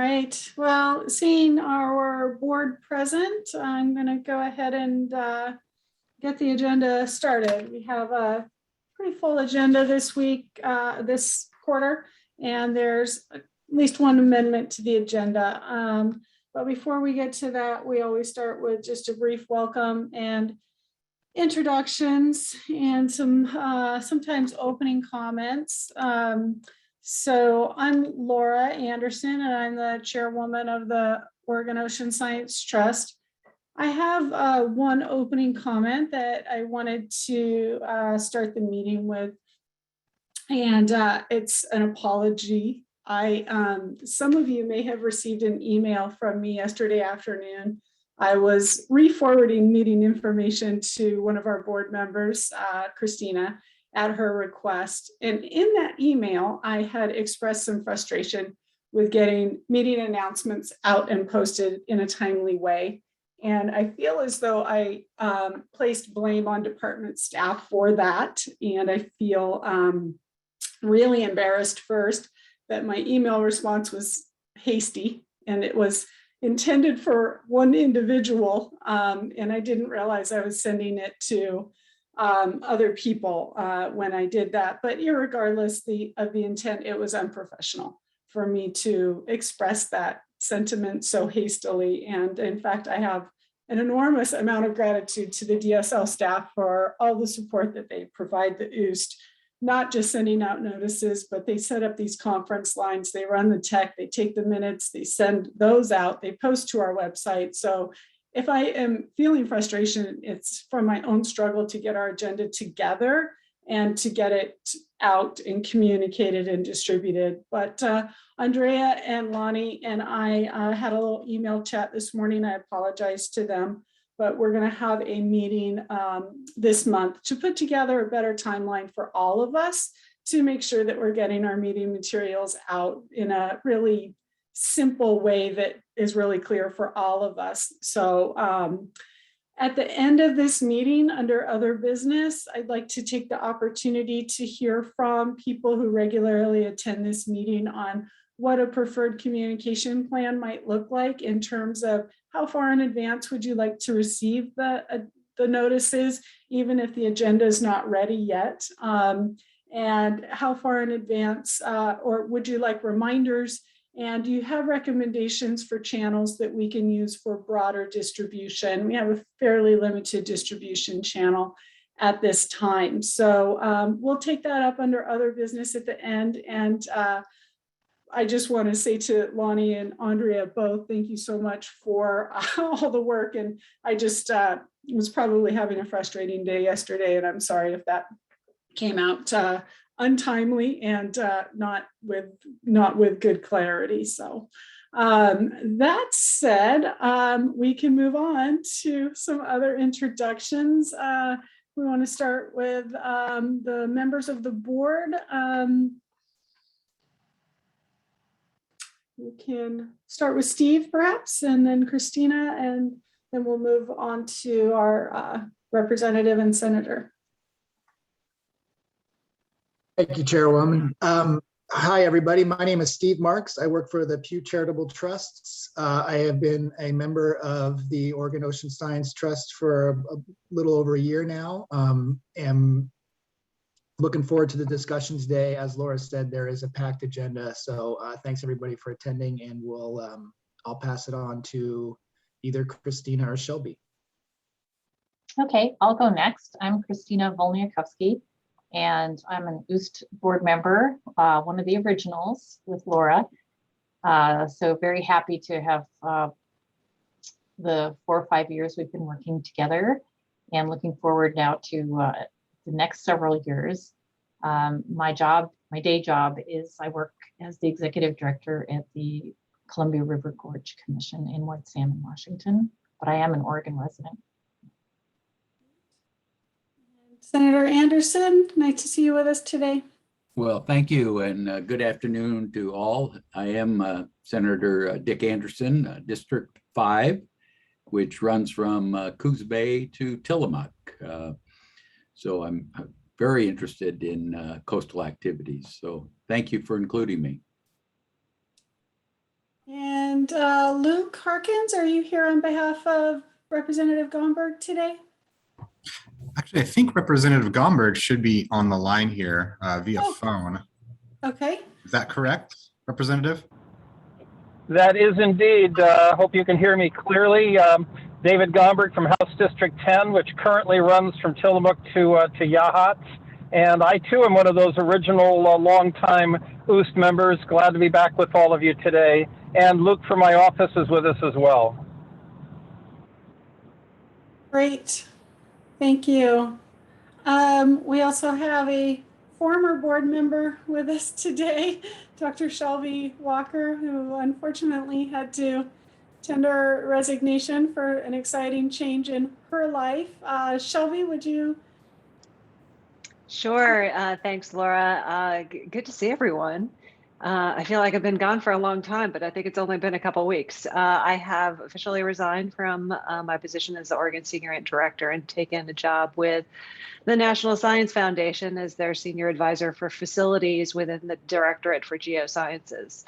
right. Well, seeing our board present, I'm going to go ahead and get the agenda started. We have a pretty full agenda this week, this quarter, and there's at least one amendment to the agenda. But before we get to that, we always start with just a brief welcome and introductions and some sometimes opening comments. So I'm Laura Anderson, and I'm the chairwoman of the Oregon Ocean Science Trust. I have one opening comment that I wanted to start the meeting with, and it's an apology. Some of you may have received an email from me yesterday afternoon. I was re-forwarding meeting information to one of our board members, Christina, at her request. And in that email, I had expressed some frustration with getting meeting announcements out and posted in a timely way. And I feel as though I placed blame on department staff for that. And I feel really embarrassed first that my email response was hasty and it was intended for one individual. And I didn't realize I was sending it to other people when I did that. But irregardless of the intent, it was unprofessional for me to express that sentiment so hastily. And in fact, I have an enormous amount of gratitude to the DSL staff for all the support that they provide the OOST, not just sending out notices, but they set up these conference lines, they run the tech, they take the minutes, they send those out, they post to our website. So if I am feeling frustration, it's from my own struggle to get our agenda together and to get it out and communicated and distributed. But Andrea and Lonnie and I had a little email chat this morning. I apologize to them, but we're going to have a meeting this month to put together a better timeline for all of us to make sure that we're getting our meeting materials out in a really simple way that is really clear for all of us. So at the end of this meeting, under other business, I'd like to take the opportunity to hear from people who regularly attend this meeting on what a preferred communication plan might look like in terms of how far in advance would you like to receive the notices, even if the agenda is not ready yet, and how far in advance, or would you like reminders? And do you have recommendations for channels that we can use for broader distribution? We have a fairly limited distribution channel at this time. So we'll take that up under other business at the end. And I just want to say to Lonnie and Andrea both, thank you so much for all the work. And I just was probably having a frustrating day yesterday, and I'm sorry if that came out untimely and not with good clarity. So that said, we can move on to some other introductions. We want to start with the members of the board. We can start with Steve perhaps, and then Christina, and then we'll move on to our representative and senator. Thank you, Chairwoman. Hi, everybody. My name is Steve Marks. I work for the Pew Charitable Trusts. I have been a member of the Oregon Ocean Science Trust for a little over a year now. Am looking forward to the discussions today. As Laura said, there is a packed agenda. So thanks everybody for attending, and I'll pass it on to either Christina or Shelby. Okay, I'll go next. I'm Christina Volniakovsky, and I'm an OOST board member, one of the originals with Laura. So very happy to have the 4 or 5 years we've been working together, and looking forward now to the next several years. My day job is I work as the executive director at the Columbia River Gorge Commission in White Salmon, Washington, but I am an Oregon resident. Senator Anderson, nice to see you with us today. Well, thank you, and good afternoon to all. I am Senator Dick Anderson, District 5, which runs from Coos Bay to Tillamook. So I'm very interested in coastal activities. So thank you for including me. And Luke Harkins, are you here on behalf of Representative Gomberg today? Actually, I think Representative Gomberg should be on the line here via Oh. phone. Okay. Is that correct, Representative? That is indeed. Hope you can hear me clearly. David Gomberg from House District 10, which currently runs from Tillamook to Yahats. And I too am one of those original longtime OOST members. Glad to be back with all of you today. And Luke from my office is with us as well. Great. Thank you. We also have a former board member with us today, Dr. Shelby Walker, who unfortunately had to tender resignation for an exciting change in her life. Shelby, would you? Sure. Thanks, Laura. Good to see everyone. I feel like I've been gone for a long time, but I think it's only been a couple weeks. I have officially resigned from my position as the Oregon Senior Grant Director and taken a job with the National Science Foundation as their Senior Advisor for Facilities within the Directorate for Geosciences.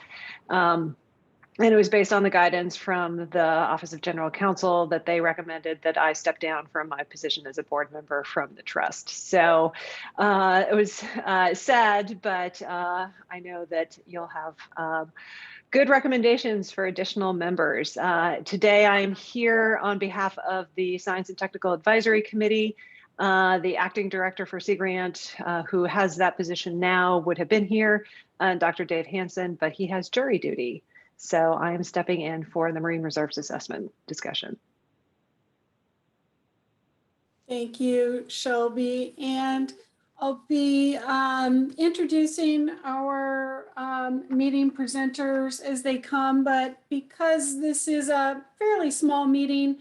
And it was based on the guidance from the Office of General Counsel that they recommended that I step down from my position as a board member from the trust. So it was sad, but I know that you'll have good recommendations for additional members. Today, I am here on behalf of the Science and Technical Advisory Committee. The acting director for Sea Grant, who has that position now, would have been here, Dr. Dave Hansen, but he has jury duty. So I am stepping in for the Marine Reserves Assessment discussion. Thank you, Shelby. And I'll be introducing our meeting presenters as they come, but because this is a fairly small meeting,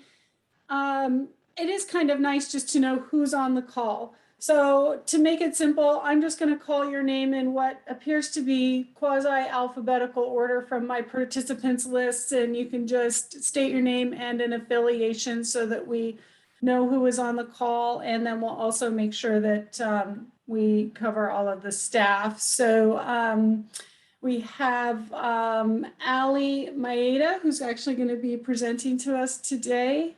it is kind of nice just to know who's on the call. So to make it simple, I'm just going to call your name in what appears to be quasi-alphabetical order from my participants lists, and you can just state your name and an affiliation so that we know who is on the call, and then we'll also make sure that we cover all of the staff. So we have Ali Mayetta, who's actually going to be presenting to us today.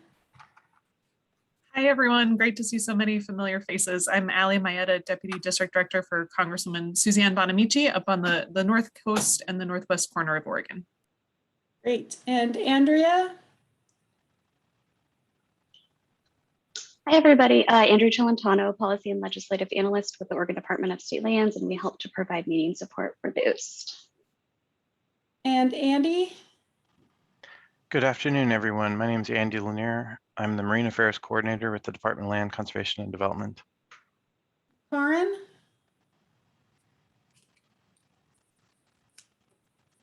Hi, everyone. Great to see so many familiar faces. I'm Ali Mayetta, Deputy District Director for Congresswoman Suzanne Bonamici up on the North Coast and the Northwest corner of Oregon. Great. And Andrea? Hi, everybody. Andrew Celentano, Policy and Legislative Analyst with the Oregon Department of State Lands, and we help to provide meeting support for the OOST. And Andy? Good afternoon, everyone. My name is Andy Lanier. I'm the Marine Affairs Coordinator with the Department of Land Conservation and Development. Karin?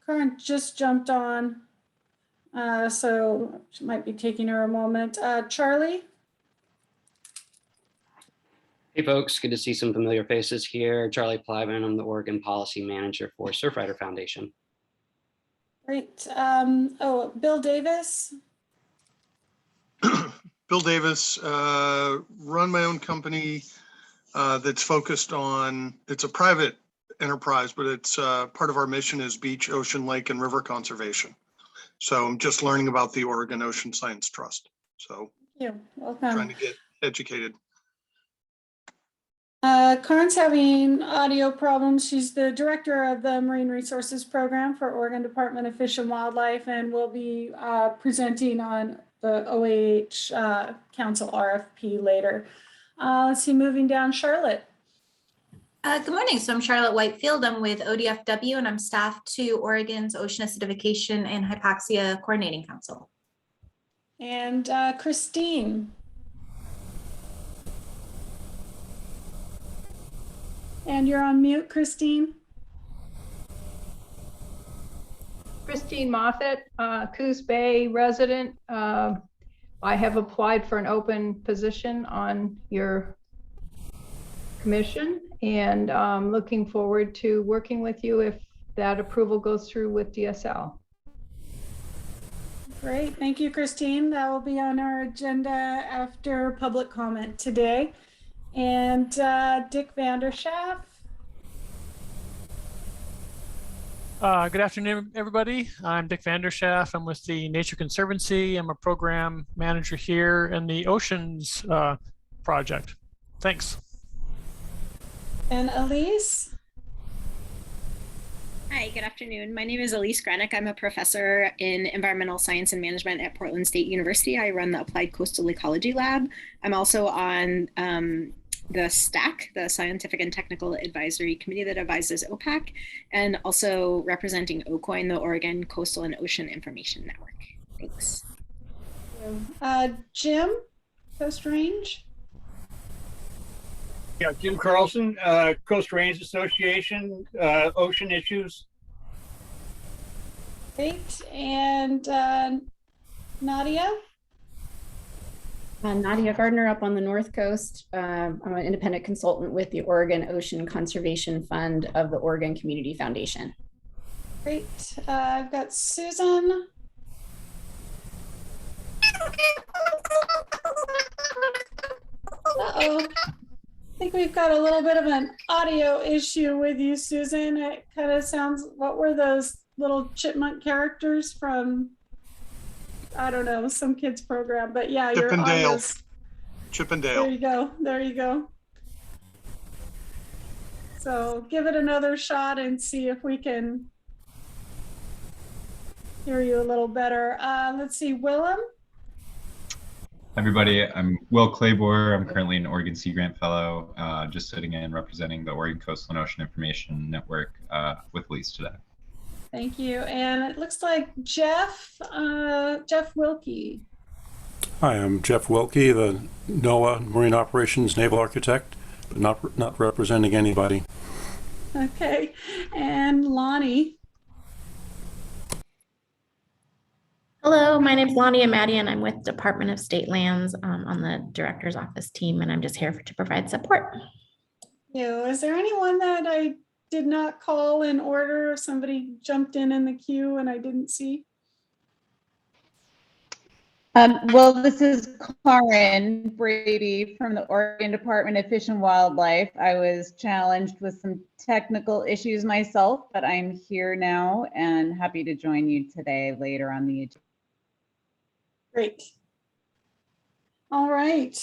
Karin just jumped on, so she might be taking her a moment. Charlie? Hey folks, good to see some familiar faces here. Charlie Plyman, I'm the Oregon Policy Manager for Surfrider Foundation. Great. Oh, Bill Davis? Bill Davis, run my own company that's focused on, it's a private enterprise, but it's part of our mission is beach, ocean, lake, and river conservation. So I'm just learning about the Oregon Ocean Science Trust. So Thank you. Welcome. trying to get educated. Karin's having audio problems. She's the director of the Marine Resources Program for Oregon Department of Fish and Wildlife, and will be presenting on the OAH Council RFP later. Let's see, moving down, Charlotte. Good morning. So I'm Charlotte Whitefield. I'm with ODFW, and I'm staff to Oregon's Ocean Acidification and Hypoxia Coordinating Council. And Christine. And you're on mute, Christine. Christine Moffett, Coos Bay resident. I have applied for an open position on your commission, and I'm looking forward to working with you if that approval goes through with DSL. Great, thank you, Christine. That will be on our agenda after public comment today. And Dick Vanderschaff. Good afternoon, everybody. I'm Dick Vanderschaff. I'm with the Nature Conservancy. I'm a program manager here in the Oceans project. Thanks. And Elise? Hi, good afternoon. My name is Elise Granick. I'm a professor in environmental science and management at Portland State University. I run the Applied Coastal Ecology Lab. I'm also on the STAC, the Scientific and Technical Advisory Committee that advises OPAC, and also representing OCOIN, the Oregon Coastal and Ocean Information Network. Thanks. Jim, Coast Range? Yeah, Jim Carlson, Coast Range Association, Ocean Issues. Great. And Nadia? Nadia Gardner up on the North Coast. I'm an independent consultant with the Oregon Ocean Conservation Fund of the Oregon Community Foundation. Great. I've got Susan. Uh-oh. I think we've got a little bit of an audio issue with you, Susan. It kind of sounds, what were those little chipmunk characters from, I don't know, some kids program, but yeah, your audio's. Chip and Dale. There you go. There you go. So give it another shot and see if we can hear you a little better. Let's see, Willem. Everybody, I'm Will Claybor. I'm currently an Oregon Sea Grant Fellow, just sitting in representing the Oregon Coastal and Ocean Information Network with Elise today. Thank you. And it looks like Jeff Wilkie. Hi, I'm Jeff Wilkie, the NOAA Marine Operations Naval Architect, but not representing anybody. Okay. And Lonnie. Hello, my name is Lonnie Amadi, and I'm with Department of State Lands on the Director's Office team, and I'm just here to provide support. Is there anyone that I did not call in order? Somebody jumped in the queue and I didn't see? Well, this is Karen Brady from the Oregon Department of Fish and Wildlife. I was challenged with some technical issues myself, but I'm here now and happy to join you today later on the agenda. Great. All right.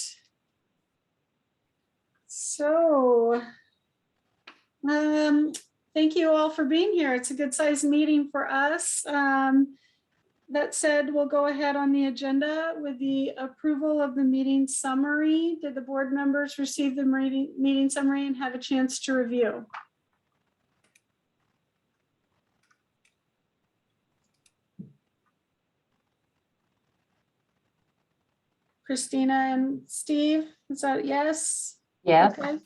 So, thank you all for being here. It's a good sized meeting for us. That said, we'll go ahead on the agenda with the approval of the meeting summary. Did the board members receive the meeting summary and have a chance to review? Christina and Steve, is that yes? Yes. Okay.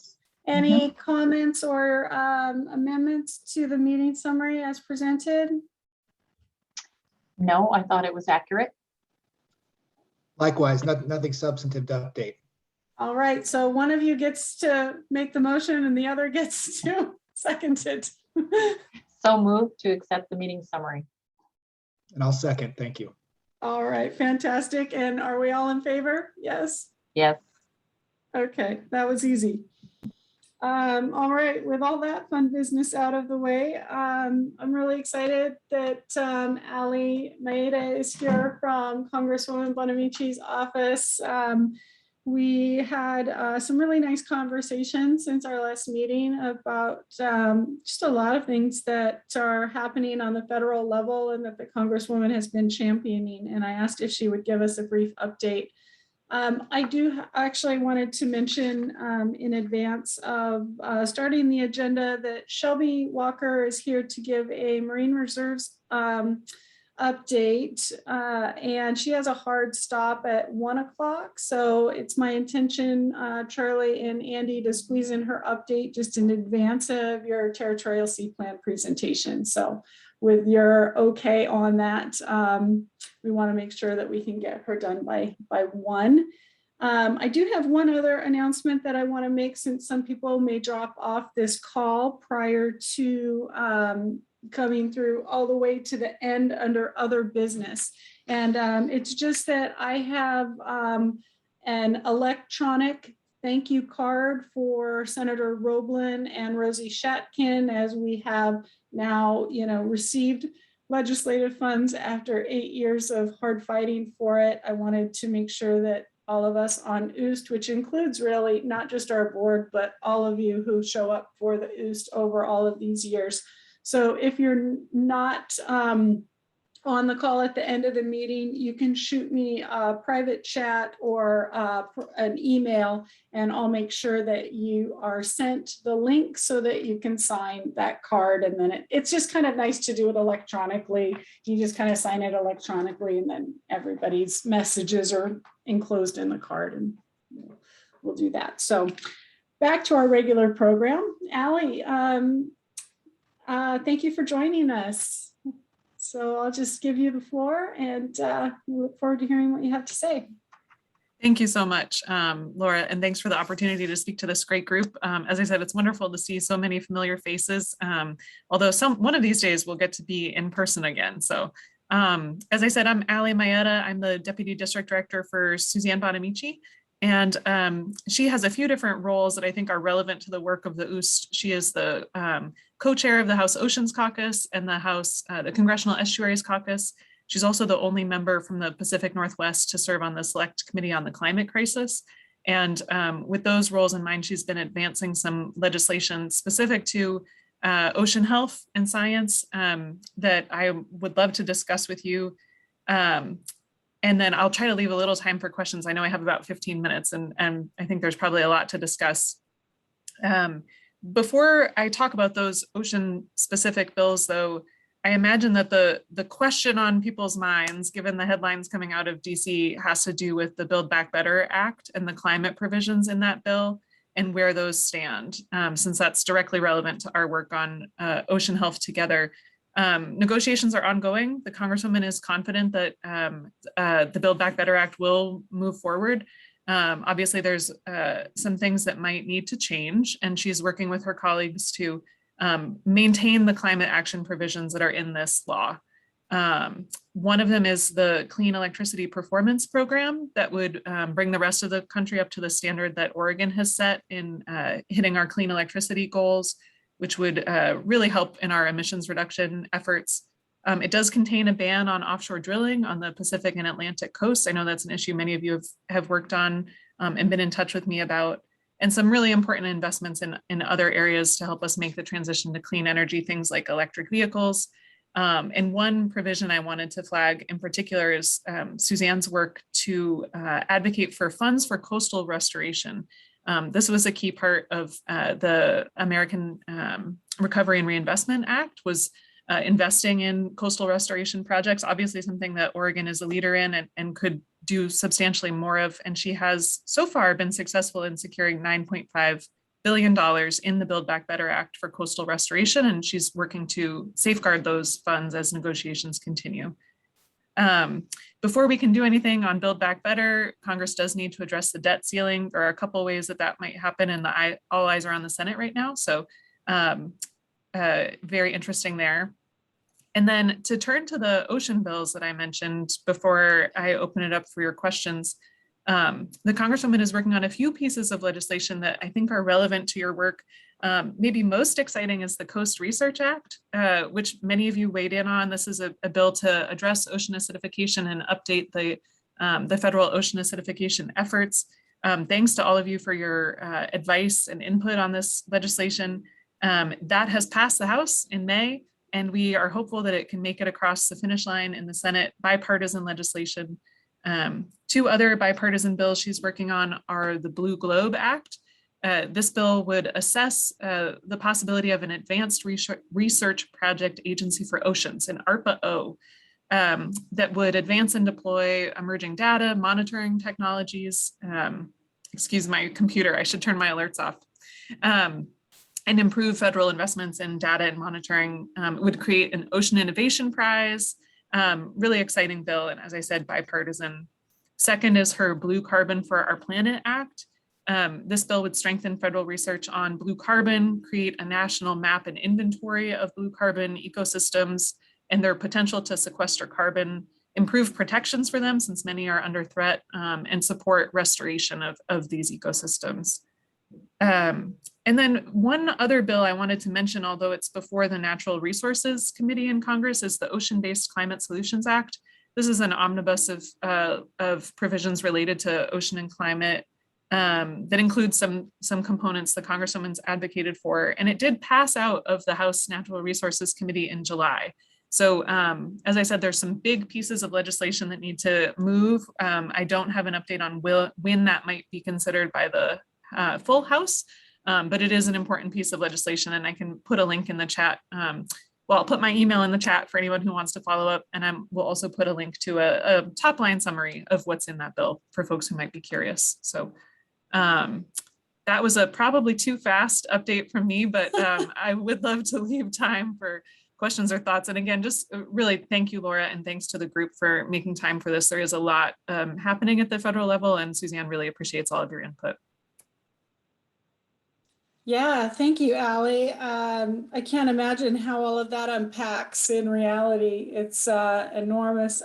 Any comments or amendments to the meeting summary as presented? No, I thought it was accurate. Likewise, nothing substantive to update. All right, so one of you gets to make the motion and the other gets to second it. So moved to accept the meeting summary. And I'll second, thank you. All right, fantastic. And are we all in favor? Yes? Yes. Okay, that was easy. All right, with all that fun business out of the way, I'm really excited that Mayetta is here from Congresswoman Bonamici's office. We had some really nice conversations since our last meeting about just a lot of things that are happening on the federal level and that the Congresswoman has been championing. And I asked if she would give us a brief update. I do actually wanted to mention in advance of starting the agenda that Shelby Walker is here to give a Marine Reserves update, and she has a hard stop at 1 o'clock. So it's my intention, Charlie and Andy, to squeeze in her update just in advance of your Territorial Sea Plan presentation. So with your okay on that, we want to make sure that we can get her done by 1. I do have one other announcement that I want to make, since some people may drop off this call prior to coming through all the way to the end under other business. And it's just that I have an electronic thank you card for Senator Roblin and Rosie Shatkin, as we have now, received legislative funds after 8 years of hard fighting for it. I wanted to make sure that all of us on OOST, which includes really not just our board, but all of you who show up for the OOST over all of these years. So if you're not on the call at the end of the meeting, you can shoot me a private chat or an email, and I'll make sure that you are sent the link so that you can sign that card. And then it's just kind of nice to do it electronically. You just kind of sign it electronically, and then everybody's messages are enclosed in the card, and we'll do that. So back to our regular program. Allie, thank you for joining us. So I'll just give you the floor, and we look forward to hearing what you have to say. Thank you so much, Laura, and thanks for the opportunity to speak to this great group. As I said, it's wonderful to see so many familiar faces, although one of these days we'll get to be in person again. So as I said, I'm Allie Mayetta. I'm the Deputy District Director for Suzanne Bonamici, and she has a few different roles that I think are relevant to the work of the OOST. She is the co-chair of the House Oceans Caucus and the Congressional Estuaries Caucus. She's also the only member from the Pacific Northwest to serve on the Select Committee on the Climate Crisis. And with those roles in mind, she's been advancing some legislation specific to ocean health and science that I would love to discuss with you. And then I'll try to leave a little time for questions. I know I have about 15 minutes, and I think there's probably a lot to discuss. Before I talk about those ocean specific bills, though, I imagine that the question on people's minds, given the headlines coming out of DC, has to do with the Build Back Better Act and the climate provisions in that bill and where those stand, since that's directly relevant to our work on ocean health together. Negotiations are ongoing. The Congresswoman is confident that the Build Back Better Act will move forward. Obviously, there's some things that might need to change, and she's working with her colleagues to maintain the climate action provisions that are in this law. One of them is the Clean Electricity Performance Program that would bring the rest of the country up to the standard that Oregon has set in hitting our clean electricity goals, which would really help in our emissions reduction efforts. It does contain a ban on offshore drilling on the Pacific and Atlantic coasts. I know that's an issue many of you have worked on and been in touch with me about, and some really important investments in other areas to help us make the transition to clean energy, things like electric vehicles. And one provision I wanted to flag in particular is Suzanne's work to advocate for funds for coastal restoration. This was a key part of the American Recovery and Reinvestment Act, was investing in coastal restoration projects, obviously something that Oregon is a leader in and could do substantially more of. And she has so far been successful in securing $9.5 billion in the Build Back Better Act for coastal restoration, and she's working to safeguard those funds as negotiations continue. Before we can do anything on Build Back Better, Congress does need to address the debt ceiling. There are a couple ways that might happen, and all eyes are on the Senate right now. So very interesting there. And then to turn to the ocean bills that I mentioned before I open it up for your questions, the Congresswoman is working on a few pieces of legislation that I think are relevant to your work. Maybe most exciting is the Coast Research Act, which many of you weighed in on. This is a bill to address ocean acidification and update the federal ocean acidification efforts. Thanks to all of you for your advice and input on this legislation. That has passed the House in May, and we are hopeful that it can make it across the finish line in the Senate. Bipartisan legislation. Two other bipartisan bills she's working on are the Blue Globe Act. This bill would assess the possibility of an advanced research project agency for oceans, an ARPA-O, that would advance and deploy emerging data, monitoring technologies, excuse my computer, I should turn my alerts off, and improve federal investments in data and monitoring. Would create an Ocean Innovation Prize. Really exciting bill, and as I said, bipartisan. Second is her Blue Carbon for Our Planet Act. This bill would strengthen federal research on blue carbon, create a national map and inventory of blue carbon ecosystems and their potential to sequester carbon, improve protections for them since many are under threat, and support restoration of these ecosystems. And then one other bill I wanted to mention, although it's before the Natural Resources Committee in Congress, is the Ocean-Based Climate Solutions Act. This is an omnibus of provisions related to ocean and climate that includes some components the Congresswoman's advocated for, and it did pass out of the House Natural Resources Committee in July. So as I said, there's some big pieces of legislation that need to move. I don't have an update on when that might be considered by the full House, but it is an important piece of legislation, and I can put a link in the chat. Well, I'll put my email in the chat for anyone who wants to follow up, and we'll also put a link to a top line summary of what's in that bill for folks who might be curious. So that was a probably too fast update from me, but I would love to leave time for questions or thoughts. And again, just really thank you, Laura, and thanks to the group for making time for this. There is a lot happening at the federal level, and Suzanne really appreciates all of your input. Yeah, thank you, Allie. I can't imagine how all of that unpacks in reality. It's enormous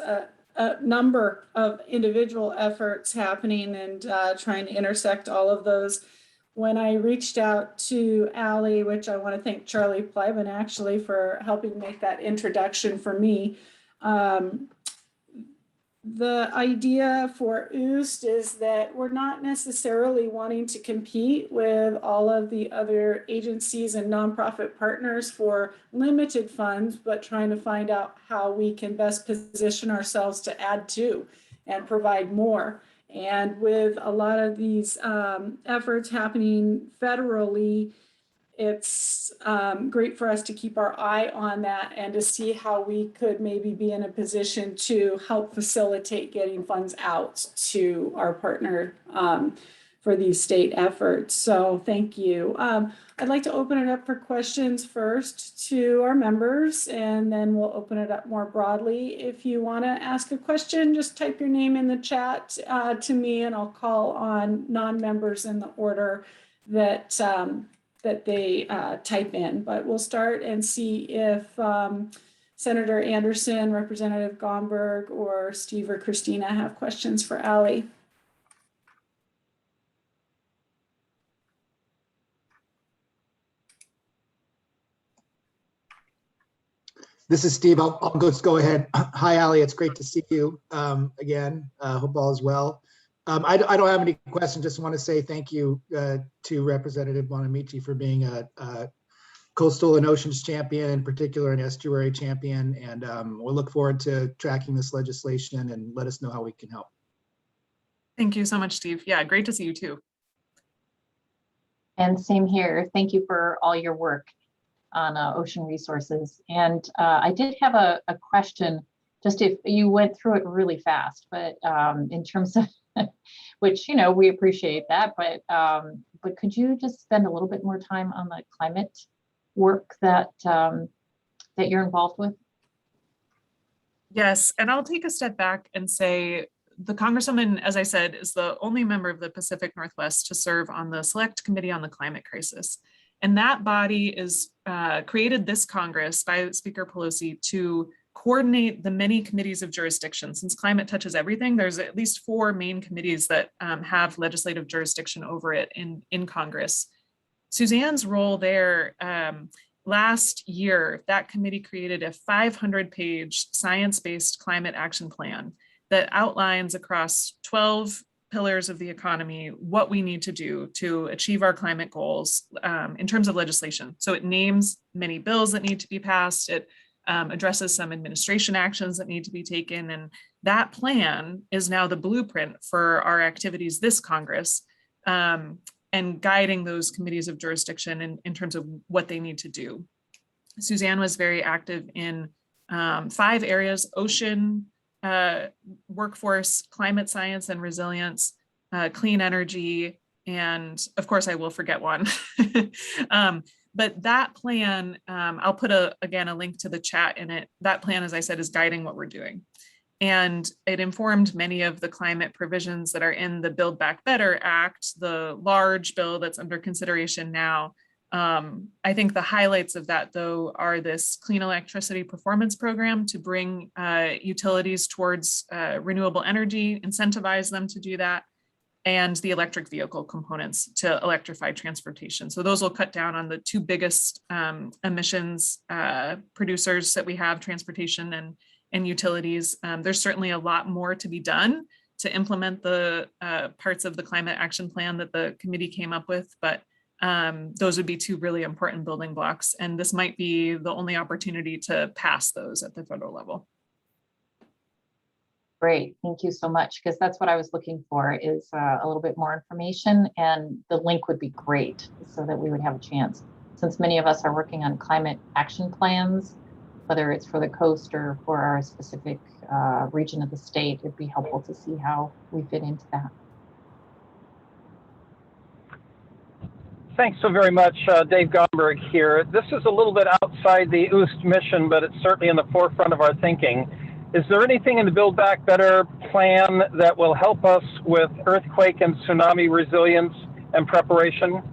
number of individual efforts happening and trying to intersect all of those. When I reached out to Allie, which I want to thank Charlie Plyman actually for helping make that introduction for me, the idea for OOST is that we're not necessarily wanting to compete with all of the other agencies and nonprofit partners for limited funds, but trying to find out how we can best position ourselves to add to and provide more. And with a lot of these efforts happening federally, it's great for us to keep our eye on that and to see how we could maybe be in a position to help facilitate getting funds out to our partner for these state efforts. So thank you. I'd like to open it up for questions first to our members, and then we'll open it up more broadly. If you want to ask a question, just type your name in the chat to me, and I'll call on non-members in the order that that they type in. But we'll start and see if Senator Anderson, Representative Gomberg, or Steve or Christina have questions for Allie. This is Steve. I'll just go ahead. Hi, Allie. It's great to see you again. Hope all is well. I don't have any questions. Just want to say thank you to Representative Bonamici for being a coastal and oceans champion, in particular an estuary champion. And we'll look forward to tracking this legislation, and let us know how we can help. Thank you so much, Steve. Yeah, great to see you too. And same here. Thank you for all your work on ocean resources. And I did have a question, just if you went through it really fast, but in terms of, which, you know, we appreciate that, but could you just spend a little bit more time on the climate work that that you're involved with? Yes, and I'll take a step back and say the Congresswoman, as I said, is the only member of the Pacific Northwest to serve on the Select Committee on the Climate Crisis. And that body is created this Congress by Speaker Pelosi to coordinate the many committees of jurisdiction. Since climate touches everything, there's at least 4 main committees that have legislative jurisdiction over it in Congress. Suzanne's role there, last year, that committee created a 500-page science-based climate action plan that outlines across 12 pillars of the economy what we need to do to achieve our climate goals in terms of legislation. So it names many bills that need to be passed. It addresses some administration actions that need to be taken. And that plan is now the blueprint for our activities this Congress, and guiding those committees of jurisdiction in terms of what they need to do. Suzanne was very active in 5 areas: ocean, workforce, climate science and resilience, clean energy, and of course I will forget one. But that plan, I'll put again a link to the chat in it. That plan, as I said, is guiding what we're doing. And it informed many of the climate provisions that are in the Build Back Better Act, the large bill that's under consideration now. I think the highlights of that, though, are this clean electricity performance program to bring utilities towards renewable energy, incentivize them to do that, and the electric vehicle components to electrify transportation. So those will cut down on the two biggest emissions producers that we have, transportation and utilities. There's certainly a lot more to be done to implement the parts of the climate action plan that the committee came up with, but those would be two really important building blocks. And this might be the only opportunity to pass those at the federal level. Great, thank you so much, because that's what I was looking for, is a little bit more information, and the link would be great so that we would have a chance. Since many of us are working on climate action plans, whether it's for the coast or for our specific region of the state, it'd be helpful to see how we fit into that. Thanks so very much, Dave Gomberg here. This is a little bit outside the OOST mission, but it's certainly in the forefront of our thinking. Is there anything in the Build Back Better plan that will help us with earthquake and tsunami resilience and preparation?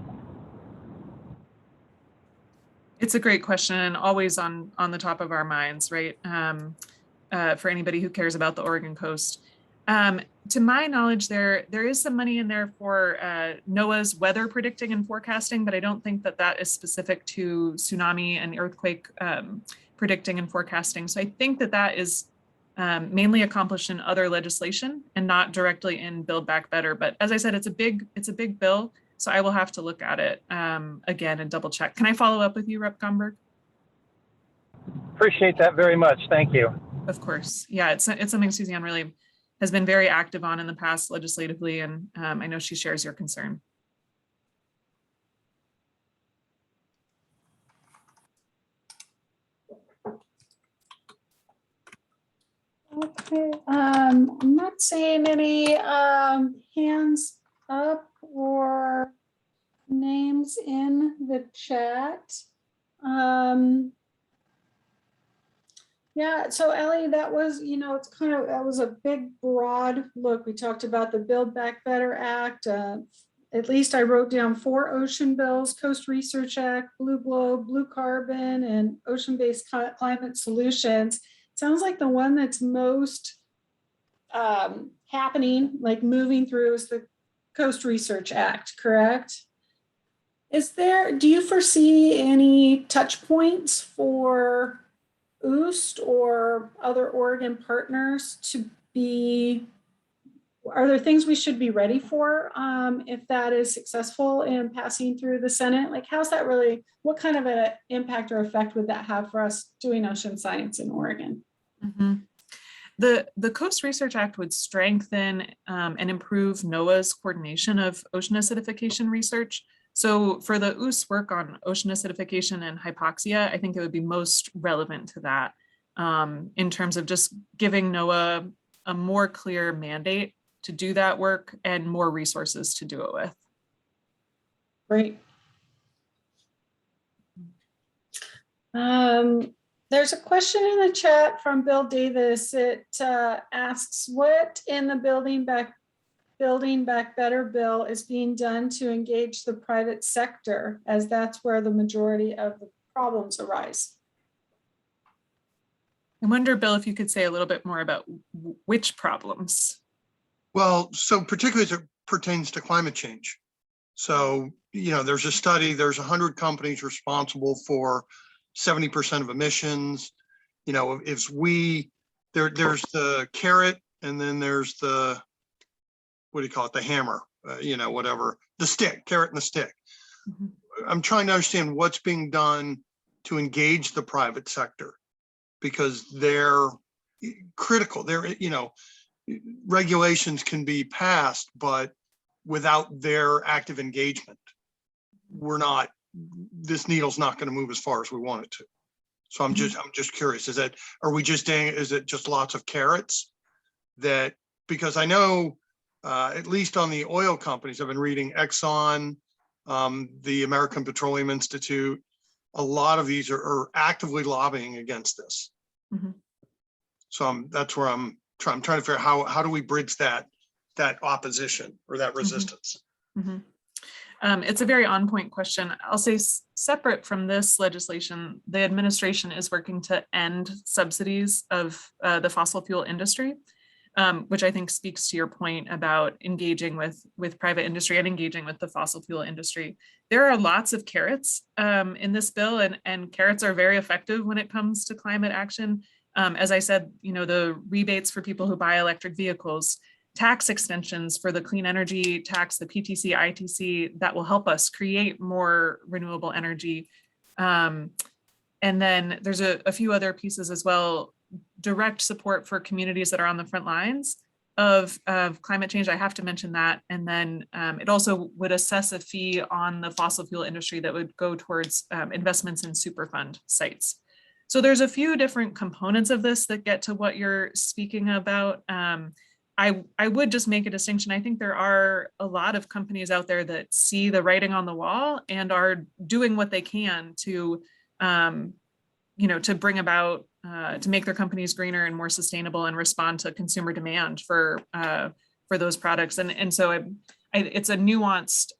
It's a great question, and always on the top of our minds, right? For anybody who cares about the Oregon coast. To my knowledge, there is some money in there for NOAA's weather predicting and forecasting, but I don't think that is specific to tsunami and earthquake predicting and forecasting. So I think that is mainly accomplished in other legislation and not directly in Build Back Better. But as I said, it's a big bill, so I will have to look at it again and double check. Can I follow up with you, Rep. Gomberg? Appreciate that very much. Thank you. Of course. Yeah, it's something Suzanne really has been very active on in the past legislatively, and I know she shares your concern. Okay, I'm not seeing any hands up or names in the chat. Yeah, so Ellie, that was, that was a big, broad look. We talked about the Build Back Better Act. At least I wrote down 4 ocean bills: Coast Research Act, Blue Globe, Blue Carbon, and Ocean-Based Climate Solutions. Sounds like the one that's most happening, like moving through, is the Coast Research Act, correct? Do you foresee any touch points for OOST or other Oregon partners are there things we should be ready for if that is successful in passing through the Senate? Like, what kind of an impact or effect would that have for us doing ocean science in Oregon? Mm-hmm. The Coast Research Act would strengthen and improve NOAA's coordination of ocean acidification research. So for the OOST work on ocean acidification and hypoxia, I think it would be most relevant to that in terms of just giving NOAA a more clear mandate to do that work and more resources to do it with. Great. There's a question in the chat from Bill Davis. It asks, what in the Building Back Better bill is being done to engage the private sector, as that's where the majority of the problems arise? I wonder, Bill, if you could say a little bit more about which problems. Well, so particularly as it pertains to climate change. So, there's a study, there's 100 companies responsible for 70% of emissions. There's the carrot, and then there's the, what do you call it? The hammer, whatever, the stick, carrot and the stick. Mm-hmm. I'm trying to understand what's being done to engage the private sector, because they're critical. Regulations can be passed, but without their active engagement, this needle's not going to move as far as we want it to. So I'm just curious, is it just lots of carrots because I know, at least on the oil companies, I've been reading Exxon, the American Petroleum Institute, a lot of these are actively lobbying against this. Mm-hmm. So that's where I'm trying to figure out how do we bridge that opposition or that resistance. Mm-hmm. It's a very on-point question. I'll say separate from this legislation, the administration is working to end subsidies of the fossil fuel industry, which I think speaks to your point about engaging with private industry and engaging with the fossil fuel industry. There are lots of carrots in this bill, and carrots are very effective when it comes to climate action. As I said, the rebates for people who buy electric vehicles, tax extensions for the clean energy tax, the PTC, ITC, that will help us create more renewable energy. And then there's a few other pieces as well. Direct support for communities that are on the front lines of climate change. I have to mention that. And then it also would assess a fee on the fossil fuel industry that would go towards investments in Superfund sites. So there's a few different components of this that get to what you're speaking about. I would just make a distinction. I think there are a lot of companies out there that see the writing on the wall and are doing what they can to, to bring about, to make their companies greener and more sustainable and respond to consumer demand for those products. And so it's a nuanced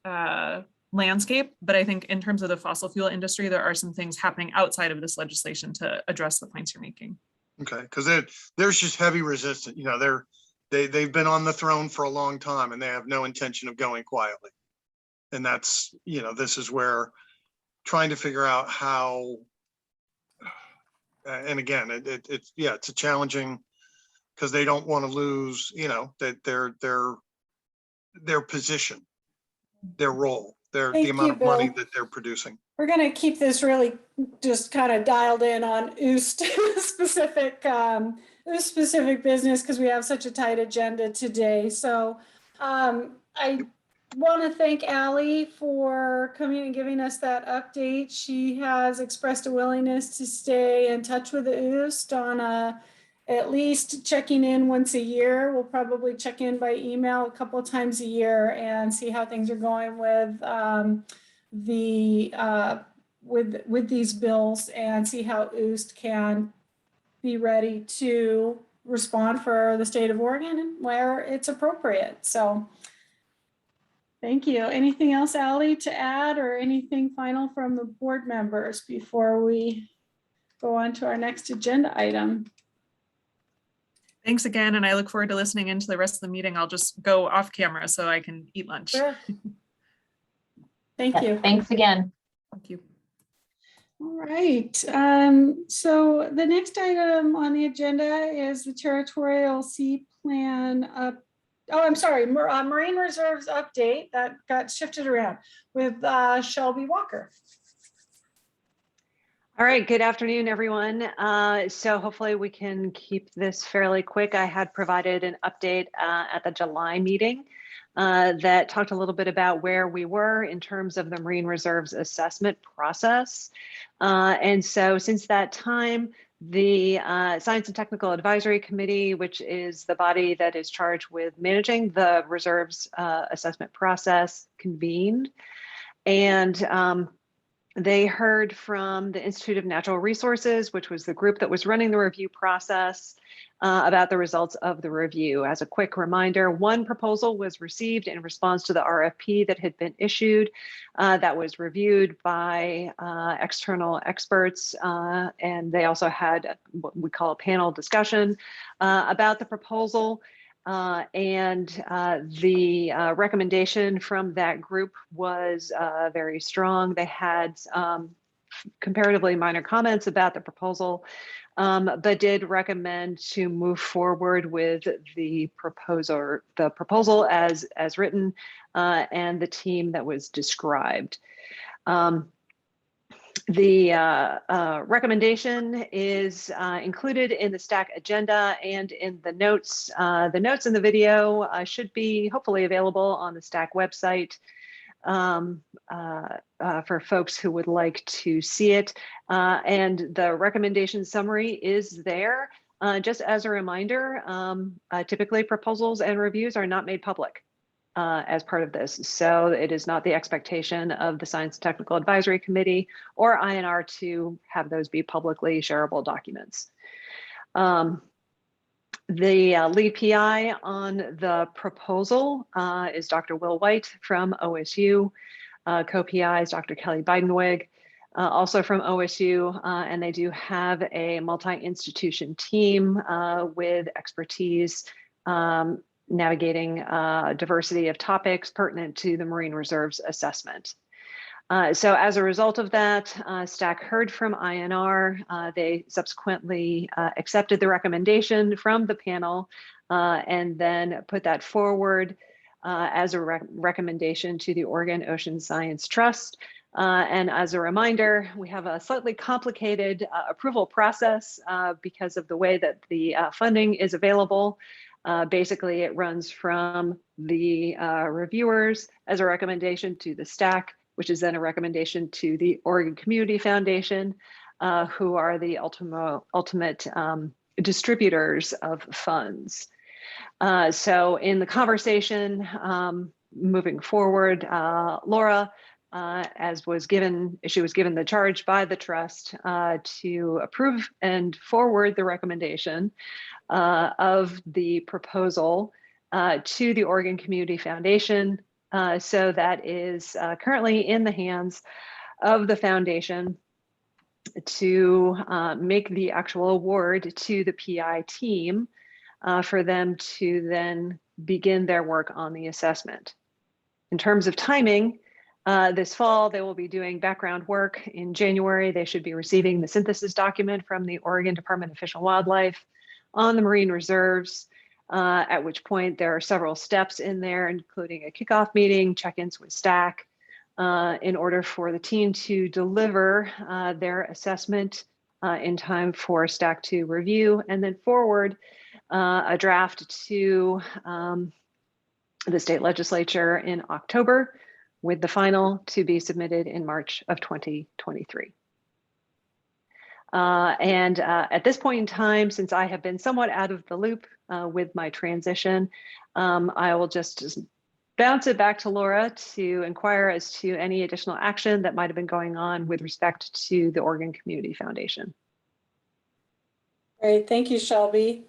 landscape, but I think in terms of the fossil fuel industry, there are some things happening outside of this legislation to address the points you're making. Okay, because there's just heavy resistance. They've been on the throne for a long time and they have no intention of going quietly. And that's, this is where trying to figure out how, and again, it's a challenging, because they don't want to lose, that their position, their role, the amount of money that they're producing. We're going to keep this really just kind of dialed in on OOST specific business, because we have such a tight agenda today. So I want to thank Allie for coming and giving us that update. She has expressed a willingness to stay in touch with the OOST on at least checking in once a year. We'll probably check in by email a couple of times a year and see how things are going with with these bills, and see how OOST can be ready to respond for the state of Oregon and where it's appropriate. So thank you. Anything else, Allie, to add, or anything final from the board members before we go on to our next agenda item? Thanks again, and I look forward to listening into the rest of the meeting. I'll just go off camera so I can eat lunch. Sure. Thank you. Thanks again. Thank you. All right. So the next item on the agenda is the Territorial Sea Plan. Marine Reserves update that got shifted around with Shelby Walker. All right, good afternoon, everyone. So hopefully we can keep this fairly quick. I had provided an update at the July meeting that talked a little bit about where we were in terms of the Marine Reserves assessment process. And so since that time, the Science and Technical Advisory Committee, which is the body that is charged with managing the reserves assessment process, convened. And they heard from the Institute of Natural Resources, which was the group that was running the review process, about the results of the review. As a quick reminder, one proposal was received in response to the RFP that had been issued, that was reviewed by external experts, and they also had what we call a panel discussion about the proposal. And the recommendation from that group was very strong. They had comparatively minor comments about the proposal, but did recommend to move forward with the proposal as written, and the team that was described. The recommendation is included in the STAC agenda and in the notes. The notes in the video should be hopefully available on the STAC website for folks who would like to see it. And the recommendation summary is there. Just as a reminder, typically proposals and reviews are not made public as part of this. So it is not the expectation of the Science and Technical Advisory Committee or INR to have those be publicly shareable documents. The lead PI on the proposal is Dr. Will White from OSU. Co-PI is Dr. Kelly Beidenweg. also from OSU, and they do have a multi-institution team with expertise navigating diversity of topics pertinent to the marine reserves assessment. So as a result of that, STAC heard from INR. They subsequently accepted the recommendation from the panel and then put that forward as a recommendation to the Oregon Ocean Science Trust. And as a reminder, we have a slightly complicated approval process because of the way that the funding is available. Basically, it runs from the reviewers as a recommendation to the STAC, which is then a recommendation to the Oregon Community Foundation, who are the ultimate distributors of funds. So in the conversation moving forward, Laura, as was given, she was given the charge by the trust to approve and forward the recommendation of the proposal to the Oregon Community Foundation. So that is currently in the hands of the foundation to make the actual award to the PI team for them to then begin their work on the assessment. In terms of timing, this fall, they will be doing background work. In January, they should be receiving the synthesis document from the Oregon Department of Fish and Wildlife on the marine reserves, at which point there are several steps in there, including a kickoff meeting, check-ins with STAC, in order for the team to deliver their assessment in time for STAC to review and then forward a draft to the state legislature in October, with the final to be submitted in March of 2023. And at this point in time, since I have been somewhat out of the loop with my transition, I will just bounce it back to Laura to inquire as to any additional action that might have been going on with respect to the Oregon Community Foundation. Great, thank you, Shelby.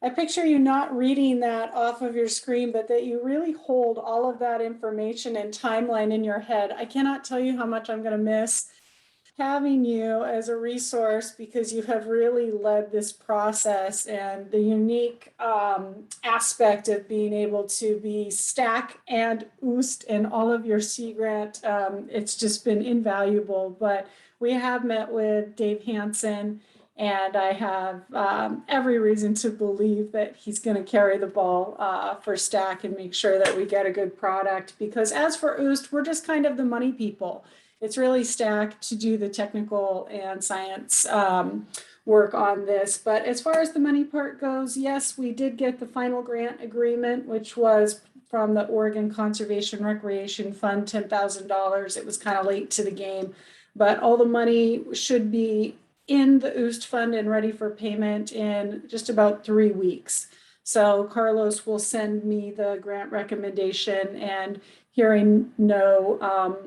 I picture you not reading that off of your screen, but that you really hold all of that information and timeline in your head. I cannot tell you how much I'm going to miss having you as a resource, because you have really led this process, and the unique aspect of being able to be STAC and OOST and all of your Sea Grant. It's just been invaluable. But we have met with Dave Hansen, and I have every reason to believe that he's going to carry the ball for STAC and make sure that we get a good product. Because as for OOST, we're just kind of the money people. It's really STAC to do the technical and science work on this. But as far as the money part goes, yes, we did get the final grant agreement, which was from the Oregon Conservation Recreation Fund, $10,000. It was kind of late to the game, but all the money should be in the OOST fund and ready for payment in just about 3 weeks. So Carlos will send me the grant recommendation, and hearing no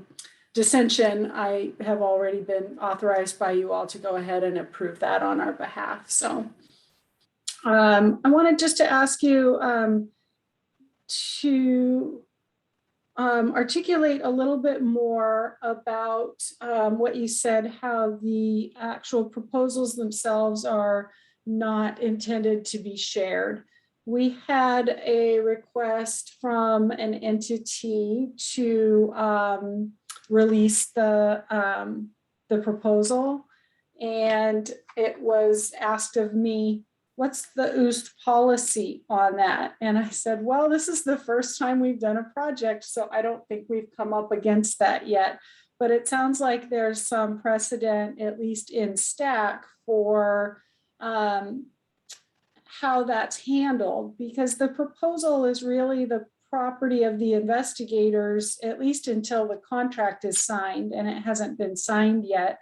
dissension, I have already been authorized by you all to go ahead and approve that on our behalf. So I wanted just to ask you to articulate a little bit more about what you said, how the actual proposals themselves are not intended to be shared. We had a request from an entity to release the proposal, and it was asked of me, what's the OOST policy on that? And I said, well, this is the first time we've done a project, so I don't think we've come up against that yet. But it sounds like there's some precedent, at least in STAC, for how that's handled, because the proposal is really the property of the investigators, at least until the contract is signed, and it hasn't been signed yet.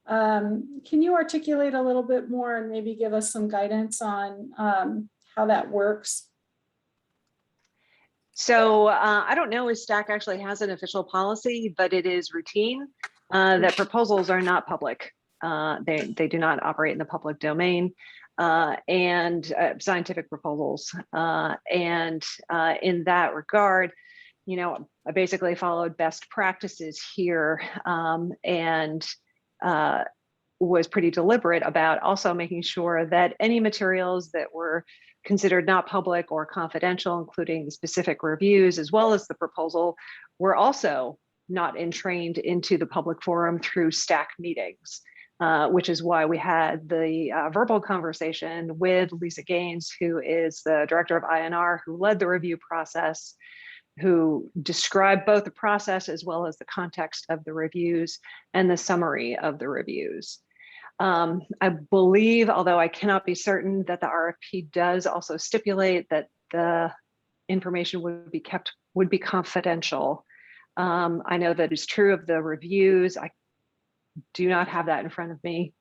Can you articulate a little bit more and maybe give us some guidance on how that works? So I don't know if STAC actually has an official policy, but it is routine that proposals are not public. They do not operate in the public domain, and scientific proposals. And in that regard, I basically followed best practices here and was pretty deliberate about also making sure that any materials that were considered not public or confidential, including the specific reviews as well as the proposal, were also not entrained into the public forum through stack meetings, which is why we had the verbal conversation with Lisa Gaines, who is the director of INR, who led the review process, who described both the process as well as the context of the reviews and the summary of the reviews. I believe, although I cannot be certain, that the RFP does also stipulate that the information would be confidential. I know that is true of the reviews. I do not have that in front of me,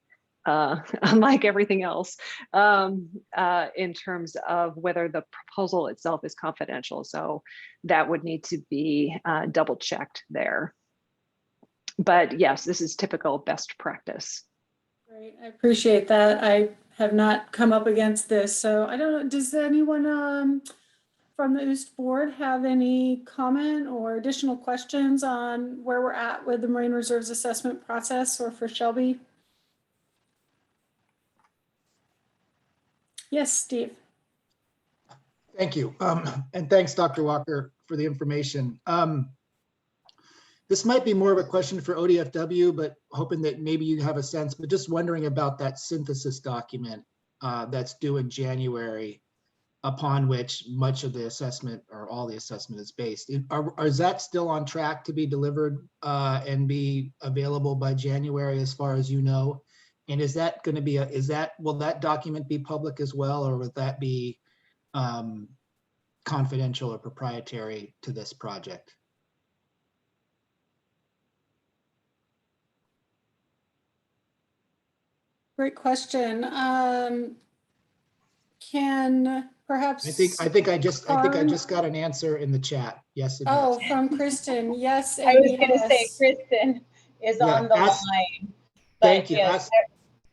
unlike everything else, in terms of whether the proposal itself is confidential. So that would need to be double checked there. But yes, this is typical best practice. Great, I appreciate that. I have not come up against this, so I don't know, does anyone from the OOST board have any comment or additional questions on where we're at with the Marine Reserves assessment process, or for Shelby? Yes, Steve. Thank you. And thanks, Dr. Walker, for the information. This might be more of a question for ODFW, but hoping that maybe you have a sense, but just wondering about that synthesis document that's due in January, upon which much of the assessment or all the assessment is based. Is that still on track to be delivered and be available by January, as far as you know? And is that going to be, will that document be public as well, or would that be confidential or proprietary to this project? Great question. Can perhaps I think I just got an answer in the chat. Yes. Oh, from Kristen. Yes. I was going to say Kristen is on the line. Thank you. Yes,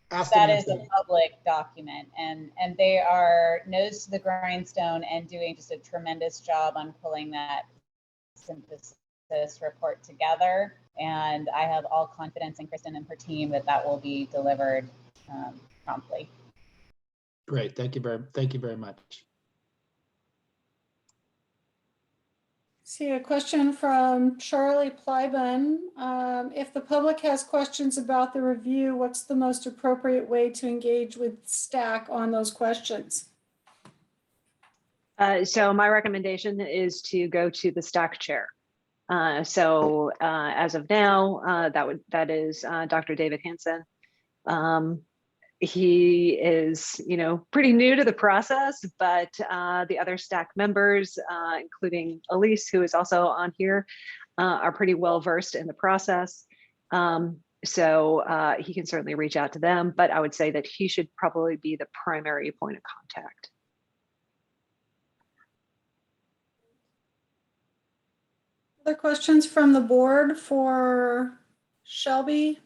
that is a public document, and they are nose to the grindstone and doing just a tremendous job on pulling that synthesis report together. And I have all confidence in Kristen and her team that that will be delivered promptly. Great, thank you very much. See a question from Charlie Plyben. If the public has questions about the review, what's the most appropriate way to engage with STAC on those questions? So my recommendation is to go to the STAC chair. As of now, that is Dr. David Hansen. He is, pretty new to the process, but the other STAC members, including Elise, who is also on here, are pretty well versed in the process. So he can certainly reach out to them, but I would say that he should probably be the primary point of contact. Other questions from the board for Shelby?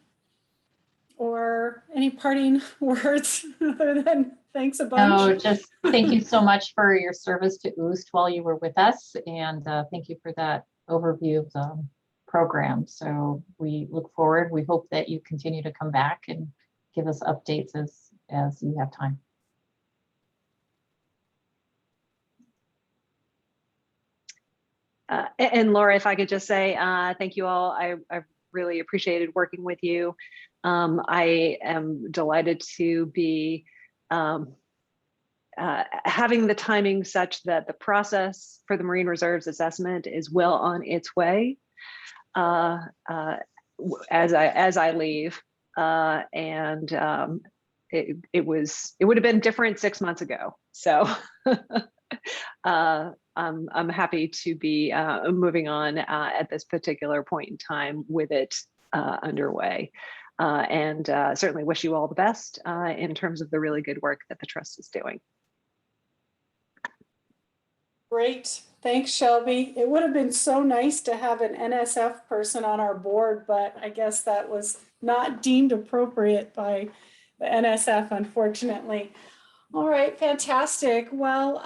Or any parting words other than thanks a bunch? No, just thank you so much for your service to OOST while you were with us, and thank you for that overview of the program. So we look forward. We hope that you continue to come back and give us updates as you have time. And Laura, if I could just say thank you all. I've really appreciated working with you. I am delighted to be having the timing such that the process for the Marine Reserves assessment is well on its way as I leave. It would have been different 6 months ago. So I'm happy to be moving on at this particular point in time with it underway. And certainly wish you all the best in terms of the really good work that the trust is doing. Great, thanks Shelby. It would have been so nice to have an NSF person on our board, but I guess that was not deemed appropriate by the NSF, unfortunately. All right, fantastic. Well,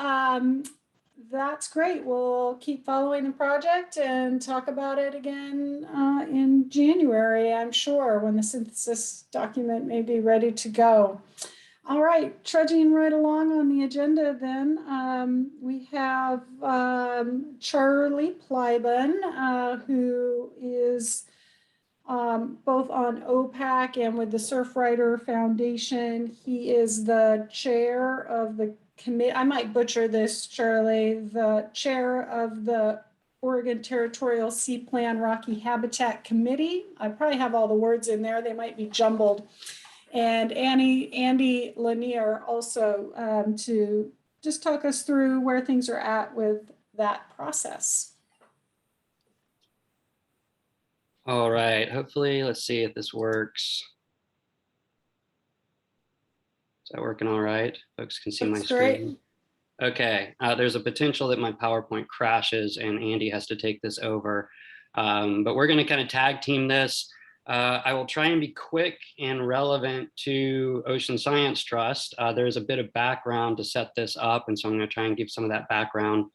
That's great. We'll keep following the project and talk about it again in January, I'm sure, when the synthesis document may be ready to go. All right, trudging right along on the agenda then, we have Charlie Plyben, who is both on OPAC and with the Surfrider Foundation. He is the chair of the committee. I might butcher this, Charlie. The chair of the Oregon Territorial Sea Plan Rocky Habitat Committee. I probably have all the words in there. They might be jumbled. And Andy Lanier also to just talk us through where things are at with that process. All right, hopefully, let's see if this works. Is that working all right? Folks can see my screen. Okay, there's a potential that my PowerPoint crashes and Andy has to take this over. But we're gonna kind of tag team this. I will try and be quick and relevant to Ocean Science Trust. There's a bit of background to set this up, and so I'm gonna try and give some of that background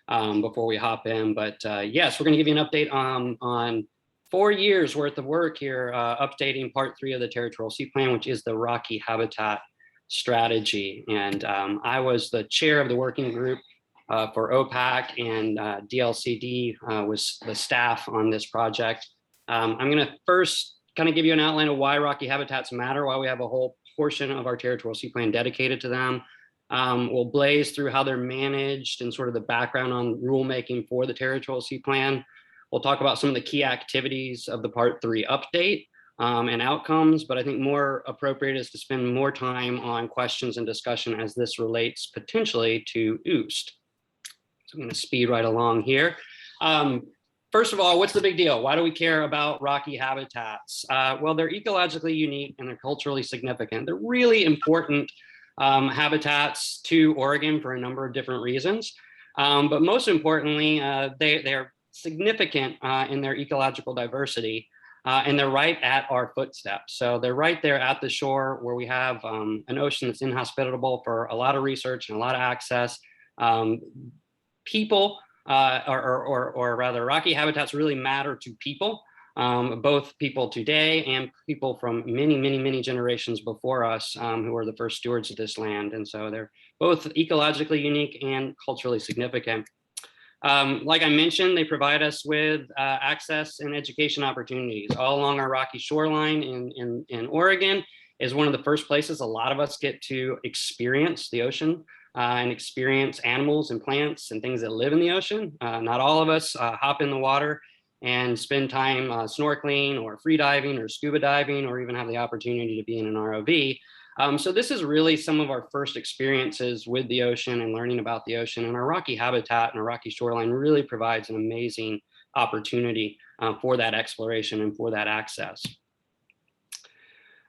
before we hop in. But yes, we're gonna give you an update on 4 years worth of work here, updating part 3 of the Territorial Sea Plan, which is the Rocky Habitat Strategy. And I was the chair of the working group for OPAC, and DLCD was the staff on this project. I'm gonna first kind of give you an outline of why Rocky habitats matter, why we have a whole portion of our Territorial Sea Plan dedicated to them. We'll blaze through how they're managed and sort of the background on rulemaking for the Territorial Sea Plan. We'll talk about some of the key activities of the Part 3 update and outcomes, but I think more appropriate is to spend more time on questions and discussion as this relates potentially to OOST. So I'm going to speed right along here. First of all, what's the big deal? Why do we care about rocky habitats? Well, they're ecologically unique and they're culturally significant. They're really important habitats to Oregon for a number of different reasons. But most importantly, they're significant in their ecological diversity, and they're right at our footsteps. So they're right there at the shore where we have an ocean that's inhospitable for a lot of research and a lot of access. People, or rather rocky habitats really matter to people, both people today and people from many generations before us who were the first stewards of this land. And so they're both ecologically unique and culturally significant. Like I mentioned, they provide us with access and education opportunities all along our rocky shoreline in Oregon is one of the first places a lot of us get to experience the ocean and experience animals and plants and things that live in the ocean. Not all of us hop in the water and spend time snorkeling or free diving or scuba diving or even have the opportunity to be in an ROV. So this is really some of our first experiences with the ocean and learning about the ocean, and our rocky habitat and our rocky shoreline really provides an amazing opportunity for that exploration and for that access.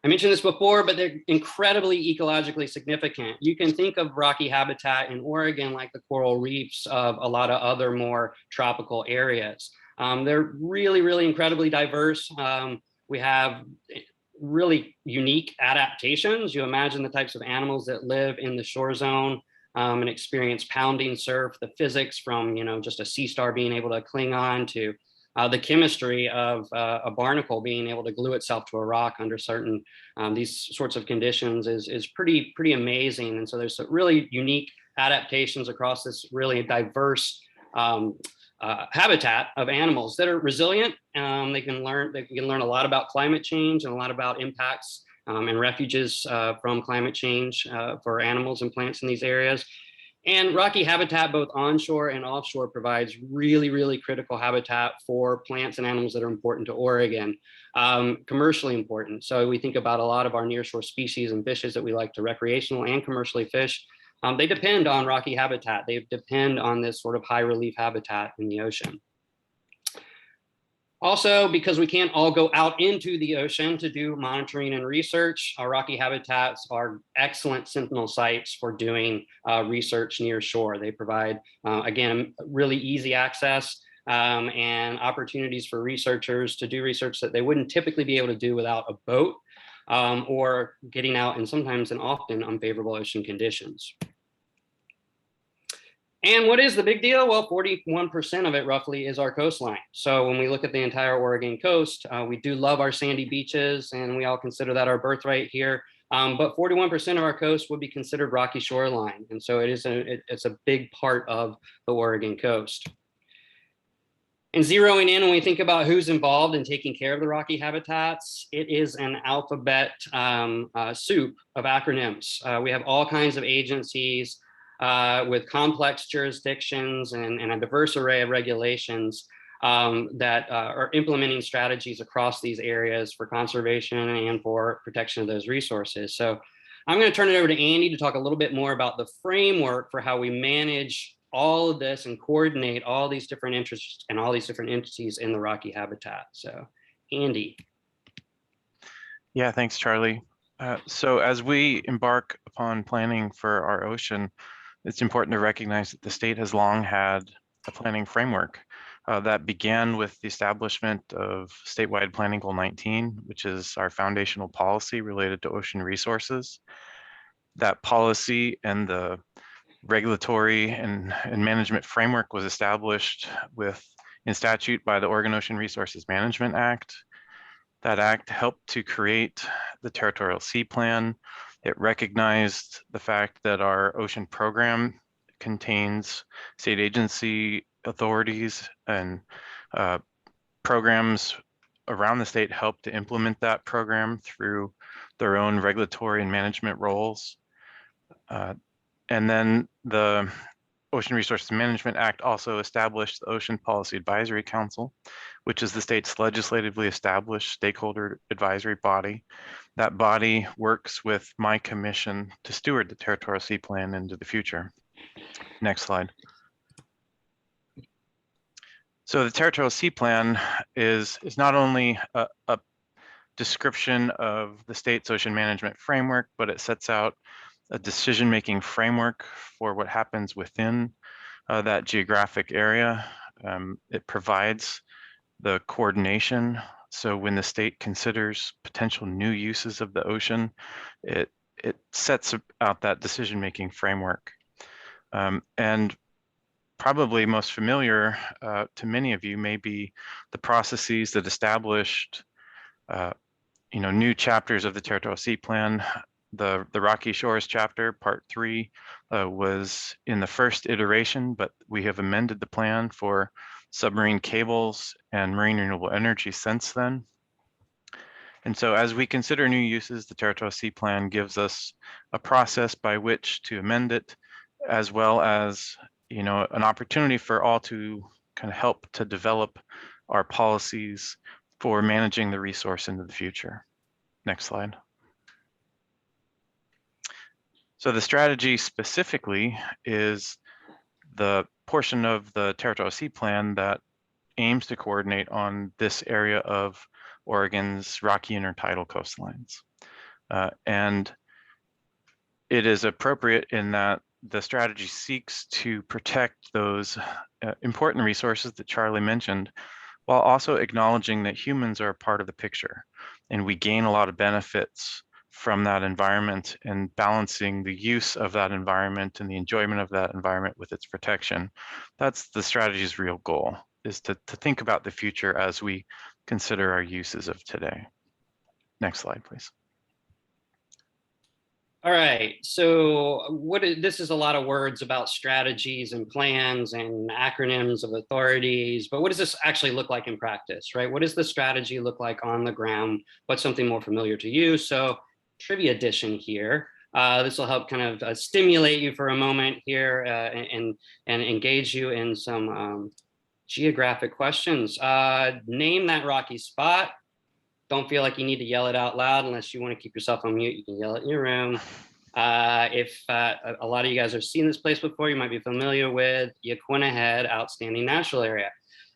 I mentioned this before, but they're incredibly ecologically significant. You can think of rocky habitat in Oregon like the coral reefs of a lot of other more tropical areas. They're really incredibly diverse. We have really unique adaptations. You imagine the types of animals that live in the shore zone and experience pounding surf, the physics from, just a sea star being able to cling on to the chemistry of a barnacle being able to glue itself to a rock under certain, these sorts of conditions is pretty amazing. And so there's some really unique adaptations across this really diverse habitat of animals that are resilient. They can learn a lot about climate change and a lot about impacts and refuges from climate change for animals and plants in these areas. And rocky habitat, both onshore and offshore, provides really critical habitat for plants and animals that are important to Oregon, commercially important. So we think about a lot of our nearshore species and fishes that we like to recreational and commercially fish. They depend on rocky habitat. They depend on this sort of high relief habitat in the ocean. Also, because we can't all go out into the ocean to do monitoring and research, our rocky habitats are excellent sentinel sites for doing research near shore. They provide, again, really easy access and opportunities for researchers to do research that they wouldn't typically be able to do without a boat or getting out in sometimes and often unfavorable ocean conditions. And what is the big deal? Well, 41% of it roughly is our coastline. So when we look at the entire Oregon coast, we do love our sandy beaches, and we all consider that our birthright here. But 41% of our coast would be considered rocky shoreline. And so it's a big part of the Oregon coast. And zeroing in, when we think about who's involved in taking care of the rocky habitats, it is an alphabet soup of acronyms. We have all kinds of agencies with complex jurisdictions and a diverse array of regulations that are implementing strategies across these areas for conservation and for protection of those resources. So I'm going to turn it over to Andy to talk a little bit more about the framework for how we manage all of this and coordinate all these different interests and all these different entities in the rocky habitat. So Andy. Yeah, thanks, Charlie. So as we embark upon planning for our ocean, it's important to recognize that the state has long had a planning framework that began with the establishment of statewide Planning Goal 19, which is our foundational policy related to ocean resources. That policy and the regulatory and management framework was established in statute by the Oregon Ocean Resources Management Act. That act helped to create the Territorial Sea Plan. It recognized the fact that our ocean program contains state agency authorities and programs around the state help to implement that program through their own regulatory and management roles. And then the Ocean Resources Management Act also established the Ocean Policy Advisory Council, which is the state's legislatively established stakeholder advisory body. That body works with my commission to steward the Territorial Sea Plan into the future. Next slide. So the Territorial Sea Plan is not only a description of the state's ocean management framework, but it sets out a decision-making framework for what happens within that geographic area. It provides the coordination. So when the state considers potential new uses of the ocean, it sets out that decision-making framework. And probably most familiar to many of you may be the processes that established new chapters of the Territorial Sea Plan. The Rocky Shores chapter, part 3, was in the first iteration, but we have amended the plan for submarine cables and marine renewable energy since then. And so as we consider new uses, the Territorial Sea Plan gives us a process by which to amend it, as well as an opportunity for all to kind of help to develop our policies for managing the resource into the future. Next slide. So the strategy specifically is the portion of the Territorial Sea Plan that aims to coordinate on this area of Oregon's rocky intertidal coastlines. And it is appropriate in that the strategy seeks to protect those important resources that Charlie mentioned, while also acknowledging that humans are a part of the picture, and we gain a lot of benefits from that environment, and balancing the use of that environment and the enjoyment of that environment with its protection. That's the strategy's real goal, is to think about the future as we consider our uses of today. Next slide, please. All right, so this is a lot of words about strategies and plans and acronyms of authorities, but what does this actually look like in practice, right? What does the strategy look like on the ground? What's something more familiar to you? So trivia edition here. This will help kind of stimulate you for a moment here and engage you in some geographic questions. Name that rocky spot. Don't feel like you need to yell it out loud unless you want to keep yourself on mute. You can yell it in your room. If a lot of you guys have seen this place before, you might be familiar with Yaquina Head Outstanding Natural Area.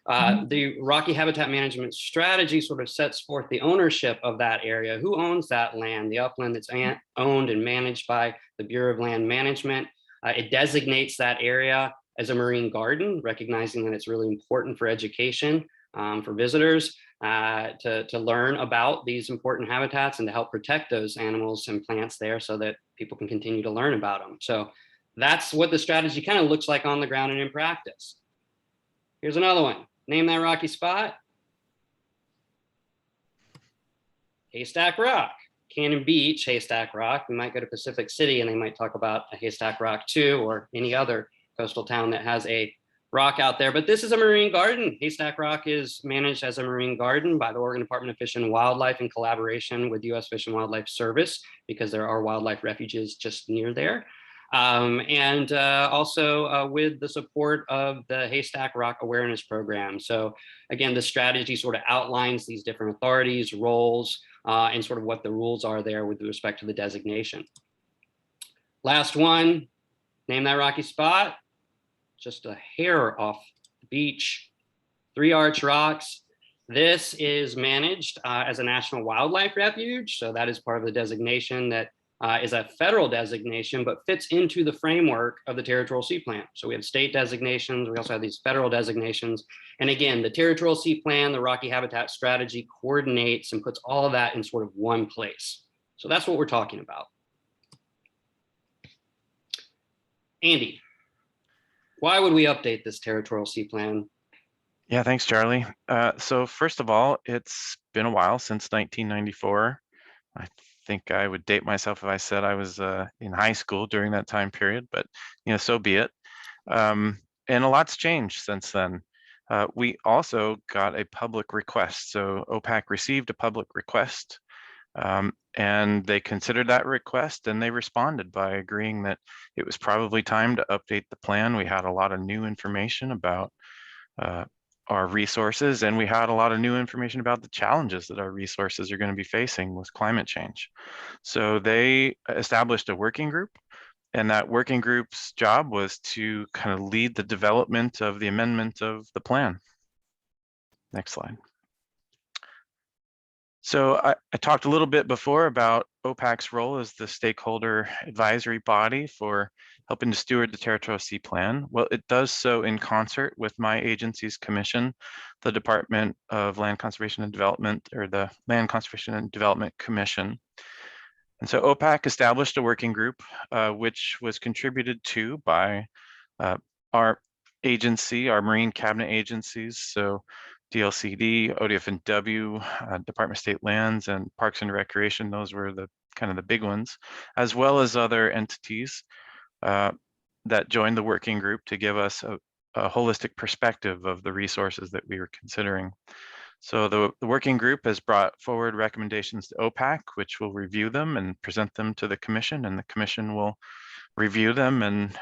The Rocky Habitat Management Strategy sort of sets forth the ownership of that area. Who owns that land? The upland that's owned and managed by the Bureau of Land Management. It designates that area as a marine garden, recognizing that it's really important for education for visitors to learn about these important habitats and to help protect those animals and plants there so that people can continue to learn about them. So That's what the strategy kind of looks like on the ground and in practice. Here's another one. Name that rocky spot. Haystack Rock. Cannon Beach, Haystack Rock. We might go to Pacific City and they might talk about a Haystack Rock too, or any other coastal town that has a rock out there. But this is a marine garden. Haystack Rock is managed as a marine garden by the Oregon Department of Fish and Wildlife in collaboration with U.S. Fish and Wildlife Service, because there are wildlife refuges just near there. And also with the support of the Haystack Rock Awareness Program. So again, the strategy sort of outlines these different authorities, roles, and sort of what the rules are there with respect to the designation. Last one, name that rocky spot. Just a hair off the beach, 3 Arch Rocks. This is managed as a national wildlife refuge. So that is part of the designation that is a federal designation, but fits into the framework of the Territorial Sea Plan. So we have state designations, we also have these federal designations. And again, the Territorial Sea Plan, the Rocky Habitat Strategy coordinates and puts all of that in sort of one place. So that's what we're talking about. Andy, why would we update this Territorial Sea Plan? Yeah, thanks, Charlie. So first of all, it's been a while since 1994. I think I would date myself if I said I was in high school during that time period, but so be it. And a lot's changed since then. We also got a public request. So OPAC received a public request, and they considered that request and they responded by agreeing that it was probably time to update the plan. We had a lot of new information about our resources, and we had a lot of new information about the challenges that our resources are going to be facing with climate change. So they established a working group, and that working group's job was to kind of lead the development of the amendment of the plan. Next slide. So I talked a little bit before about OPAC's role as the stakeholder advisory body for helping to steward the Territorial Sea Plan. Well, it does so in concert with my agency's commission, the Department of Land Conservation and Development, or the Land Conservation and Development Commission. And so OPAC established a working group, which was contributed to by our agency, our marine cabinet agencies. So DLCD, ODF&W, Department of State Lands, and Parks and Recreation. Those were the kind of the big ones, as well as other entities that joined the working group to give us a holistic perspective of the resources that we were considering. So the working group has brought forward recommendations to OPAC, which will review them and present them to the commission, and the commission will review them and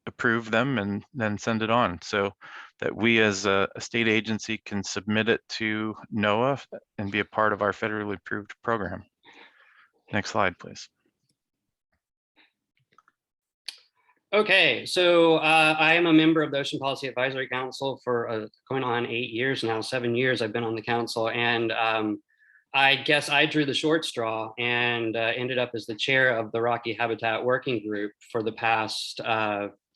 approve them and then send it on, so that we as a state agency can submit it to NOAA and be a part of our federally approved program. Next slide, please. Okay, so I am a member of the Ocean Policy Advisory Council for going on 8 years now, 7 years I've been on the council, and I guess I drew the short straw and ended up as the chair of the Rocky Habitat Working Group for the past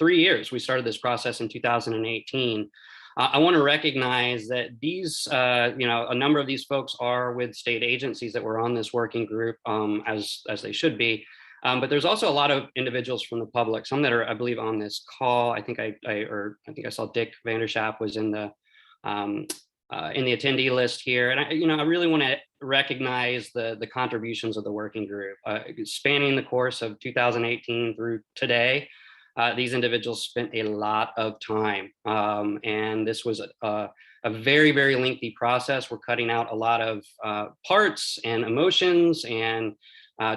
3 years. We started this process in 2018. I want to recognize that these, a number of these folks are with state agencies that were on this working group, as they should be. But there's also a lot of individuals from the public, some that are, I believe, on this call. I think I saw Dick Vanderschaft was in the attendee list here, and I really want to recognize the contributions of the working group, spanning the course of 2018 through today. These individuals spent a lot of time, and this was a very, very lengthy process. We're cutting out a lot of parts and emotions and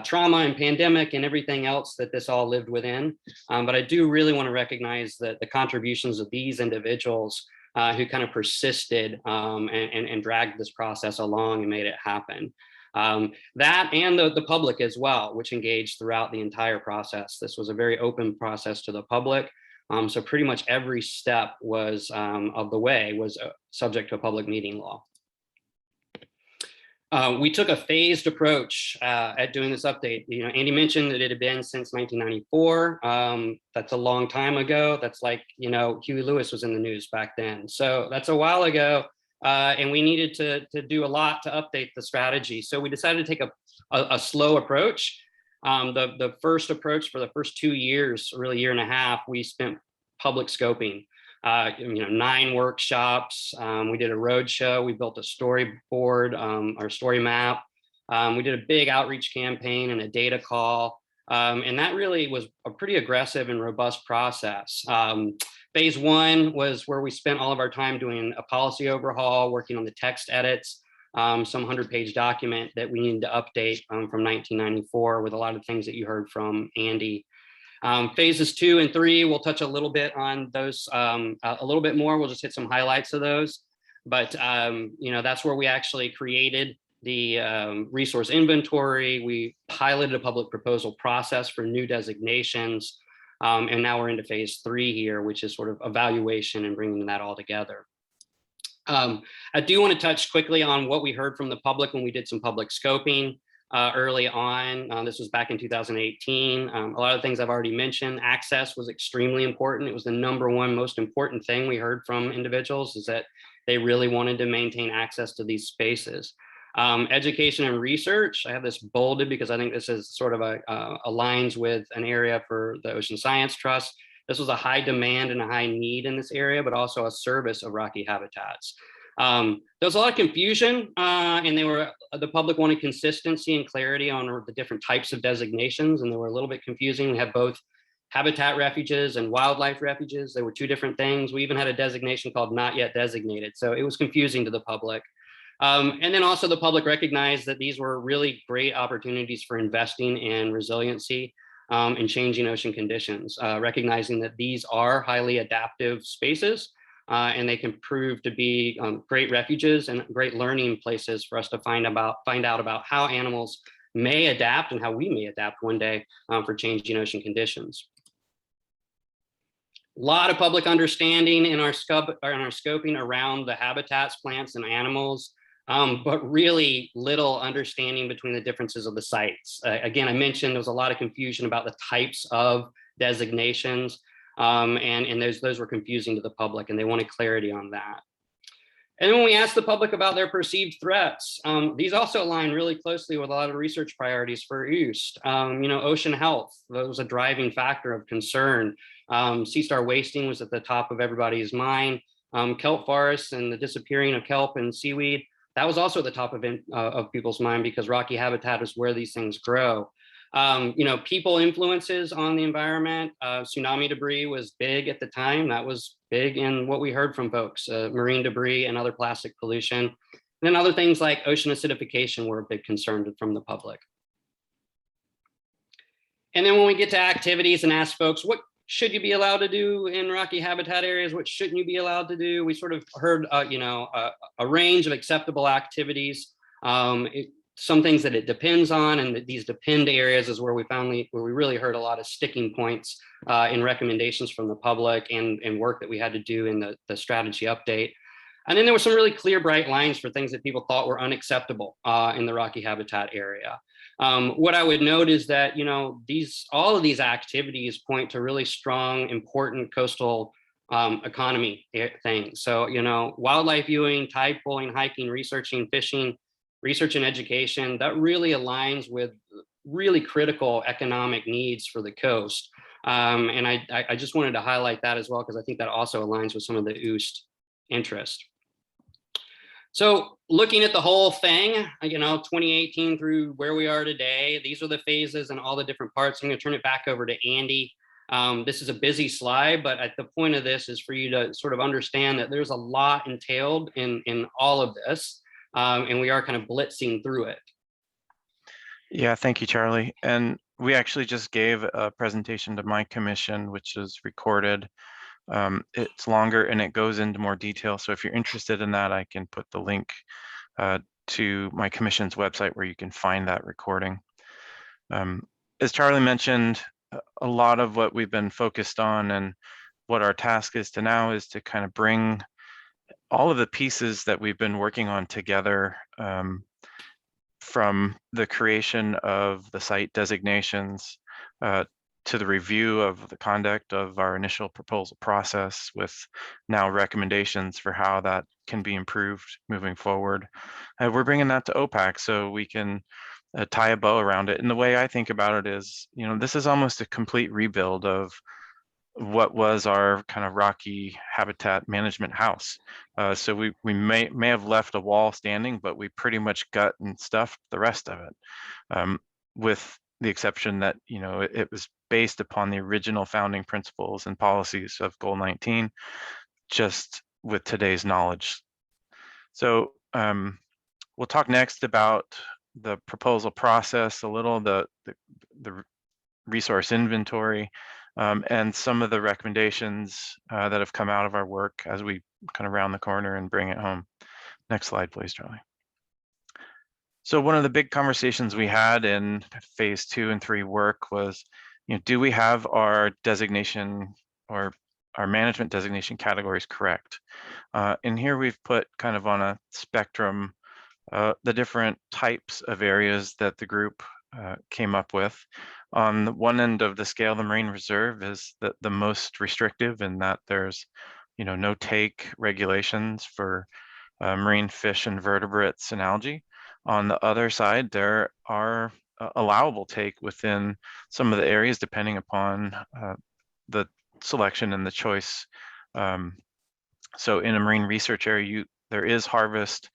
trauma and pandemic and everything else that this all lived within. But I do really want to recognize that the contributions of these individuals who kind of persisted and dragged this process along and made it happen. That and the public as well, which engaged throughout the entire process. This was a very open process to the public. So pretty much every step was of the way was subject to a public meeting law. We took a phased approach at doing this update. Andy mentioned that it had been since 1994. That's a long time ago. That's like, Huey Lewis was in the news back then. So that's a while ago. And we needed to do a lot to update the strategy. So we decided to take a slow approach. The first approach for the first 2 years, really year and a half, we spent public scoping. 9 workshops. We did a road show. We built a storyboard, our story map. We did a big outreach campaign and a data call. And that really was a pretty aggressive and robust process. Phase 1 was where we spent all of our time doing a policy overhaul, working on the text edits, some 100-page document that we needed to update from 1994 with a lot of things that you heard from Andy. Phases 2 and 3, we'll touch a little bit on those a little bit more. We'll just hit some highlights of those. But, that's where we actually created the resource inventory. We piloted a public proposal process for new designations. And now we're into phase 3 here, which is sort of evaluation and bringing that all together. I do want to touch quickly on what we heard from the public when we did some public scoping early on. This was back in 2018. A lot of the things I've already mentioned. Access was extremely important. It was the #1 most important thing we heard from individuals, is that they really wanted to maintain access to these spaces. Education and research, I have this bolded because I think this is sort of aligns with an area for the Ocean Science Trust. This was a high demand and a high need in this area, but also a service of rocky habitats. There was a lot of confusion, and the public wanted consistency and clarity on the different types of designations, and they were a little bit confusing. We had both habitat refuges and wildlife refuges. They were 2 different things. We even had a designation called not yet designated, so it was confusing to the public. And then also the public recognized that these were really great opportunities for investing in resiliency and changing ocean conditions, recognizing that these are highly adaptive spaces, and they can prove to be great refuges and great learning places for us to find out about how animals may adapt and how we may adapt one day for changing ocean conditions. A lot of public understanding in our scoping around the habitats, plants, and animals. But really little understanding between the differences of the sites. Again, I mentioned there was a lot of confusion about the types of designations, and those were confusing to the public, and they wanted clarity on that. And then when we asked the public about their perceived threats, these also align really closely with a lot of research priorities for OOST. Ocean health, that was a driving factor of concern. Sea star wasting was at the top of everybody's mind. Kelp forests and the disappearing of kelp and seaweed, that was also at the top of people's mind, because rocky habitat is where these things grow. People influences on the environment. Tsunami debris was big at the time. That was big in what we heard from folks, marine debris and other plastic pollution. And then other things like ocean acidification were a big concern from the public. And then when we get to activities and ask folks, what should you be allowed to do in rocky habitat areas? What shouldn't you be allowed to do? We sort of heard, a range of acceptable activities. Some things that it depends on, and these depend areas is where we really heard a lot of sticking points in recommendations from the public and work that we had to do in the strategy update. And then there were some really clear, bright lines for things that people thought were unacceptable in the rocky habitat area. What I would note is that, all of these activities point to really strong, important coastal economy things. So, wildlife viewing, tide pulling, hiking, researching, fishing, research and education, that really aligns with really critical economic needs for the coast. And I just wanted to highlight that as well, because I think that also aligns with some of the OOST interest. So looking at the whole thing, 2018 through where we are today, these are the phases and all the different parts. I'm going to turn it back over to Andy. This is a busy slide, but at the point of this is for you to sort of understand that there's a lot entailed in all of this, and we are kind of blitzing through it. Yeah, thank you, Charlie. And we actually just gave a presentation to my commission, which is recorded. It's longer and it goes into more detail. So if you're interested in that, I can put the link to my commission's website where you can find that recording. As Charlie mentioned, a lot of what we've been focused on and what our task is to now is to kind of bring all of the pieces that we've been working on together, from the creation of the site designations to the review of the conduct of our initial proposal process, with now recommendations for how that can be improved moving forward. We're bringing that to OPAC so we can tie a bow around it. And the way I think about it is, this is almost a complete rebuild of what was our kind of rocky habitat management house. So we may have left a wall standing, but we pretty much gut and stuffed the rest of it, with the exception that it was based upon the original founding principles and policies of Goal 19, just with today's knowledge. So we'll talk next about the proposal process, a little, the resource inventory, and some of the recommendations that have come out of our work as we kind of round the corner and bring it home. Next slide, please, Charlie. So one of the big conversations we had in phase 2 and 3 work was, do we have our designation or our management designation categories correct? And here we've put kind of on a spectrum the different types of areas that the group came up with. On the one end of the scale, the marine reserve is the most restrictive in that there's, no take regulations for marine fish and vertebrates and algae. On the other side, there are allowable take within some of the areas depending upon the selection and the choice. So in a marine research area, there is harvest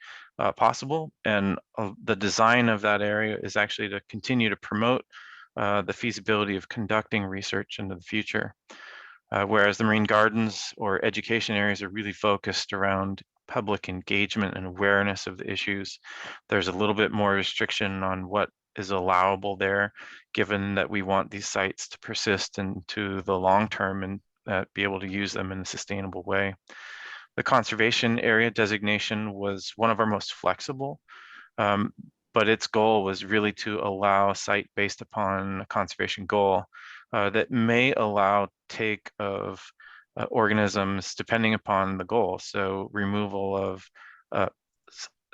possible, and the design of that area is actually to continue to promote the feasibility of conducting research into the future. Whereas the marine gardens or education areas are really focused around public engagement and awareness of the issues. There's a little bit more restriction on what is allowable there, given that we want these sites to persist into the long term and be able to use them in a sustainable way. The conservation area designation was one of our most flexible, but its goal was really to allow a site based upon a conservation goal that may allow take of organisms depending upon the goal. So removal of a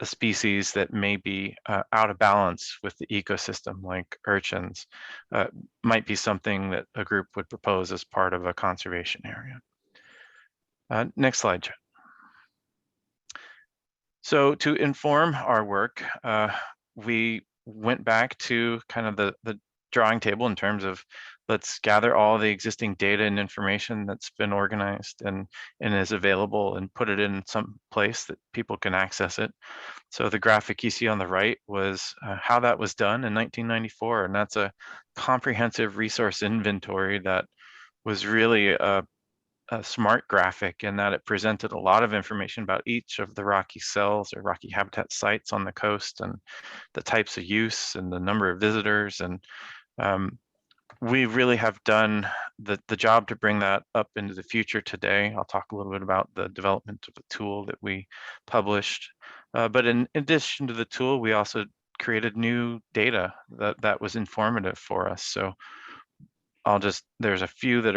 species that may be out of balance with the ecosystem, like urchins, might be something that a group would propose as part of a conservation area. Next slide, Chad. So to inform our work, we went back to kind of the drawing table in terms of, let's gather all the existing data and information that's been organized and is available and put it in some place that people can access it. So the graphic you see on the right was how that was done in 1994. And that's a comprehensive resource inventory that was really a smart graphic in that it presented a lot of information about each of the rocky cells or rocky habitat sites on the coast and the types of use and the number of visitors. And we really have done the job to bring that up into the future today. I'll talk a little bit about the development of the tool that we published. But in addition to the tool, we also created new data that was informative for us. So there's a few that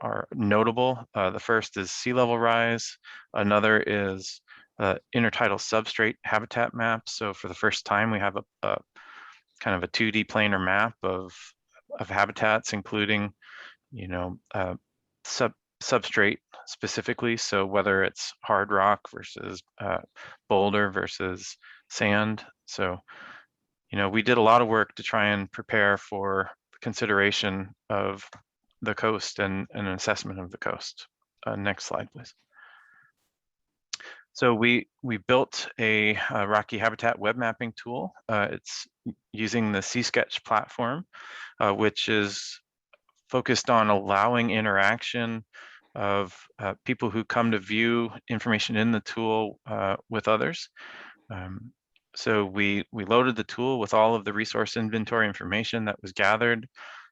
are notable. The first is sea level rise. Another is intertidal substrate habitat map. So for the first time, we have a kind of a 2D planar map of habitats, including, substrate specifically. So whether it's hard rock versus boulder versus sand. So, we did a lot of work to try and prepare for consideration of the coast and an assessment of the coast. Next slide, please. So we built a rocky habitat web mapping tool. It's using the SeaSketch platform, which is focused on allowing interaction of people who come to view information in the tool with others. So we loaded the tool with all of the resource inventory information that was gathered.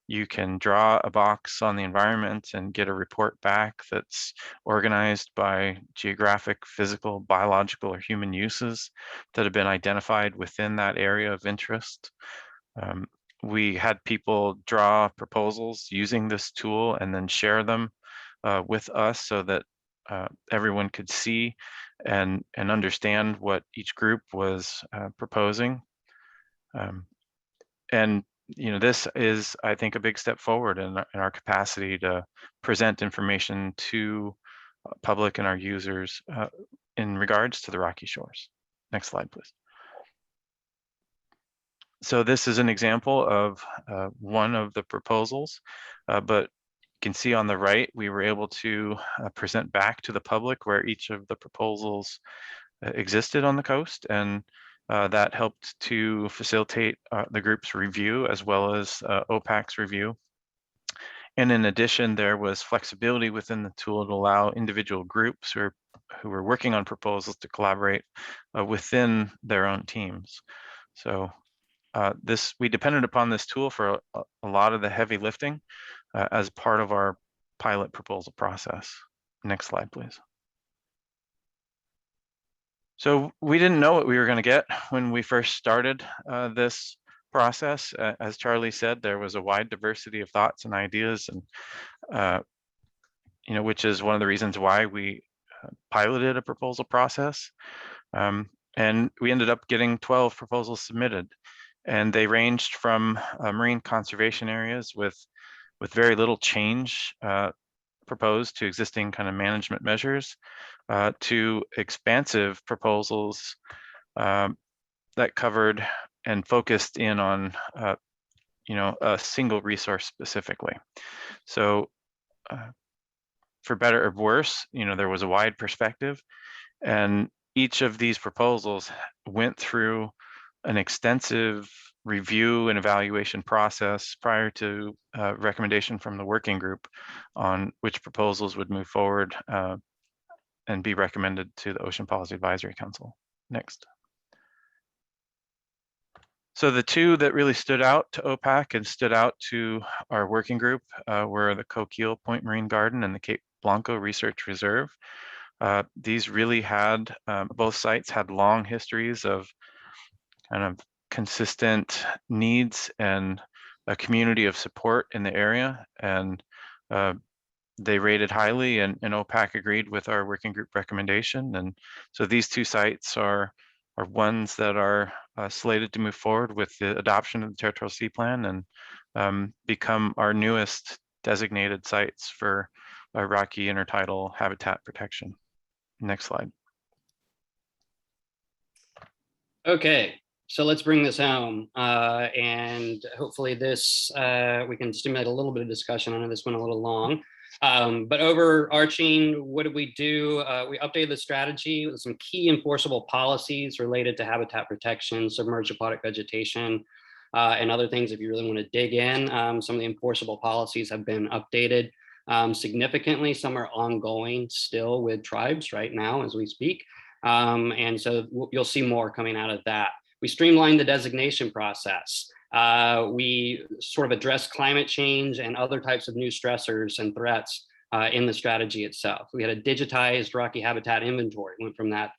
You can draw a box on the environment and get a report back that's organized by geographic, physical, biological, or human uses that have been identified within that area of interest. We had people draw proposals using this tool and then share them with us so that everyone could see and understand what each group was proposing. And this is, I think, a big step forward in our capacity to present information to public and our users in regards to the rocky shores. Next slide, please. So this is an example of one of the proposals, but you can see on the right, we were able to present back to the public where each of the proposals existed on the coast, and that helped to facilitate the group's review as well as OPAC's review. And in addition, there was flexibility within the tool to allow individual groups who were working on proposals to collaborate within their own teams. So we depended upon this tool for a lot of the heavy lifting as part of our pilot proposal process. Next slide, please. So we didn't know what we were going to get when we first started this process. As Charlie said, there was a wide diversity of thoughts and ideas, and which is one of the reasons why we piloted a proposal process. And we ended up getting 12 proposals submitted, and they ranged from marine conservation areas with very little change proposed to existing kind of management measures, to expansive proposals that covered and focused in on a single resource specifically. So for better or worse, there was a wide perspective, and each of these proposals went through an extensive review and evaluation process prior to recommendation from the working group on which proposals would move forward and be recommended to the Ocean Policy Advisory Council. Next. So the two that really stood out to OPAC and stood out to our working group were the Coquille Point Marine Garden and the Cape Blanco Research Reserve. These really had, both sites had long histories of kind of consistent needs and a community of support in the area, and they rated highly, and OPAC agreed with our working group recommendation. And so these two sites are ones that are slated to move forward with the adoption of the Territorial Sea Plan and become our newest designated sites for rocky intertidal habitat protection. Next slide. Okay, so let's bring this home, and hopefully this, we can stimulate a little bit of discussion. I know this went a little long, but overarching, what did we do? We updated the strategy with some key enforceable policies related to habitat protection, submerged aquatic vegetation, and other things. If you really want to dig in, some of the enforceable policies have been updated significantly. Some are ongoing still with tribes right now as we speak. And so you'll see more coming out of that. We streamlined the designation process. We sort of addressed climate change and other types of new stressors and threats in the strategy itself. We had a digitized rocky habitat inventory. Went from that,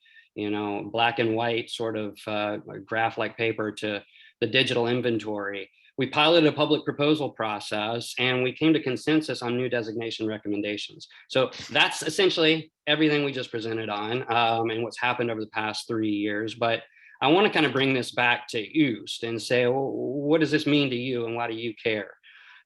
black and white sort of graph-like paper to the digital inventory. We piloted a public proposal process, and we came to consensus on new designation recommendations. So that's essentially everything we just presented on and what's happened over the past 3 years. But I want to kind of bring this back to OOST and say, well, what does this mean to you and why do you care?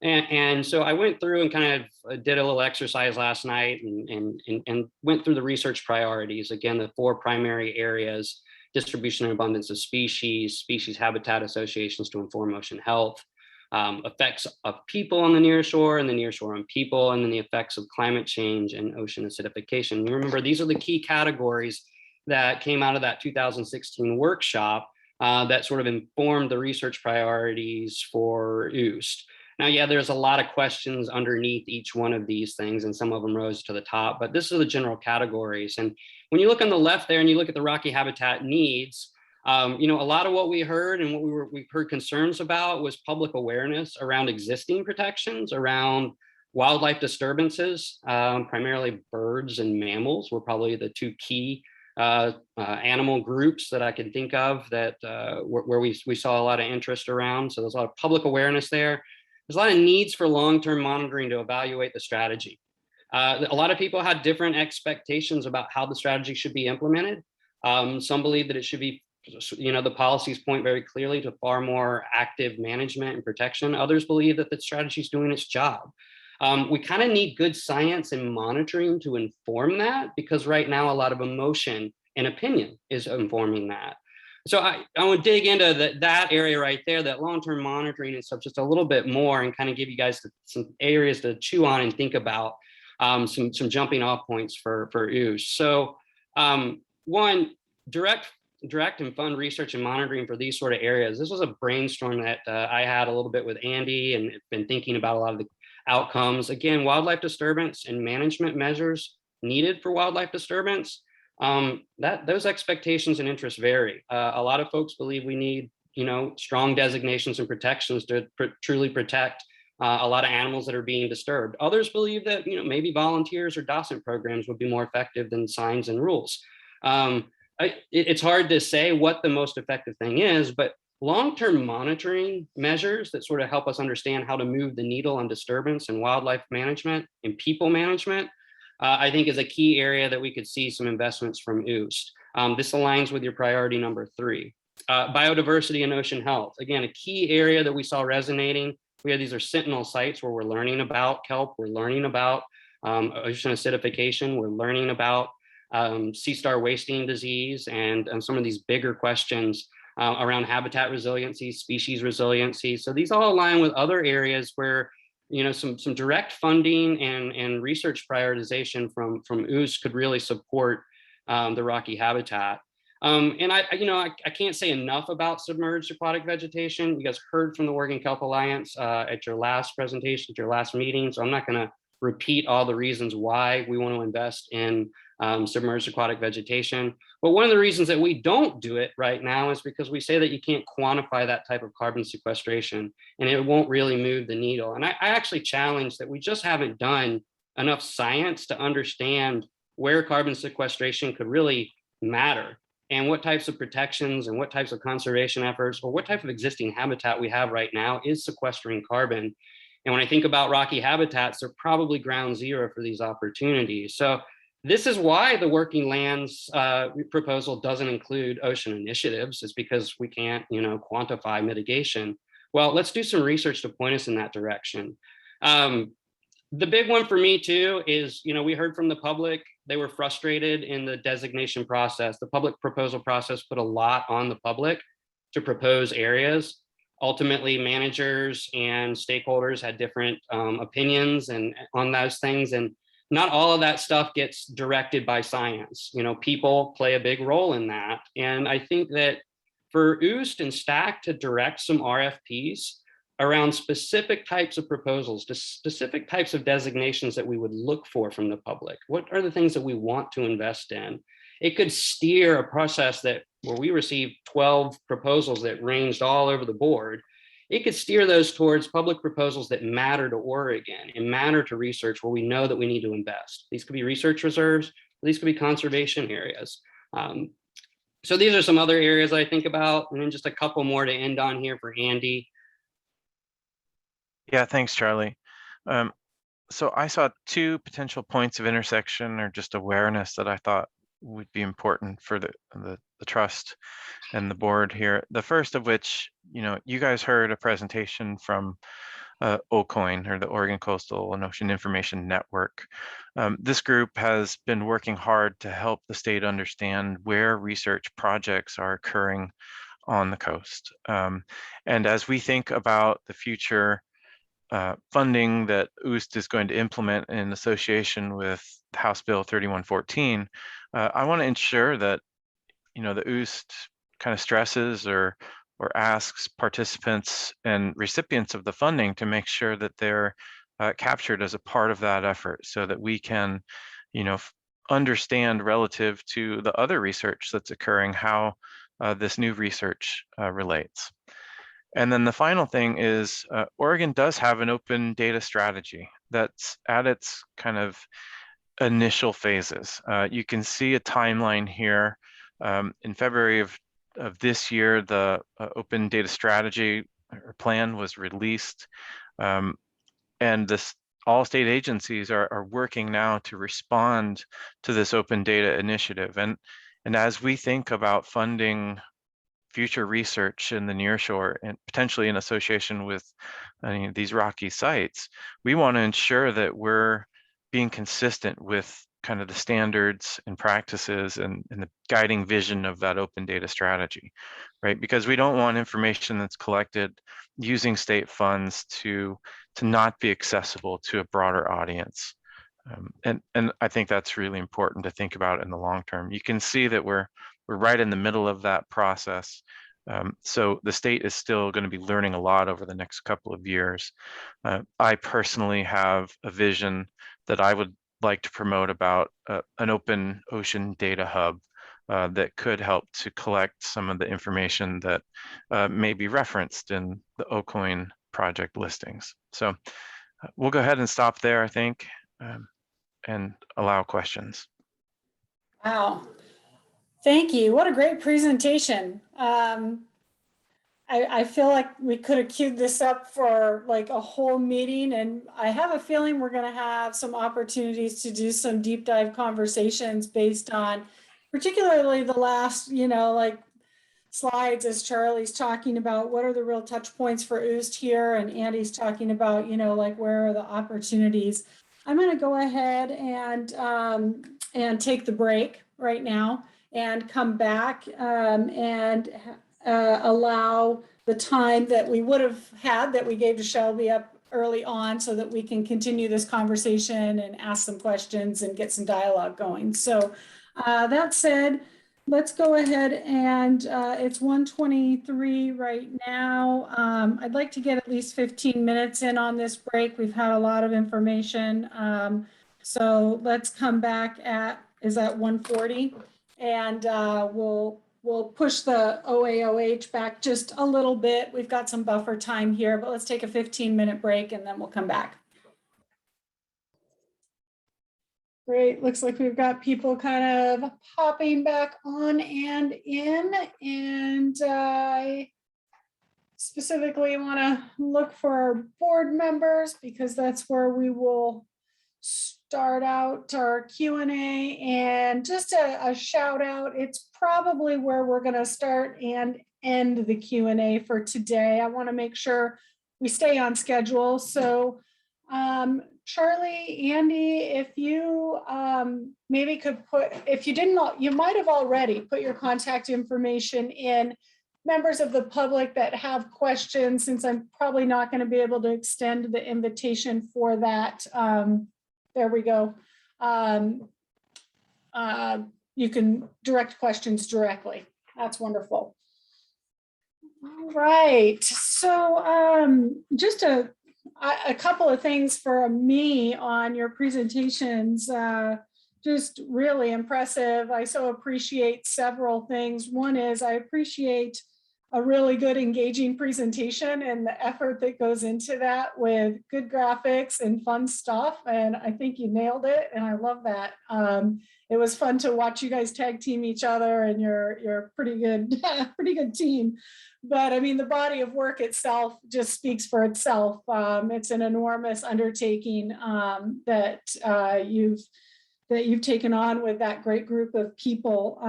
And so I went through and kind of did a little exercise last night and went through the research priorities. Again, the 4 primary areas: distribution and abundance of species, species habitat associations to inform ocean health, effects of people on the nearshore and the nearshore on people, and then the effects of climate change and ocean acidification. You remember, these are the key categories that came out of that 2016 workshop that sort of informed the research priorities for OOST. Now, yeah, there's a lot of questions underneath each one of these things, and some of them rose to the top, but this is the general categories. And when you look on the left there and you look at the rocky habitat needs, a lot of what we heard and what we heard concerns about was public awareness around existing protections, around wildlife disturbances, primarily birds and mammals were probably the 2 key animal groups that I can think of that where we saw a lot of interest around. So there's a lot of public awareness there. There's a lot of needs for long-term monitoring to evaluate the strategy. A lot of people had different expectations about how the strategy should be implemented. Some believe that it should be, the policies point very clearly to far more active management and protection. Others believe that the strategy is doing its job. We kind of need good science and monitoring to inform that, because right now a lot of emotion and opinion is informing that. So I want to dig into that area right there, that long-term monitoring and stuff, just a little bit more, and kind of give you guys some areas to chew on and think about, some jumping off points for ooze. So one, direct and fund research and monitoring for these sort of areas. This was a brainstorm that I had a little bit with Andy, and been thinking about a lot of the outcomes. Again, wildlife disturbance and management measures needed for wildlife disturbance. Those expectations and interests vary. A lot of folks believe we need, strong designations and protections to truly protect a lot of animals that are being disturbed. Others believe that, maybe volunteers or docent programs would be more effective than signs and rules. It's hard to say what the most effective thing is, but long-term monitoring measures that sort of help us understand how to move the needle on disturbance and wildlife management and people management, I think is a key area that we could see some investments from OOST. This aligns with your priority number 3. Biodiversity and ocean health. Again, a key area that we saw resonating. These are sentinel sites where we're learning about kelp, we're learning about ocean acidification, we're learning about sea star wasting disease, and some of these bigger questions around habitat resiliency, species resiliency. So these all align with other areas where some direct funding and research prioritization from OOST could really support the rocky habitat. And I can't say enough about submerged aquatic vegetation. You guys heard from the Oregon Kelp Alliance at your last presentation, at your last meeting. So I'm not going to repeat all the reasons why we want to invest in submerged aquatic vegetation. But one of the reasons that we don't do it right now is because we say that you can't quantify that type of carbon sequestration, and it won't really move the needle. And I actually challenge that we just haven't done enough science to understand where carbon sequestration could really matter, and what types of protections and what types of conservation efforts, or what type of existing habitat we have right now is sequestering carbon. And when I think about rocky habitats, they're probably ground zero for these opportunities. So this is why the Working Lands proposal doesn't include ocean initiatives. It's because we can't, quantify mitigation. Well, let's do some research to point us in that direction. The big one for me too is, we heard from the public. They were frustrated in the designation process. The public proposal process put a lot on the public to propose areas. Ultimately, managers and stakeholders had different opinions and on those things, and not all of that stuff gets directed by science. People play a big role in that, and I think that for OOST and STAC to direct some RFPs around specific types of proposals, to specific types of designations that we would look for from the public. What are the things that we want to invest in? It could steer a process where we received 12 proposals that ranged all over the board. It could steer those towards public proposals that matter to Oregon and matter to research where we know that we need to invest. These could be research reserves, or these could be conservation areas. So these are some other areas I think about, and then just a couple more to end on here for Andy. Yeah, thanks, Charlie. So I saw 2 potential points of intersection or just awareness that I thought would be important for the trust and the board here. The first of which, you guys heard a presentation from OCOIN, or the Oregon Coastal and Ocean Information Network. This group has been working hard to help the state understand where research projects are occurring on the coast. And as we think about the future funding that OOST is going to implement in association with House Bill 3114, I want to ensure that, the OOST kind of stresses or asks participants and recipients of the funding to make sure that they're captured as a part of that effort, so that we can, understand relative to the other research that's occurring, how this new research relates. And then the final thing is Oregon does have an open data strategy that's at its kind of initial phases. You can see a timeline here. In February of this year, the open data strategy or plan was released. And all state agencies are working now to respond to this open data initiative. And as we think about funding future research in the nearshore and potentially in association with these rocky sites, we want to ensure that we're being consistent with kind of the standards and practices and the guiding vision of that open data strategy, right? Because we don't want information that's collected using state funds to not be accessible to a broader audience. And I think that's really important to think about in the long term. You can see that we're right in the middle of that process. So the state is still going to be learning a lot over the next couple of years. I personally have a vision that I would like to promote about an open ocean data hub that could help to collect some of the information that may be referenced in the OCOIN project listings. So we'll go ahead and stop there, I think, and allow questions. Wow. Thank you. What a great presentation. I feel like we could have queued this up for like a whole meeting, and I have a feeling we're going to have some opportunities to do some deep dive conversations based on particularly the last, like slides as Charlie's talking about what are the real touch points for OOST here, and Andy's talking about, like where are the opportunities. I'm going to go ahead and take the break right now and come back and allow the time that we would have had that we gave to Shelby up early on so that we can continue this conversation and ask some questions and get some dialogue going. So that said, let's go ahead and it's 1:23 right now. I'd like to get at least 15 minutes in on this break. We've had a lot of information. So let's come back at, is that 1:40? And we'll push the OAOH back just a little bit. We've got some buffer time here, but let's take a 15-minute break and then we'll come back. Great, looks like we've got people kind of popping back on and in, and I specifically want to look for our board members because that's where we will start out our Q&A. And just a shout out, it's probably where we're going to start and end the Q&A for today. I want to make sure we stay on schedule. So Charlie, Andy, if you maybe could put, if you didn't, you might have already put your contact information in. Members of the public that have questions, since I'm probably not going to be able to extend the invitation for that. There we go. You can direct questions directly. That's wonderful. All right. So just a couple of things for me on your presentations. Just really impressive. I so appreciate several things. One is I appreciate a really good engaging presentation and the effort that goes into that with good graphics and fun stuff. And I think you nailed it. And I love that. It was fun to watch you guys tag team each other, and you're pretty good, pretty good team. But I mean, the body of work itself just speaks for itself. It's an enormous undertaking that you've taken on with that great group of people.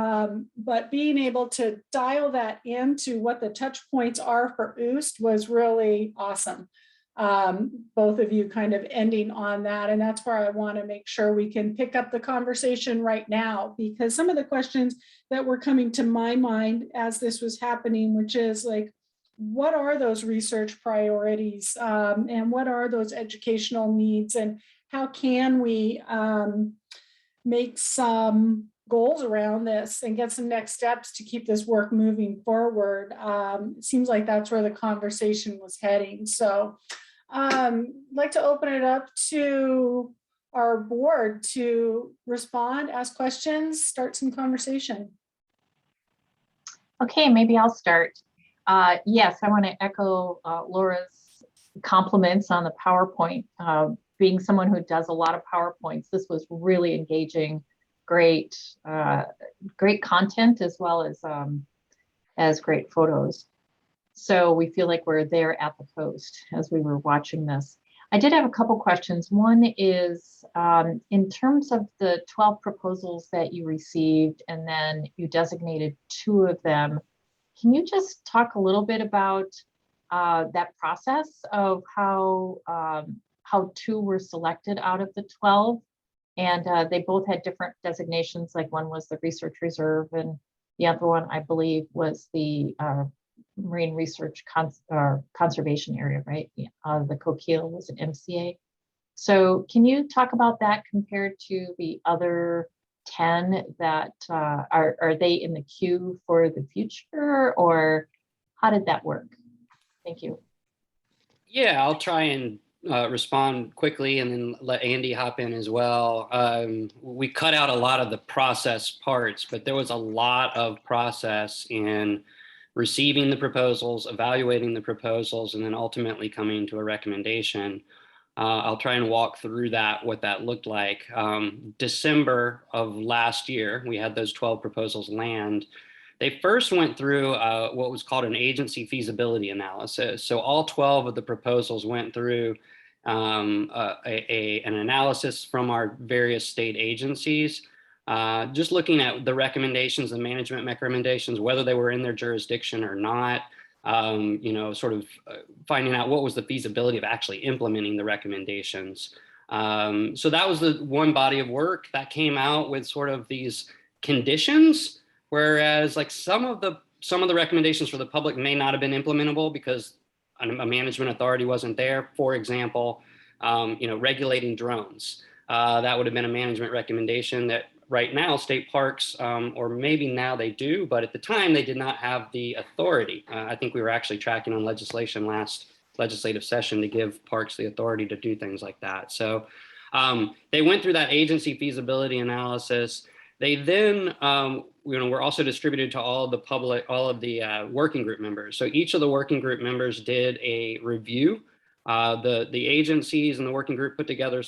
But being able to dial that into what the touch points are for OOST was really awesome. Both of you kind of ending on that. And that's where I want to make sure we can pick up the conversation right now, because some of the questions that were coming to my mind as this was happening, which is like, what are those research priorities and what are those educational needs, and how can we make some goals around this and get some next steps to keep this work moving forward. It seems like that's where the conversation was heading. So I'd like to open it up to our board to respond, ask questions, start some conversation. Okay, maybe I'll start. Yes, I want to echo Laura's compliments on the PowerPoint. Being someone who does a lot of PowerPoints, this was really engaging, great content, as well as great photos. So we feel like we're there at the coast as we were watching this. I did have a couple questions. One is in terms of the 12 proposals that you received, and then you designated 2 of them. Can you just talk a little bit about that process of how 2 were selected out of the 12, And they both had different designations, like one was the research reserve and the other one, I believe, was the marine research conservation area, right? The Coquille was an MCA. So can you talk about that compared to the other 10 that are they in the queue for the future, or how did that work? Thank you. Yeah, I'll try and respond quickly and then let Andy hop in as well. We cut out a lot of the process parts, but there was a lot of process in receiving the proposals, evaluating the proposals, and then ultimately coming to a recommendation. I'll try and walk through that, what that looked like. December of last year, we had those 12 proposals land. They first went through what was called an agency feasibility analysis. So all 12 of the proposals went through an analysis from our various state agencies, just looking at the recommendations, the management recommendations, whether they were in their jurisdiction or not, sort of finding out what was the feasibility of actually implementing the recommendations. So that was the one body of work that came out with sort of these conditions. Whereas like some of the recommendations for the public may not have been implementable because a management authority wasn't there. For example, regulating drones. That would have been a management recommendation that right now state parks, or maybe now they do, but at the time they did not have the authority. I think we were actually tracking on legislation last legislative session to give parks the authority to do things like that. So they went through that agency feasibility analysis. They then were also distributed to all of the public, all of the working group members. So each of the working group members did a review. The agencies and the working group put together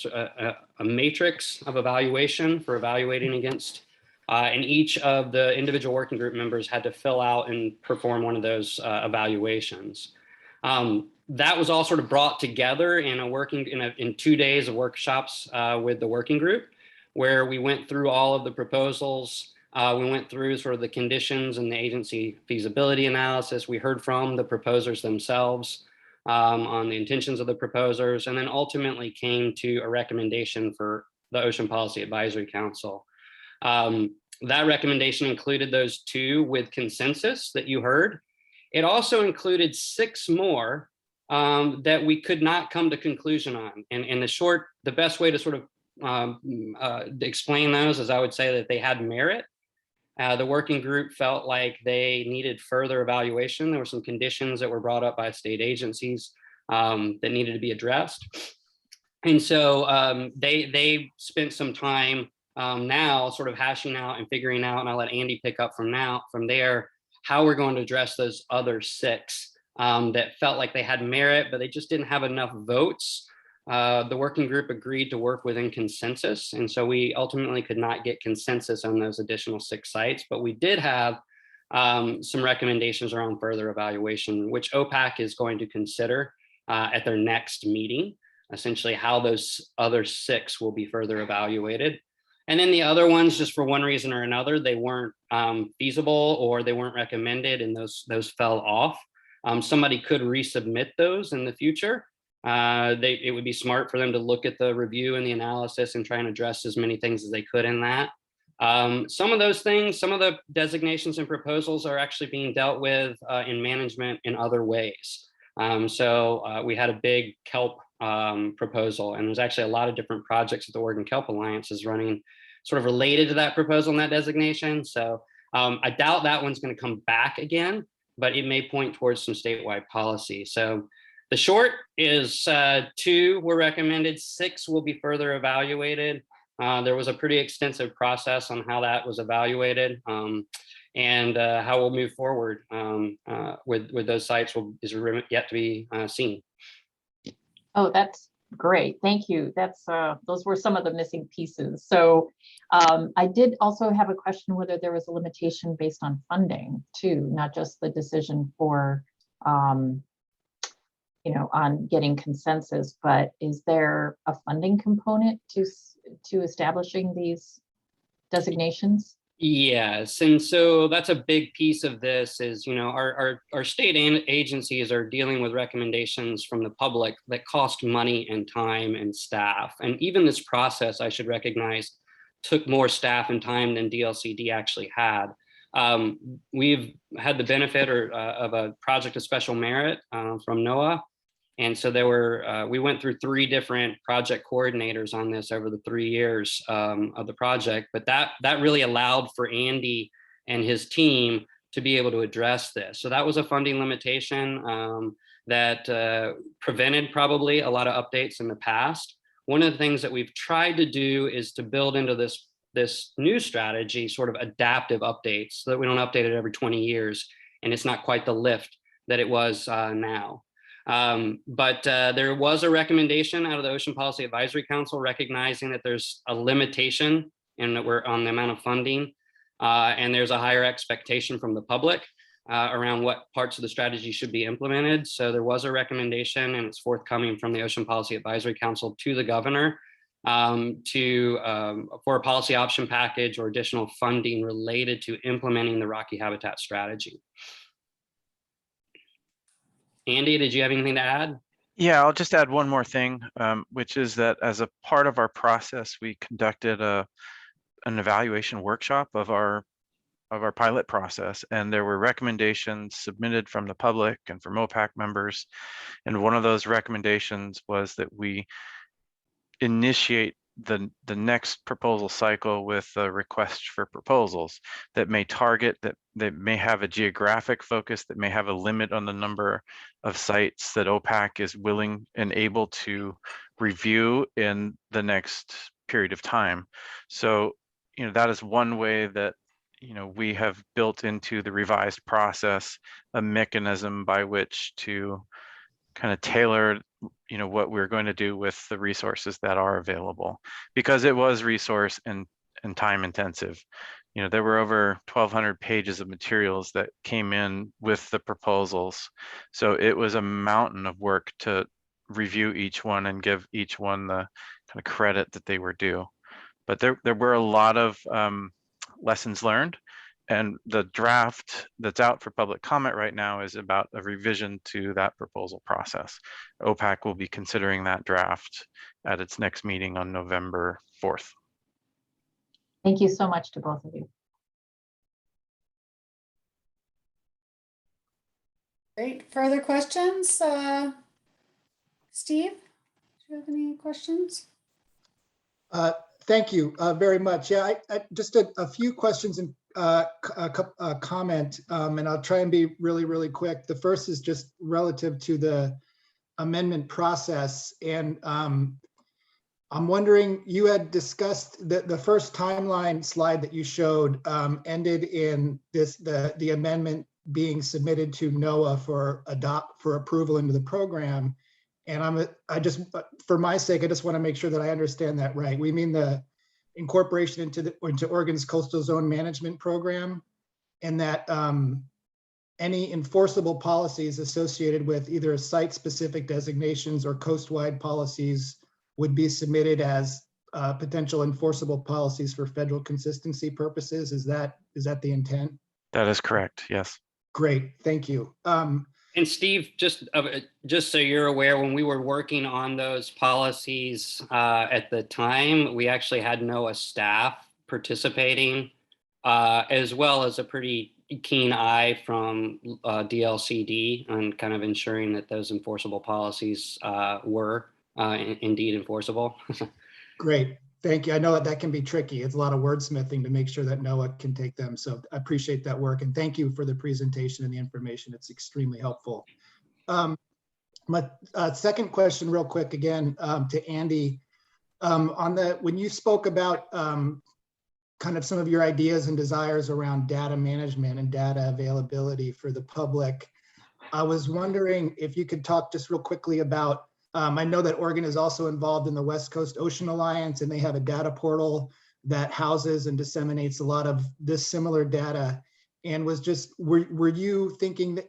a matrix of evaluation for evaluating against, and each of the individual working group members had to fill out and perform one of those evaluations. That was all sort of brought together in 2 days of workshops with the working group, where we went through all of the proposals. We went through sort of the conditions and the agency feasibility analysis. We heard from the proposers themselves on the intentions of the proposers, and then ultimately came to a recommendation for the Ocean Policy Advisory Council. That recommendation included those 2 with consensus that you heard. It also included 6 more that we could not come to conclusion on. And the best way to sort of explain those is I would say that they had merit. The working group felt like they needed further evaluation. There were some conditions that were brought up by state agencies that needed to be addressed. And so they spent some time now sort of hashing out and figuring out, and I'll let Andy pick up from there, how we're going to address those other 6 that felt like they had merit, but they just didn't have enough votes. The working group agreed to work within consensus. And so we ultimately could not get consensus on those additional 6 sites, but we did have some recommendations around further evaluation, which OPAC is going to consider at their next meeting, essentially how those other 6 will be further evaluated. And then the other ones, just for one reason or another, they weren't feasible or they weren't recommended, and those fell off. Somebody could resubmit those in the future. It would be smart for them to look at the review and the analysis and try and address as many things as they could in that. Some of those things, some of the designations and proposals are actually being dealt with in management in other ways. So we had a big kelp proposal, and there's actually a lot of different projects that the Oregon Kelp Alliance is running sort of related to that proposal and that designation. So I doubt that one's going to come back again, but it may point towards some statewide policy. So the short is 2 were recommended, 6 will be further evaluated. There was a pretty extensive process on how that was evaluated, and how we'll move forward with those sites is yet to be seen. Oh, that's great. Thank you. Those were some of the missing pieces. So I did also have a question whether there was a limitation based on funding too, not just the decision for on getting consensus, but is there a funding component to establishing these designations? Yes, and so that's a big piece of this is, you know, our state agencies are dealing with recommendations from the public that cost money and time and staff. And even this process, I should recognize, took more staff and time than DLCD actually had. We've had the benefit of a project of special merit from NOAA. And so there were, we went through 3 different project coordinators on this over the 3 years of the project, but that really allowed for Andy and his team to be able to address this. So that was a funding limitation that prevented probably a lot of updates in the past. One of the things that we've tried to do is to build into this new strategy sort of adaptive updates so that we don't update it every 20 years and it's not quite the lift that it was now. But there was a recommendation out of the Ocean Policy Advisory Council recognizing that there's a limitation and that we're on the amount of funding and there's a higher expectation from the public around what parts of the strategy should be implemented. So there was a recommendation and it's forthcoming from the Ocean Policy Advisory Council to the governor for a policy option package or additional funding related to implementing the Rocky Habitat Strategy. Andy, did you have anything to add? Yeah, I'll just add one more thing, which is that as a part of our process, we conducted an evaluation workshop of our pilot process, and there were recommendations submitted from the public and from OPAC members. And one of those recommendations was that we initiate the next proposal cycle with a request for proposals that may target, that may have a geographic focus, that may have a limit on the number of sites that OPAC is willing and able to review in the next period of time. So, you know, that is one way that, you know, we have built into the revised process a mechanism by which to kind of tailor, you know, what we're going to do with the resources that are available, because it was resource and time intensive. You know, there were over 1,200 pages of materials that came in with the proposals. So it was a mountain of work to review each one and give each one the kind of credit that they were due. But there were a lot of lessons learned. And the draft that's out for public comment right now is about a revision to that proposal process. OPAC will be considering that draft at its next meeting on November 4th. Thank you so much to both of you. Great. Further questions? Steve, do you have any questions? Thank you very much. Yeah, I just a few questions and a comment, and I'll try and be really quick. The first is just relative to the amendment process, and I'm wondering, you had discussed the first timeline slide that you showed ended in the amendment being submitted to NOAA for approval into the program. And for my sake, I just want to make sure that I understand that right. We mean the incorporation into Oregon's Coastal Zone Management Program, and that any enforceable policies associated with either site-specific designations or coast-wide policies would be submitted as potential enforceable policies for federal consistency purposes. Is that the intent? That is correct, yes. Great, thank you. And Steve, just so you're aware, when we were working on those policies at the time, we actually had NOAA staff participating, as well as a pretty keen eye from DLCD on kind of ensuring that those enforceable policies were indeed enforceable. Great, thank you. I know that can be tricky. It's a lot of wordsmithing to make sure that NOAA can take them. So I appreciate that work, and thank you for the presentation and the information. It's extremely helpful. My second question real quick again to Andy, when you spoke about kind of some of your ideas and desires around data management and data availability for the public, I was wondering if you could talk just real quickly about, I know that Oregon is also involved in the West Coast Ocean Alliance, and they have a data portal that houses and disseminates a lot of this similar data. And was just, were you thinking that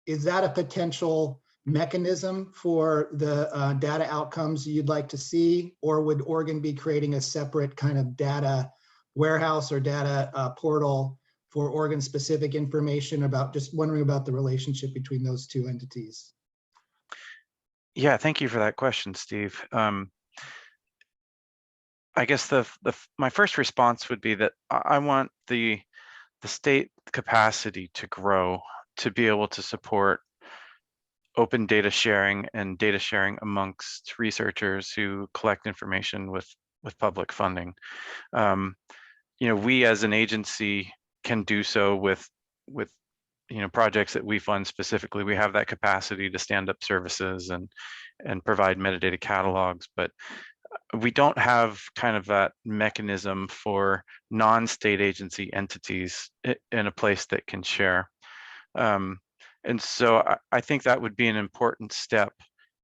is that a potential mechanism for the data outcomes you'd like to see, or would Oregon be creating a separate kind of data warehouse or data portal for Oregon-specific information about, just wondering about the relationship between those two entities. Yeah, thank you for that question, Steve. I guess my first response would be that I want the state capacity to grow to be able to support open data sharing and data sharing amongst researchers who collect information with public funding. We as an agency can do so with projects that we fund specifically. We have that capacity to stand up services and provide metadata catalogs, but we don't have kind of that mechanism for non-state agency entities in a place that can share. And so I think that would be an important step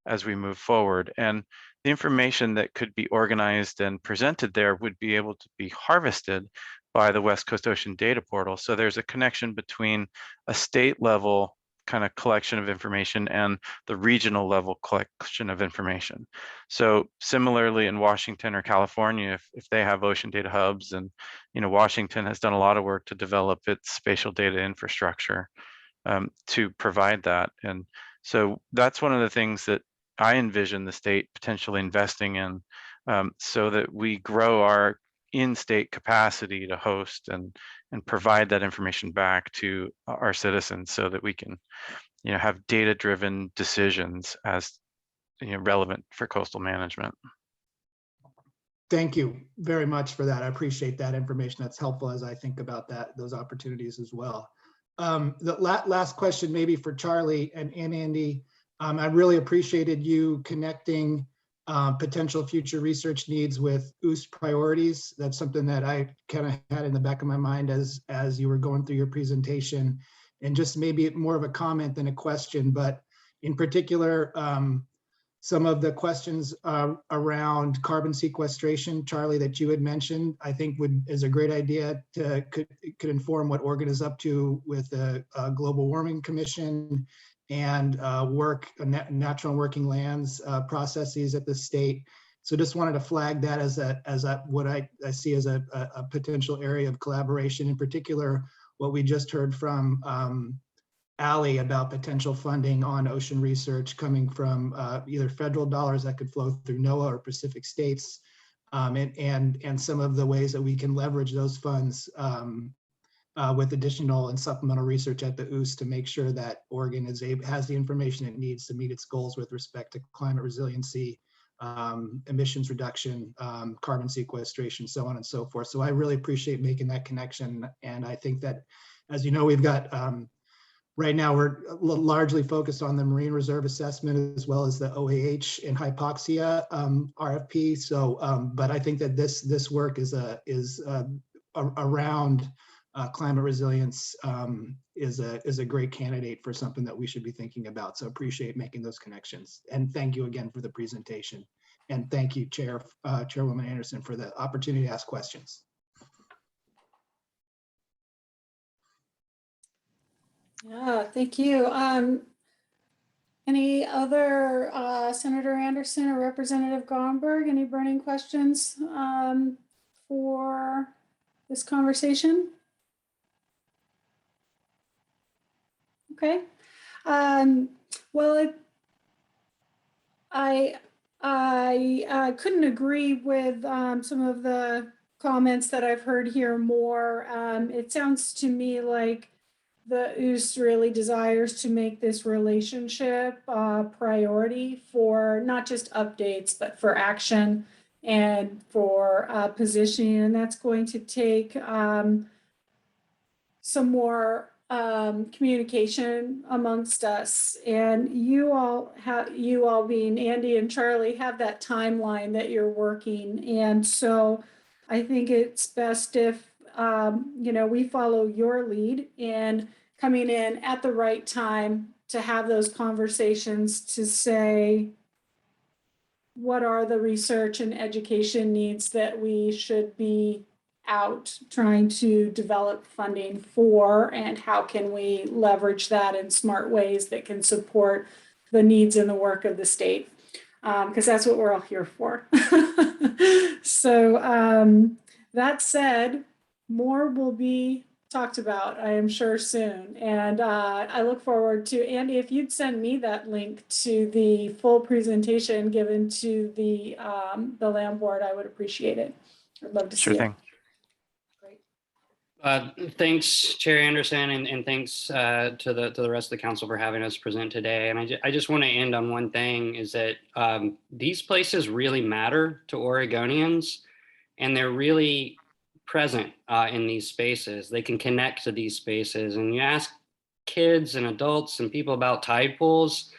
as we move forward. And the information that could be organized and presented there would be able to be harvested by the West Coast Ocean Data Portal. So there's a connection between a state level kind of collection of information and the regional level collection of information. So similarly in Washington or California, if they have ocean data hubs, and Washington has done a lot of work to develop its spatial data infrastructure to provide that. And so that's one of the things that I envision the state potentially investing in, so that we grow our in-state capacity to host and provide that information back to our citizens, so that we can have data-driven decisions as relevant for coastal management. Thank you very much for that. I appreciate that information. That's helpful as I think about those opportunities as well. The last question maybe for Charlie and Andy. I really appreciated you connecting potential future research needs with OOST priorities. That's something that I kind of had in the back of my mind as you were going through your presentation, and just maybe more of a comment than a question, but in particular, some of the questions around carbon sequestration, Charlie, that you had mentioned, I think is a great idea could inform what Oregon is up to with the Global Warming Commission and natural and working lands processes at the state. So just wanted to flag that as what I see as a potential area of collaboration, in particular, what we just heard from Ali about potential funding on ocean research coming from either federal dollars that could flow through NOAA or Pacific states, and some of the ways that we can leverage those funds with additional and supplemental research at the OOST to make sure that Oregon has the information it needs to meet its goals with respect to climate resiliency, emissions reduction, carbon sequestration, so on and so forth. So I really appreciate making that connection. And I think that, as you know, we've got, right now we're largely focused on the Marine Reserve Assessment as well as the OAH and Hypoxia RFP. So, but I think that this work is around climate resilience is a great candidate for something that we should be thinking about. So appreciate making those connections. And thank you again for the presentation. And thank you, Chairwoman Anderson, for the opportunity to ask questions. Yeah, thank you. Any other Senator Anderson or Representative Gomberg, any burning questions for this conversation? Okay. Well, I couldn't agree with some of the comments that I've heard here more. It sounds to me like the OOST really desires to make this relationship a priority for not just updates, but for action and for positioning. And that's going to take some more communication amongst us. And you all being Andy and Charlie, have that timeline that you're working. And so I think it's best if we follow your lead in coming in at the right time to have those conversations to say, what are the research and education needs that we should be out trying to develop funding for, and how can we leverage that in smart ways that can support the needs and the work of the state, because that's what we're all here for. So That said, more will be talked about, I am sure, soon. And I look forward to, Andy, if you'd send me that link to the full presentation given to the land board, I would appreciate it. I'd love to see Sure it. thing. Thanks, Chair Anderson, and thanks to the rest of the council for having us present today. And I just want to end on one thing, is that these places really matter to Oregonians, and they're really present in these spaces. They can connect to these spaces, and you ask kids and adults and people about tide pools,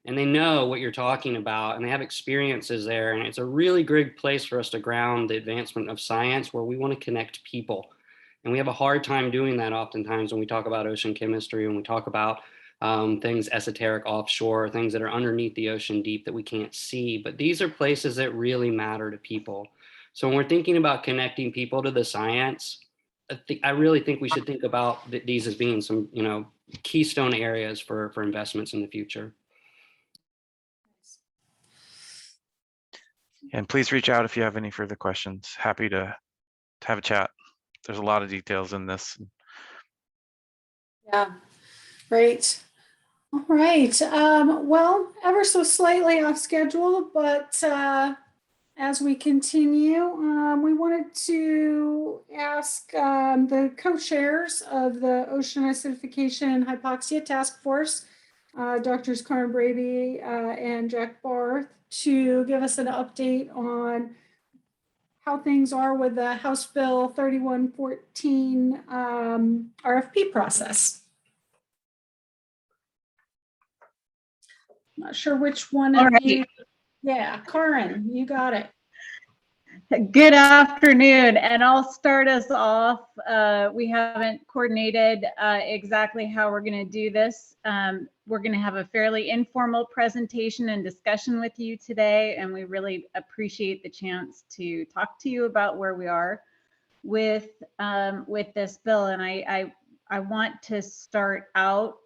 and they know what you're talking about, and they have experiences there. And it's a really great place for us to ground the advancement of science, where we want to connect people. And we have a hard time doing that oftentimes when we talk about ocean chemistry, when we talk about things esoteric offshore, things that are underneath the ocean deep that we can't see. But these are places that really matter to people. So when we're thinking about connecting people to the science, I really think we should think about these as being some, keystone areas for investments in the future. And please reach out if you have any further questions. Happy to have a chat. There's a lot of details in this. Yeah, great. All right. Well, ever so slightly off schedule, but as we continue, we wanted to ask the co-chairs of the Ocean Acidification and Hypoxia Task Force, Drs. Karen Brady and Jack Barth, to give us an update on how things are with the House Bill 3114 RFP process. Not sure which one of you. Yeah, Karen, you got it. Good afternoon, and I'll start us off. We haven't coordinated exactly how we're going to do this. We're going to have a fairly informal presentation and discussion with you today, and we really appreciate the chance to talk to you about where we are with this bill. And I want to start out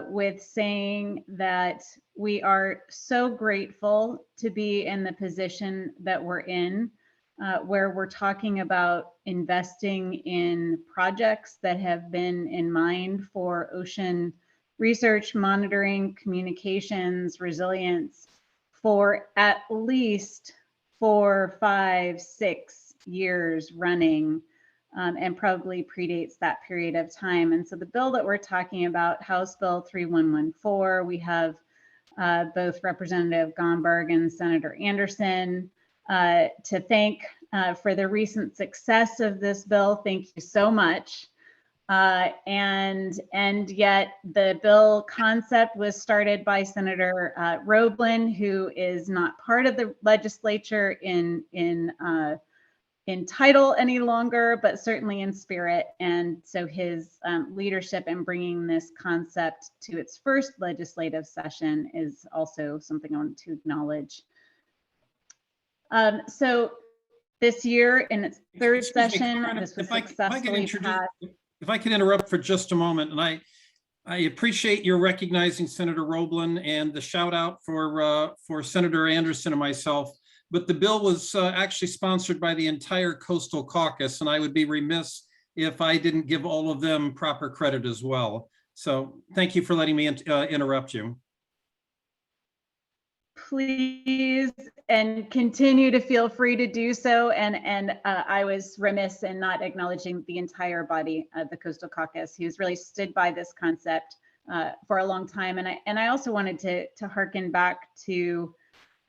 with saying that we are so grateful to be in the position that we're in, where we're talking about investing in projects that have been in mind for ocean research, monitoring, communications, resilience for at least 4, 5, 6 years running. And probably predates that period of time. And so the bill that we're talking about, House Bill 3114, we have both Representative Gomberg and Senator Anderson to thank for the recent success of this bill. Thank you so much. And yet the bill concept was started by Senator Roblin, who is not part of the legislature in title any longer, but certainly in spirit. And so his leadership in bringing this concept to its first legislative session is also something I want to acknowledge. So this year in its third session, this was successfully passed. If I could interrupt for just a moment, and I appreciate your recognizing Senator Roblin and the shout out for Senator Anderson and myself. But the bill was actually sponsored by the entire Coastal Caucus, and I would be remiss if I didn't give all of them proper credit as well. So thank you for letting me interrupt you. Please, and continue to feel free to do so. And I was remiss in not acknowledging the entire body of the Coastal Caucus, who's really stood by this concept for a long time. And I also wanted to harken back to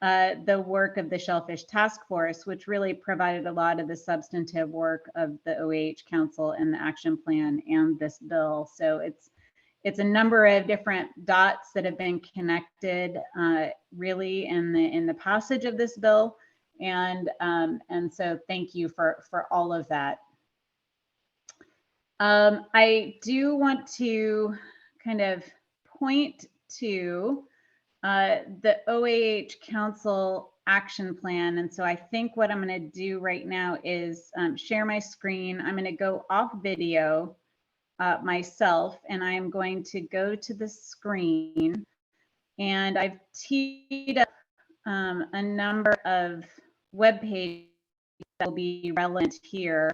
the work of the Shellfish Task Force, which really provided a lot of the substantive work of the OAH Council and the action plan and this bill. So it's a number of different dots that have been connected really in the passage of this bill. And so thank you for all of that. I do want to kind of point to the OAH Council action plan. And so I think what I'm going to do right now is share my screen. I'm going to go off video myself, and I'm going to go to the screen. And I've teed up a number of web pages that will be relevant here.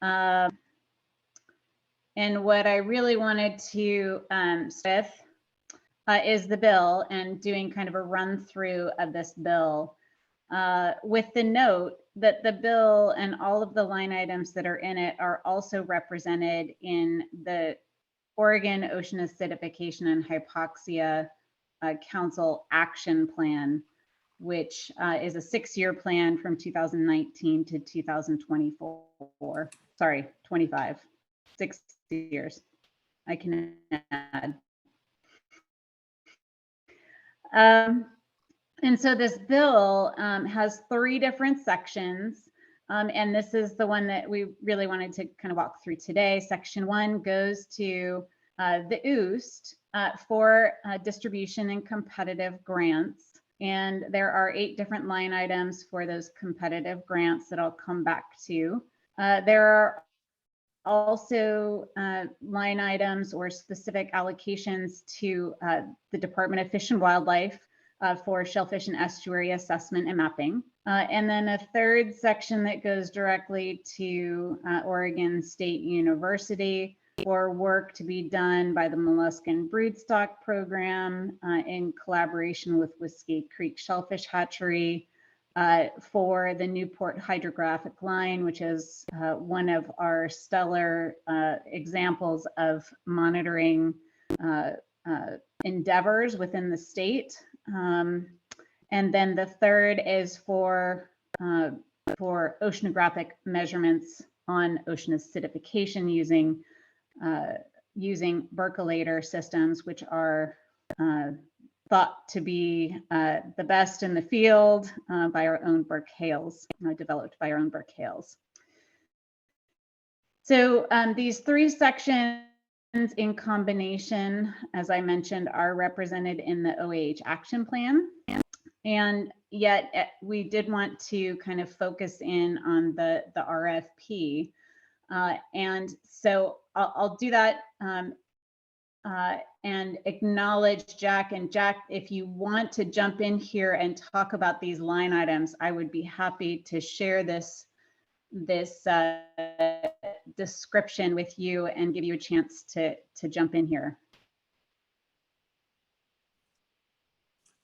And what I really wanted to start with is the bill and doing kind of a run through of this bill with the note that the bill and all of the line items that are in it are also represented in the Oregon Ocean Acidification and Hypoxia Council Action Plan, which is a 6-year plan from 2019 to 2024. Sorry, 25, 6 years. I can add. And so this bill has 3 different sections. And this is the one that we really wanted to kind of walk through today. Section 1 goes to the OOST for distribution and competitive grants. And there are 8 different line items for those competitive grants that I'll come back to. There are also line items or specific allocations to the Department of Fish and Wildlife for shellfish and estuary assessment and mapping. And then a 3rd section that goes directly to Oregon State University for work to be done by the Molluscan Broodstock Program in collaboration with Whiskey Creek Shellfish Hatchery for the Newport Hydrographic Line, which is one of our stellar examples of monitoring endeavors within the state. And then the 3rd is for oceanographic measurements on ocean acidification using Berkelator systems, which are thought to be the best in the field by our own Burke Hales, developed by our own Burke Hales. So these 3 sections in combination, as I mentioned, are represented in the OAH action plan. And yet we did want to kind of focus in on the RFP. And so I'll do that and acknowledge Jack. And Jack, if you want to jump in here and talk about these line items, I would be happy to share this description with you and give you a chance to jump in here.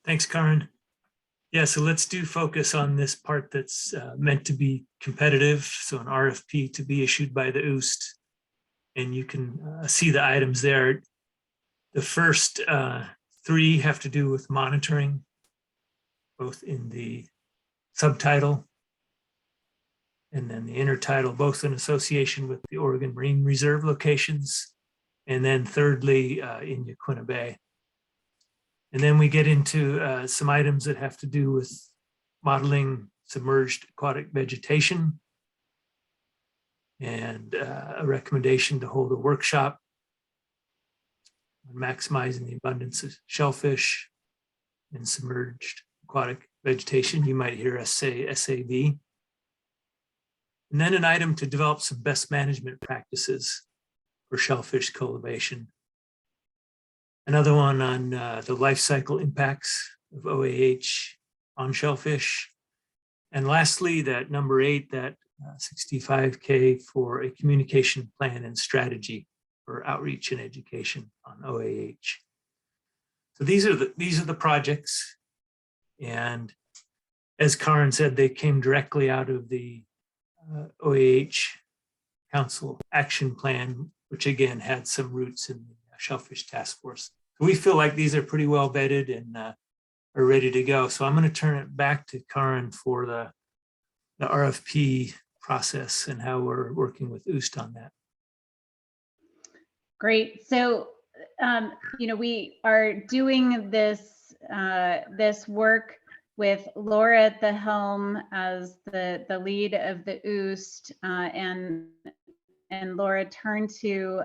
Thanks, Karen. Yeah, so let's do focus on this part that's meant to be competitive. So an RFP to be issued by the OOST. And you can see the items there. The first 3 have to do with monitoring, both in the subtitle and then the intertidal, both in association with the Oregon Marine Reserve locations, and then thirdly in Yaquina Bay. And then we get into some items that have to do with modeling submerged aquatic vegetation and a recommendation to hold a workshop on maximizing the abundance of shellfish and submerged aquatic vegetation. You might hear us say SAV. And then an item to develop some best management practices for shellfish cultivation. Another one on the life cycle impacts of OAH on shellfish. And lastly, that number 8, that $65K for a communication plan and strategy for outreach and education on OAH. So these are the projects. And as Karen said, they came directly out of the OAH Council Action Plan, which again had some roots in the Shellfish Task Force. So we feel like these are pretty well vetted and are ready to go. So I'm going to turn it back to Karen for the RFP process and how we're working with OOST on that. Great. So, we are doing this work with Laura at the helm as the lead of the OOST, and Laura turned to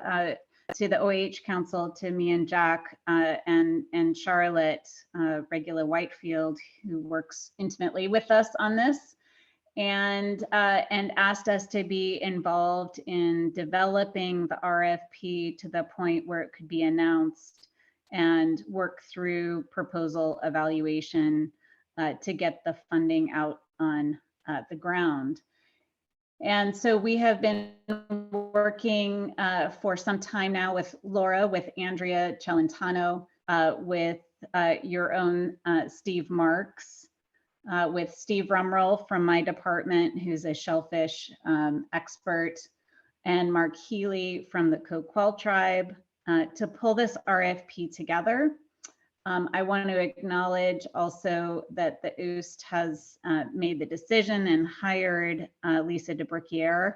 the OAH Council, to me and Jack and Charlotte Regula Whitefield, who works intimately with us on this, and asked us to be involved in developing the RFP to the point where it could be announced and work through proposal evaluation to get the funding out on the ground. And so we have been working for some time now with Laura, with Andrea Celentano, with your own Steve Marks, with Steve Rumrell from my department, who's a shellfish expert, and Mark Healy from the Coquille tribe to pull this RFP together. I want to acknowledge also that the OOST has made the decision and hired Lisa DeBrickiere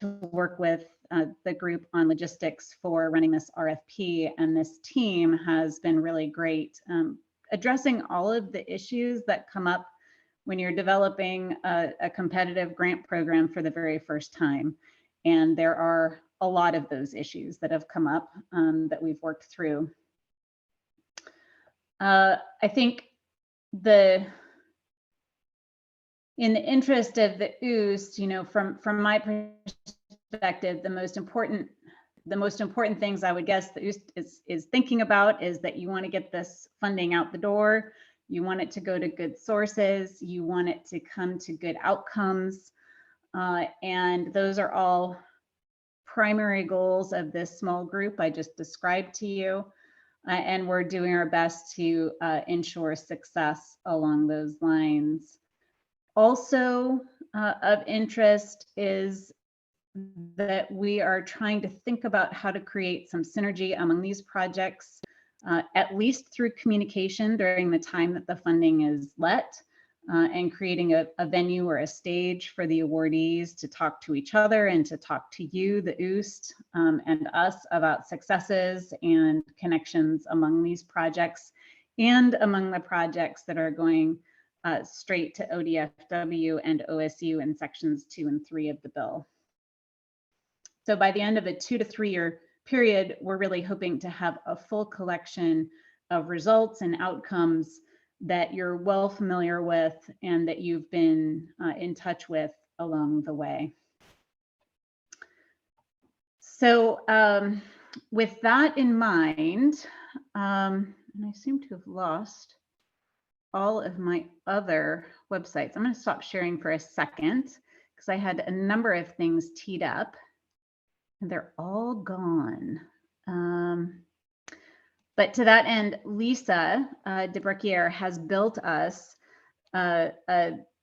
to work with the group on logistics for running this RFP. And this team has been really great, addressing all of the issues that come up when you're developing a competitive grant program for the very first time. And there are a lot of those issues that have come up that we've worked through. I think in the interest of the OOST, you know, from my perspective, the most important things I would guess the OOST is thinking about is that you want to get this funding out the door. You want it to go to good sources. You want it to come to good outcomes. And those are all primary goals of this small group I just described to you. And we're doing our best to ensure success along those lines. Also of interest is that we are trying to think about how to create some synergy among these projects, at least through communication during the time that the funding is let, and creating a venue or a stage for the awardees to talk to each other and to talk to you, the OOST, and us about successes and connections among these projects and among the projects that are going straight to ODFW and OSU in sections 2 and 3 of the bill. So by the end of a 2 to 3 year period, we're really hoping to have a full collection of results and outcomes that you're well familiar with and that you've been in touch with along the way. So with that in mind, and I seem to have lost all of my other websites. I'm going to stop sharing for a second because I had a number of things teed up and they're all gone. But to that end, Lisa DeBrickiere has built us a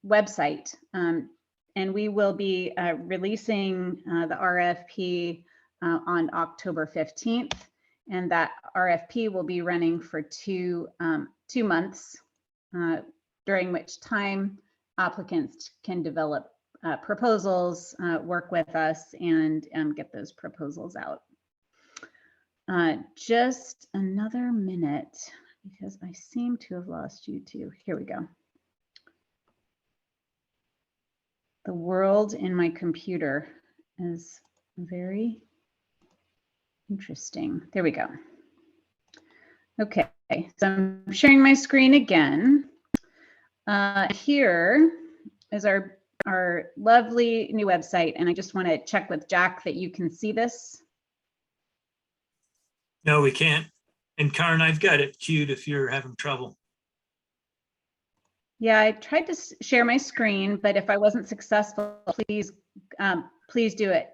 website, and we will be releasing the RFP on October 15th, and that RFP will be running for two months, during which time applicants can develop proposals, work with us, and get those proposals out. Just another minute because I seem to have lost you too. Here we go. The world in my computer is very interesting. There we go. Okay, so I'm sharing my screen again. Here is our lovely new website, and I just want to check with Jack that you can see this. No, we can't. And Karen, I've got it queued if you're having trouble. Yeah, I tried to share my screen, but if I wasn't successful, please do it.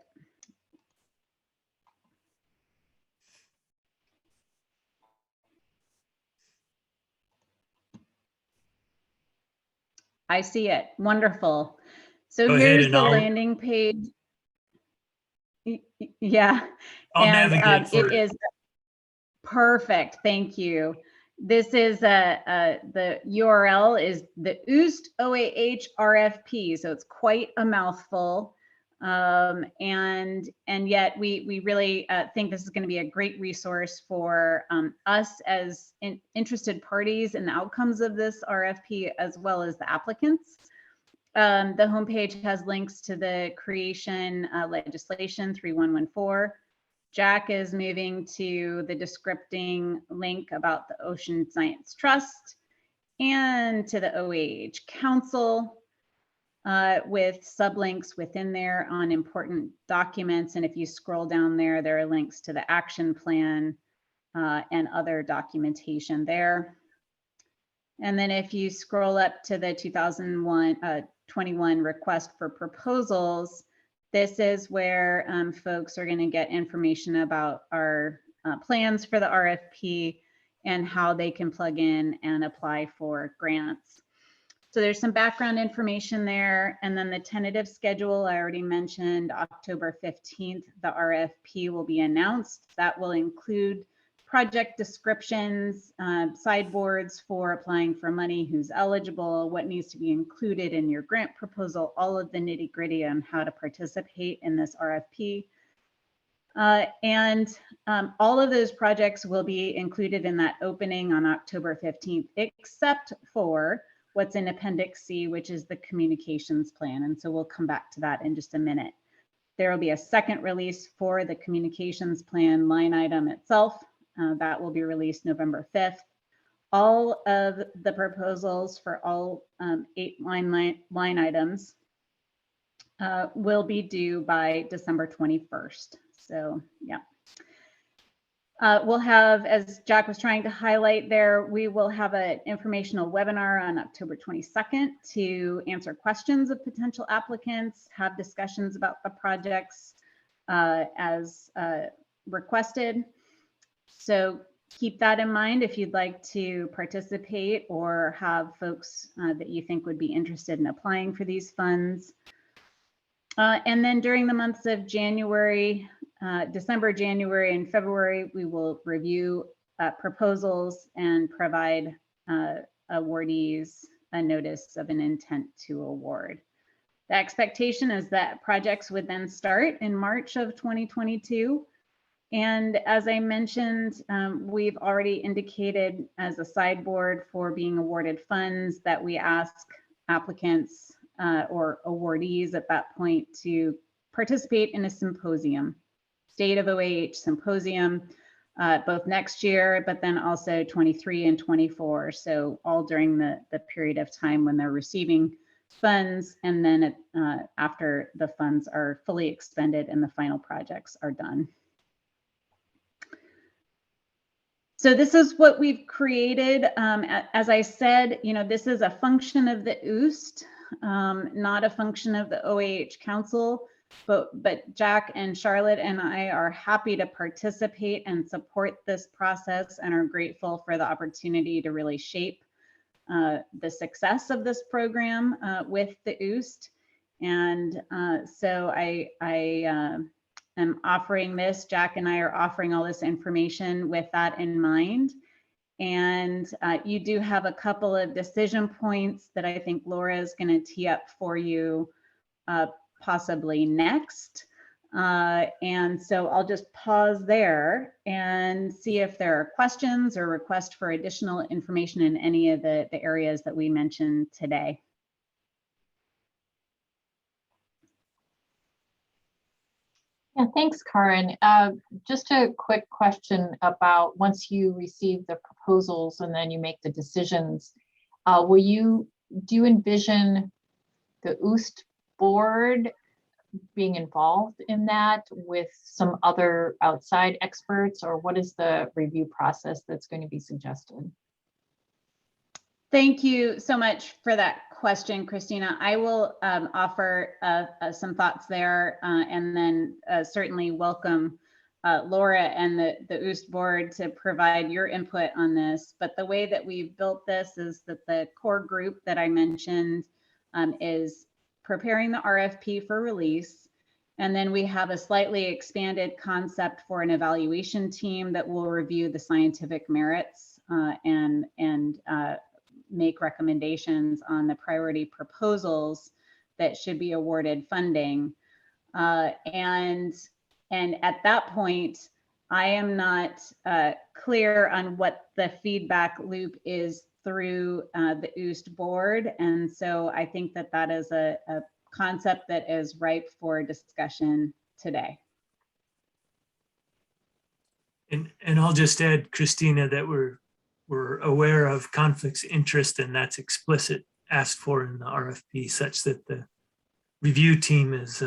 I see it. Wonderful. So here's the landing page. Yeah, and it is perfect. Thank you. This is the URL is the OOST OAH RFP, so it's quite a mouthful, and yet we really think this is going to be a great resource for us as interested parties in the outcomes of this RFP, as well as the applicants. The homepage has links to the creation legislation 3114. Jack is moving to the descripting link about the Ocean Science Trust and to the OAH Council with sublinks within there on important documents. And if you scroll down there, there are links to the action plan and other documentation there. And then if you scroll up to the 2021 request for proposals, this is where folks are going to get information about our plans for the RFP and how they can plug in and apply for grants. So there's some background information there. And then the tentative schedule, I already mentioned October 15th, the RFP will be announced. That will include project descriptions, sideboards for applying for money, who's eligible, what needs to be included in your grant proposal, all of the nitty gritty on how to participate in this RFP. All of those projects will be included in that opening on October 15th, except for what's in Appendix C, which is the communications plan. And so we'll come back to that in just a minute. There will be a second release for the communications plan line item itself. That will be released November 5th. All of the proposals for all 8 line items will be due by December 21st. So yeah. We'll have, as Jack was trying to highlight there, we will have an informational webinar on October 22nd to answer questions of potential applicants, have discussions about the projects as requested. So keep that in mind if you'd like to participate or have folks that you think would be interested in applying for these funds. And then during the months of January, December, January, and February, we will review proposals and provide awardees a notice of an intent to award. The expectation is that projects would then start in March of 2022. And as I mentioned, we've already indicated as a sideboard for being awarded funds that we ask applicants or awardees at that point to participate in a symposium, State of OAH Symposium, both next year, but then also 23 and 24. So all during the period of time when they're receiving funds, and then after the funds are fully expended and the final projects are done. So this is what we've created. As I said, this is a function of the OOST, not a function of the OAH Council, but Jack and Charlotte and I are happy to participate and support this process and are grateful for the opportunity to really shape the success of this program with the OOST. And so I am offering this, Jack and I are offering all this information with that in mind. And you do have a couple of decision points that I think Laura is going to tee up for you possibly next. And so I'll just pause there and see if there are questions or requests for additional information in any of the areas that we mentioned today. Yeah, thanks, Karen. Just a quick question about once you receive the proposals and then you make the decisions, do you envision the OOST board being involved in that with some other outside experts, or what is the review process that's going to be suggested? Thank you so much for that question, Christina. I will offer some thoughts there and then certainly welcome Laura and the OOST board to provide your input on this. But the way that we've built this is that the core group that I mentioned is preparing the RFP for release. And then we have a slightly expanded concept for an evaluation team that will review the scientific merits and make recommendations on the priority proposals that should be awarded funding. And at that point, I am not clear on what the feedback loop is through the OOST board. And so I think that that is a concept that is ripe for discussion today. And I'll just add, Christina, that we're aware of conflicts of interest, and that's explicit asked for in the RFP, such that the review team is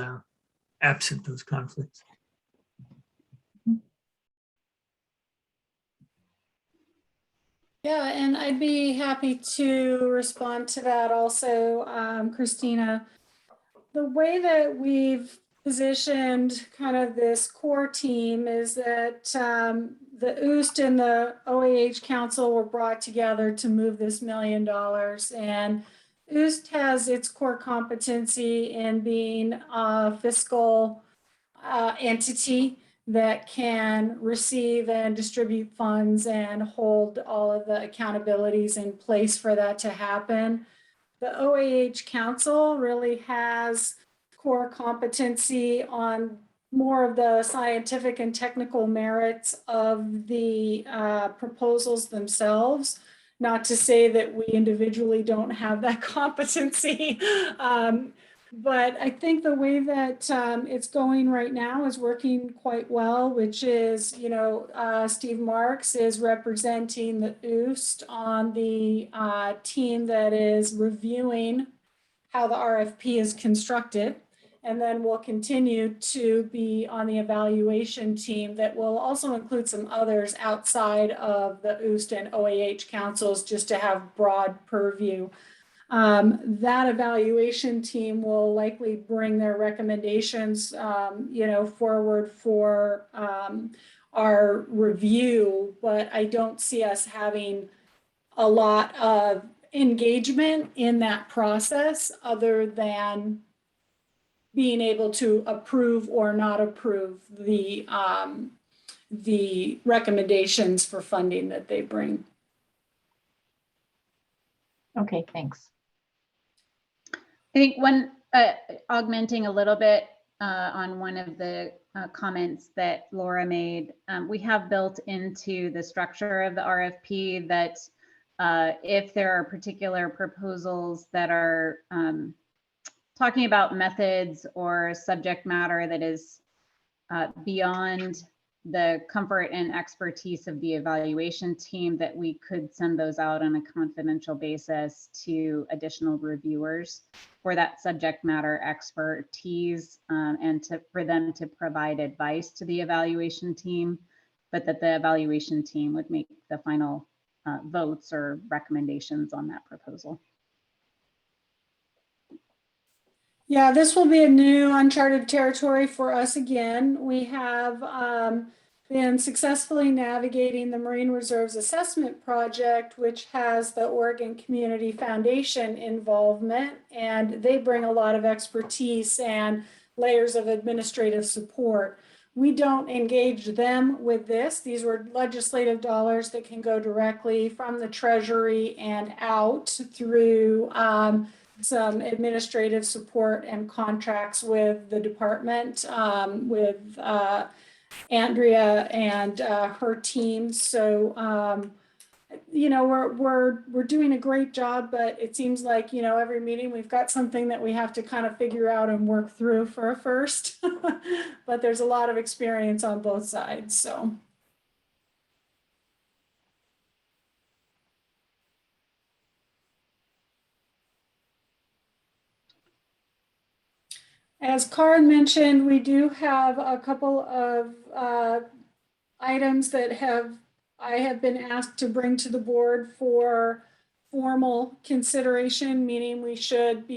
absent those conflicts. Yeah, and I'd be happy to respond to that also, Christina. The way that we've positioned kind of this core team is that the OOST and the OAH Council were brought together to move this $1 million. And OOST has its core competency in being a fiscal entity that can receive and distribute funds and hold all of the accountabilities in place for that to happen. The OAH Council really has core competency on more of the scientific and technical merits of the proposals themselves. Not to say that we individually don't have that competency, but I think the way that it's going right now is working quite well, which is, Steve Marks is representing the OOST on the team that is reviewing how the RFP is constructed. And then we'll continue to be on the evaluation team that will also include some others outside of the OOST and OAH councils, just to have broad purview. That evaluation team will likely bring their recommendations, forward for our review, but I don't see us having a lot of engagement in that process other than being able to approve or not approve the recommendations for funding that they bring. Okay, thanks. I think augmenting a little bit on one of the comments that Laura made, we have built into the structure of the RFP that if there are particular proposals that are talking about methods or subject matter that is beyond the comfort and expertise of the evaluation team, that we could send those out on a confidential basis to additional reviewers for that subject matter expertise, and for them to provide advice to the evaluation team, but that the evaluation team would make the final votes or recommendations on that proposal. Yeah, this will be a new uncharted territory for us again. We have been successfully navigating the Marine Reserves Assessment Project, which has the Oregon Community Foundation involvement, and they bring a lot of expertise and layers of administrative support. We don't engage them with this. These were legislative dollars that can go directly from the Treasury and out through some administrative support and contracts with the department, with Andrea and her team. So, we're doing a great job, but it seems like, every meeting we've got something that we have to kind of figure out and work through for first. But there's a lot of experience on both sides, so. As Karin mentioned, we do have a couple of items that I have been asked to bring to the board for formal consideration, meaning we should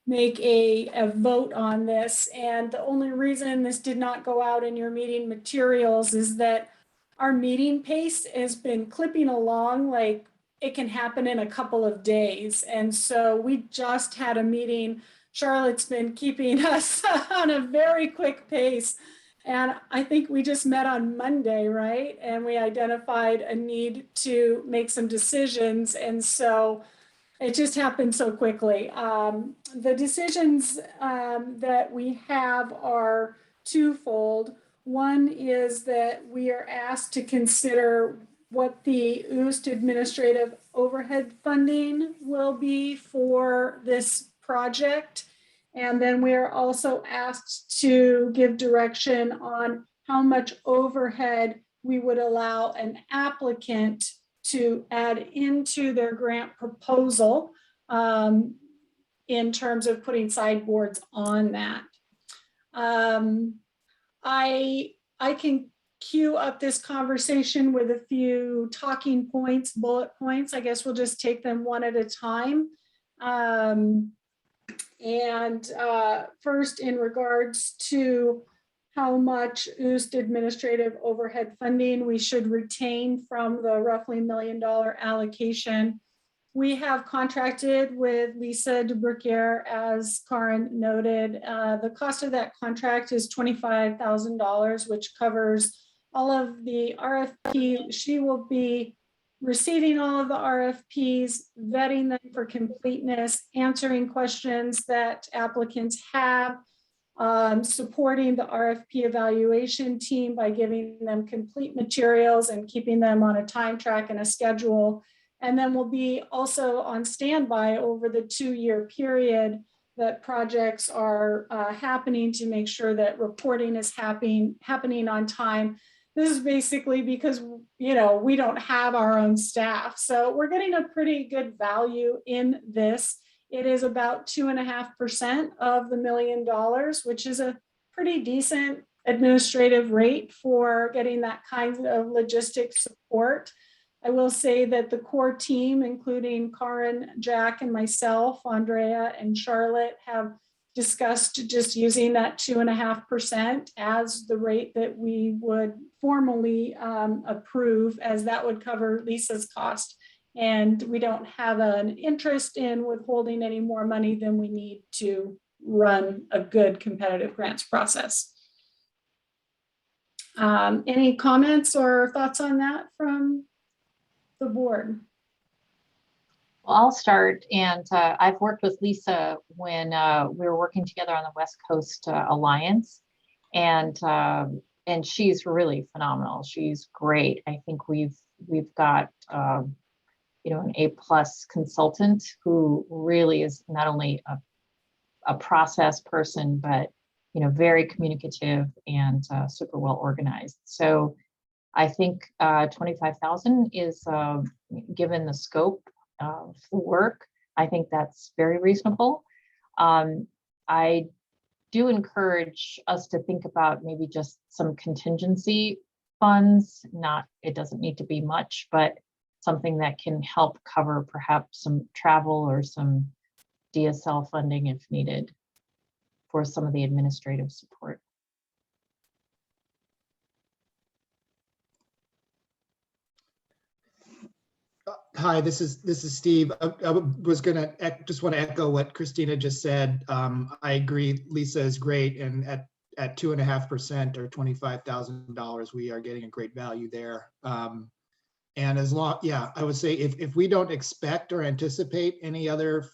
make a vote on this. And the only reason this did not go out in your meeting materials is that our meeting pace has been clipping along like it can happen in a couple of days. And so we just had a meeting. Charlotte's been keeping us on a very quick pace. And I think we just met on Monday, right? And we identified a need to make some decisions. And so it just happened so quickly. The decisions that we have are twofold. One is that we are asked to consider what the OOST administrative overhead funding will be for this project. And then we are also asked to give direction on how much overhead we would allow an applicant to add into their grant proposal in terms of putting sideboards on that. I can cue up this conversation with a few talking points, bullet points. I guess we'll just take them one at a time. First, in regards to how much OOST administrative overhead funding we should retain from the roughly $1 million allocation. We have contracted with Lisa DeBruckier, as Karin noted. The cost of that contract is $25,000, which covers all of the RFP. She will be receiving all of the RFPs, vetting them for completeness, answering questions that applicants have, supporting the RFP evaluation team by giving them complete materials and keeping them on a time track and a schedule. And then we'll be also on standby over the 2-year period that projects are happening to make sure that reporting is happening on time. This is basically because, you know, we don't have our own staff. So we're getting a pretty good value in this. It is about 2.5% of the $1 million, which is a pretty decent administrative rate for getting that kind of logistics support. I will say that the core team, including Karin, Jack, and myself, Andrea, and Charlotte, have discussed just using that 2.5% as the rate that we would formally approve, as that would cover Lisa's cost. And we don't have an interest in withholding any more money than we need to run a good competitive grants process. Any comments or thoughts on that from the board? Well, I'll start, and I've worked with Lisa when we were working together on the West Coast Alliance, and she's really phenomenal. She's great. I think we've got you know, an A+ consultant who really is not only a process person, but you know, very communicative and super well organized. So I think 25,000 is, given the scope of the work, I think that's very reasonable. I do encourage us to think about maybe just some contingency funds. It doesn't need to be much, but something that can help cover perhaps some travel or some DSL funding if needed for some of the administrative support. Hi, this is Steve. I was gonna just want to echo what Christina just said. I agree, Lisa is great, and at 2.5% or $25,000, we are getting a great value there. And as long, yeah, I would say if we don't expect or anticipate any other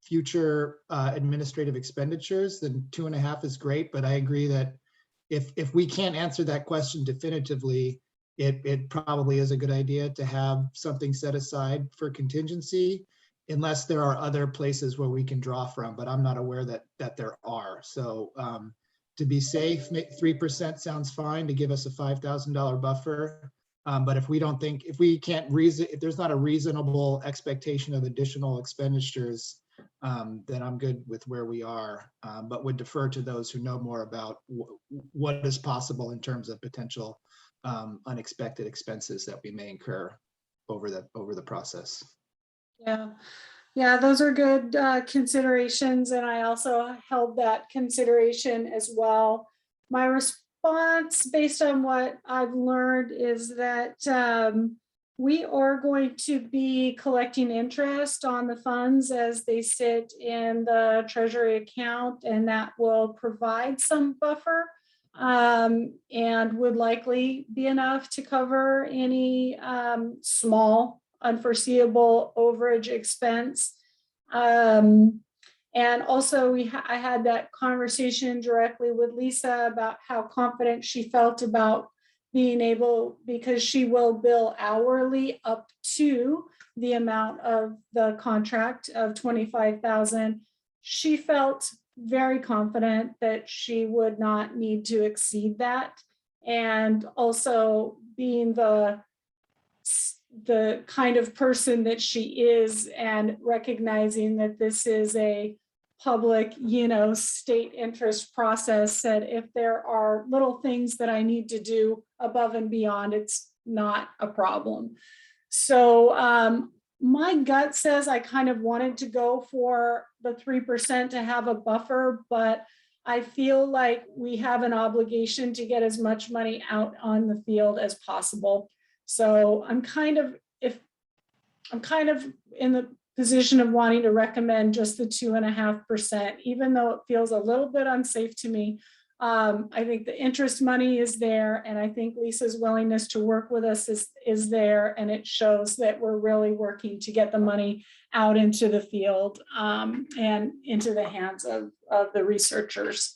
future administrative expenditures, then 2.5 is great. But I agree that if we can't answer that question definitively, it probably is a good idea to have something set aside for contingency, unless there are other places where we can draw from, but I'm not aware that there are. So to be safe, 3% sounds fine to give us a $5,000 buffer. But if there's not a reasonable expectation of additional expenditures, then I'm good with where we are, but would defer to those who know more about what is possible in terms of potential unexpected expenses that we may incur over the process. Yeah, those are good considerations, and I also held that consideration as well. My response, based on what I've learned, is that we are going to be collecting interest on the funds as they sit in the Treasury account, and that will provide some buffer. And would likely be enough to cover any small unforeseeable overage expense. And also I had that conversation directly with Lisa about how confident she felt about being able, because she will bill hourly up to the amount of the contract of 25,000. She felt very confident that she would not need to exceed that. And also, being the kind of person that she is, and recognizing that this is a public, state interest process said if there are little things that I need to do above and beyond, it's not a problem. So my gut says I kind of wanted to go for the 3% to have a buffer, but I feel like we have an obligation to get as much money out on the field as possible. So I'm kind of in the position of wanting to recommend just the 2.5%, even though it feels a little bit unsafe to me. I think the interest money is there, and I think Lisa's willingness to work with us is there, and it shows that we're really working to get the money out into the field and into the hands of the researchers.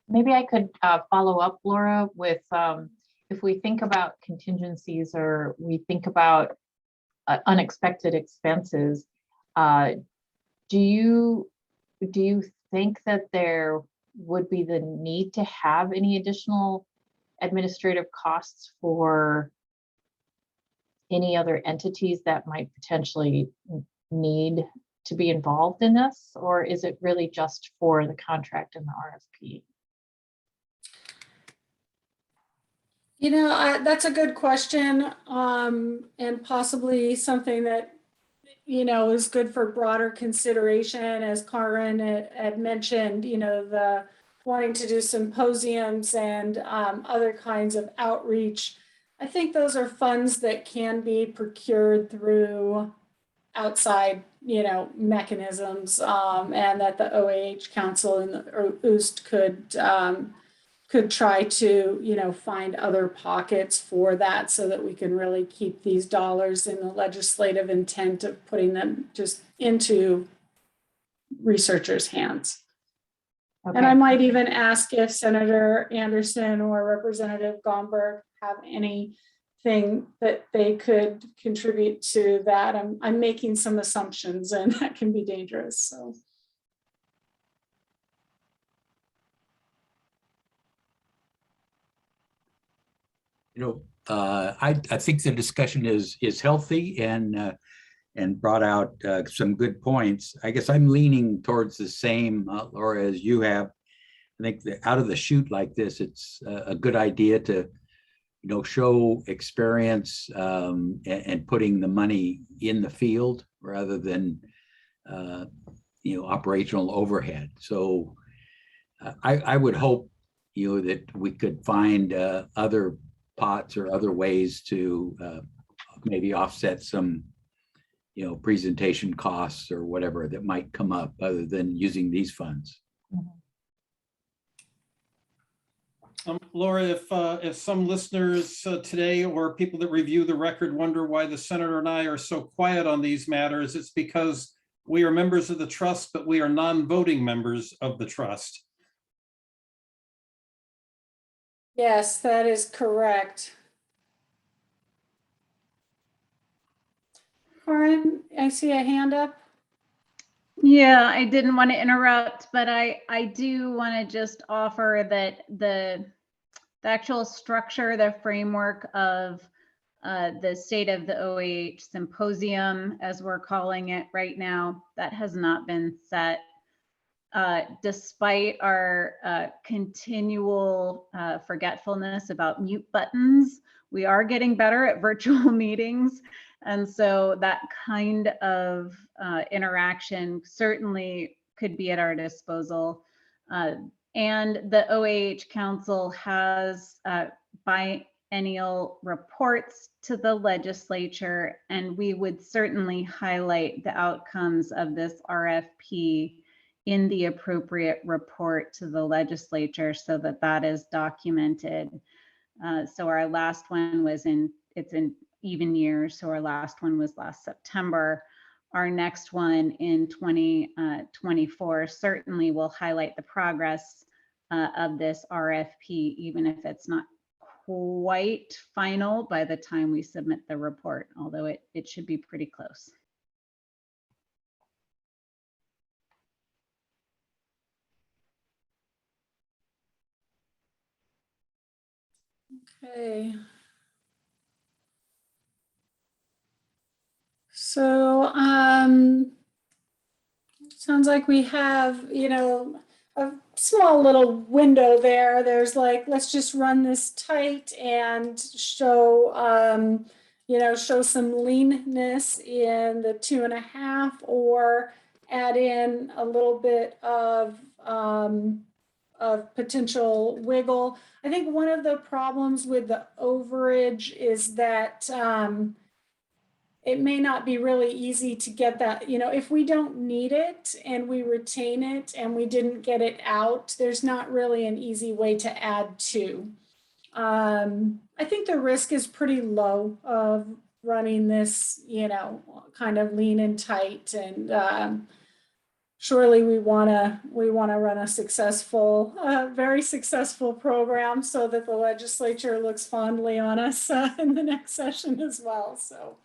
Maybe I could follow up, Laura, with if we think about contingencies or we think about unexpected expenses, do you think that there would be the need to have any additional administrative costs for any other entities that might potentially need to be involved in this? Or is it really just for the contract and the RFP? That's a good question, and possibly something that is good for broader consideration. As Karen had mentioned, the wanting to do symposiums and other kinds of outreach. I think those are funds that can be procured through outside, mechanisms, and that the OAH Council and the OOST could try to, find other pockets for that so that we can really keep these dollars in the legislative intent of putting them just into researchers' hands. Okay. And I might even ask if Senator Anderson or Representative Gomberg have anything that they could contribute to that. I'm making some assumptions, and that can be dangerous, so. I think the discussion is healthy and brought out some good points. I guess I'm leaning towards the same, Laura, as you have. I think that out of the chute like this, it's a good idea to, show experience and putting the money in the field rather than, operational overhead. So I would hope, that we could find other pots or other ways to maybe offset some, presentation costs or whatever that might come up other than using these funds. Laura, if some listeners today or people that review the record wonder why the senator and I are so quiet on these matters, it's because we are members of the trust, but we are non-voting members of the trust. Yes, that is correct. Karen, I see a hand up. Yeah, I didn't want to interrupt, but I do want to just offer that the actual structure, the framework of the State of the OAH Symposium, as we're calling it right now, that has not been set. Despite our continual forgetfulness about mute buttons, we are getting better at virtual meetings. And so that kind of interaction certainly could be at our disposal. And the OAH Council has biennial reports to the legislature, and we would certainly highlight the outcomes of this RFP in the appropriate report to the legislature so that that is documented. So our last one was it's in even years. So our last one was last September. Our next one in 2024 certainly will highlight the progress of this RFP, even if it's not quite final by the time we submit the report, although it should be pretty close. Okay. So Sounds like we have, a small little window there. There's like, let's just run this tight and show, show some leanness in the 2.5, or add in a little bit of potential wiggle. I think one of the problems with the overage is that it may not be really easy to get that, if we don't need it and we retain it and we didn't get it out, there's not really an easy way to add to. I think the risk is pretty low of running this, kind of lean and tight, and surely we want to run a successful, very successful program so that the legislature looks fondly on us in the next session as well. So.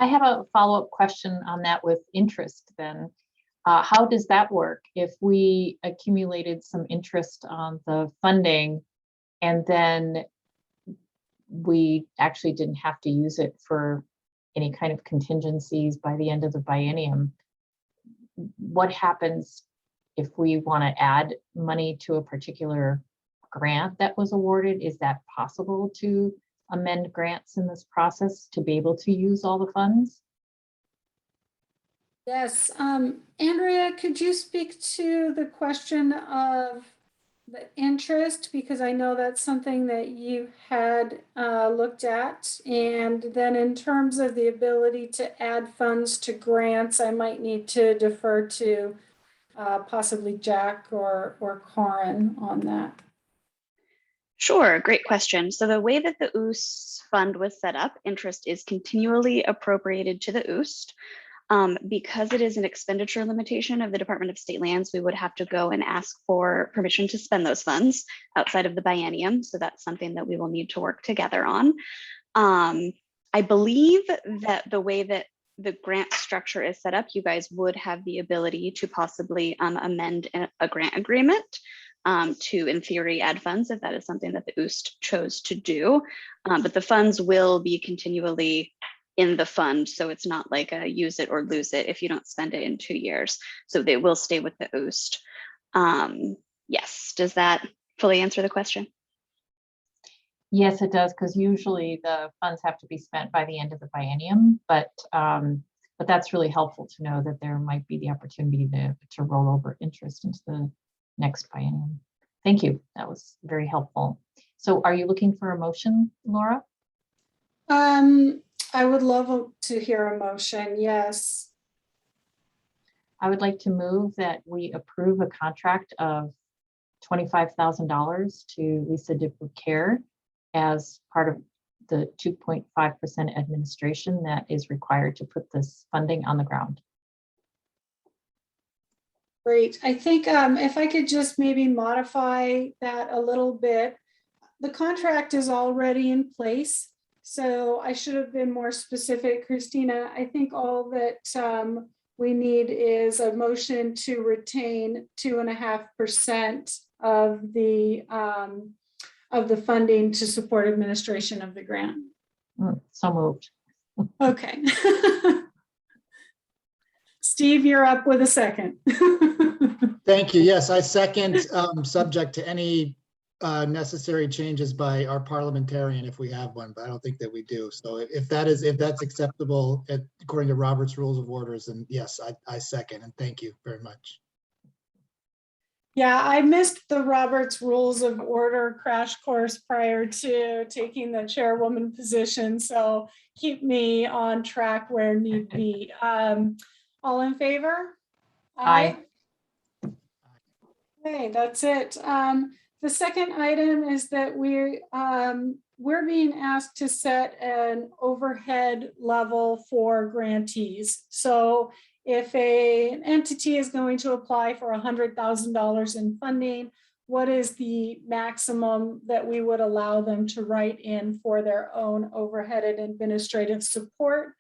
I have a follow-up question on that with interest then. How does that work if we accumulated some interest on the funding and then we actually didn't have to use it for any kind of contingencies by the end of the biennium? What happens if we want to add money to a particular grant that was awarded? Is that possible to amend grants in this process to be able to use all the funds? Yes, Andrea, could you speak to the question of the interest? Because I know that's something that you had looked at. And then in terms of the ability to add funds to grants, I might need to defer to possibly Jack or Corin on that. Sure, great question. So the way that the OOST fund was set up, interest is continually appropriated to the OOST. Because it is an expenditure limitation of the Department of State Lands, we would have to go and ask for permission to spend those funds outside of the biennium. So that's something that we will need to work together on. I believe that the way that the grant structure is set up, you guys would have the ability to possibly amend a grant agreement to, in theory, add funds if that is something that the OOST chose to do. But the funds will be continually in the fund, so it's not like a use it or lose it if you don't spend it in 2 years. So they will stay with the OOST. Yes, does that fully answer the question? Yes, it does, because usually the funds have to be spent by the end of the biennium, but that's really helpful to know that there might be the opportunity to roll over interest into the next biennium. Thank you, that was very helpful. So are you looking for a motion, Laura? I would love to hear a motion, yes. I would like to move that we approve a contract of $25,000 to Lisa DeBouquer as part of the 2.5% administration that is required to put this funding on the ground. Great. I think if I could just maybe modify that a little bit. The contract is already in place, so I should have been more specific, Christina. I think all that we need is a motion to retain 2.5% of the funding to support administration of the grant. So moved. Okay. Steve, you're up with a second. Thank you. Yes, I second, subject to any necessary changes by our parliamentarian if we have one, but I don't think that we do. So if that's acceptable according to Robert's Rules of Orders, then yes, I second, and thank you very much. Yeah, I missed the Robert's Rules of Order crash course prior to taking the chairwoman position, so keep me on track where need be. All in favor? Aye. Okay, that's it. The second item is that we're being asked to set an overhead level for grantees. So if an entity is going to apply for $100,000 in funding, what is the maximum that we would allow them to write in for their own overhead and administrative support?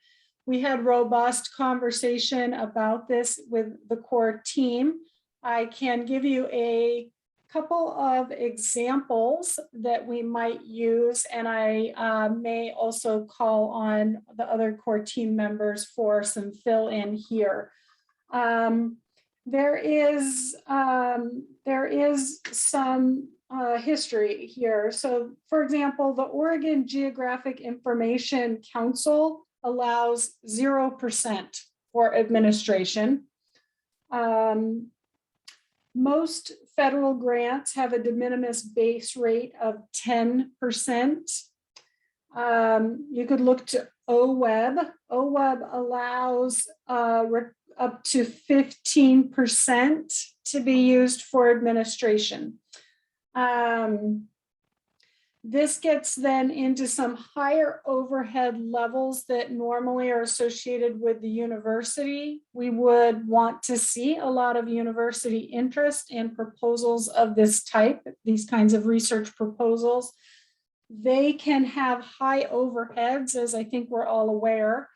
We had robust conversation about this with the core team. I can give you a couple of examples that we might use, and I may also call on the other core team members for some fill in here. There is some history here. So for example, the Oregon Geographic Information Council allows 0% for administration. Most federal grants have a de minimis base rate of 10%. You could look to OWEB. OWEB allows up to 15% to be used for administration. This gets then into some higher overhead levels that normally are associated with the university. We would want to see a lot of university interest in proposals of this type, these kinds of research proposals. They can have high overheads, as I think we're all aware.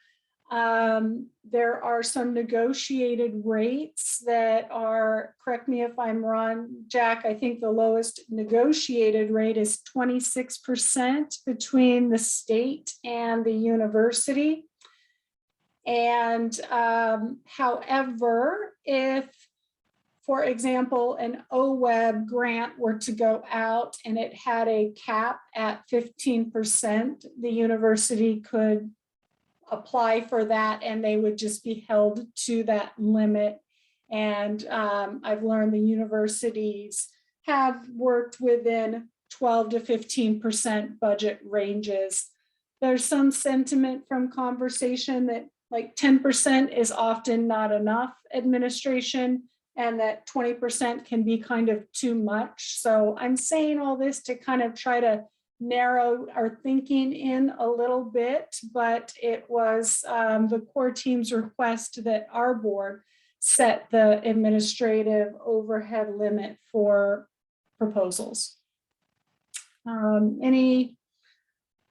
There are some negotiated rates that are, correct me if I'm wrong, Jack, I think the lowest negotiated rate is 26% between the state and the university. And however, if, for example, an OWEB grant were to go out and it had a cap at 15%, the university could apply for that and they would just be held to that limit. And I've learned the universities have worked within 12 to 15% budget ranges. There's some sentiment from conversation that like 10% is often not enough administration and that 20% can be kind of too much. So I'm saying all this to kind of try to narrow our thinking in a little bit, but it was the core team's request that our board set the administrative overhead limit for proposals. Any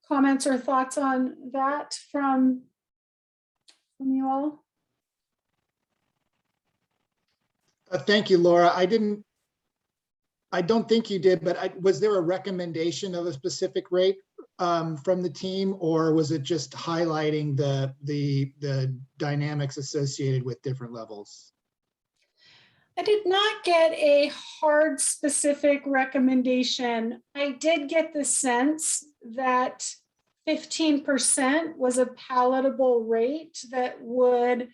comments or thoughts on that from you all? Thank you, Laura. I don't think you did, but was there a recommendation of a specific rate from the team, or was it just highlighting the dynamics associated with different levels? I did not get a hard specific recommendation. I did get the sense that 15% was a palatable rate that would,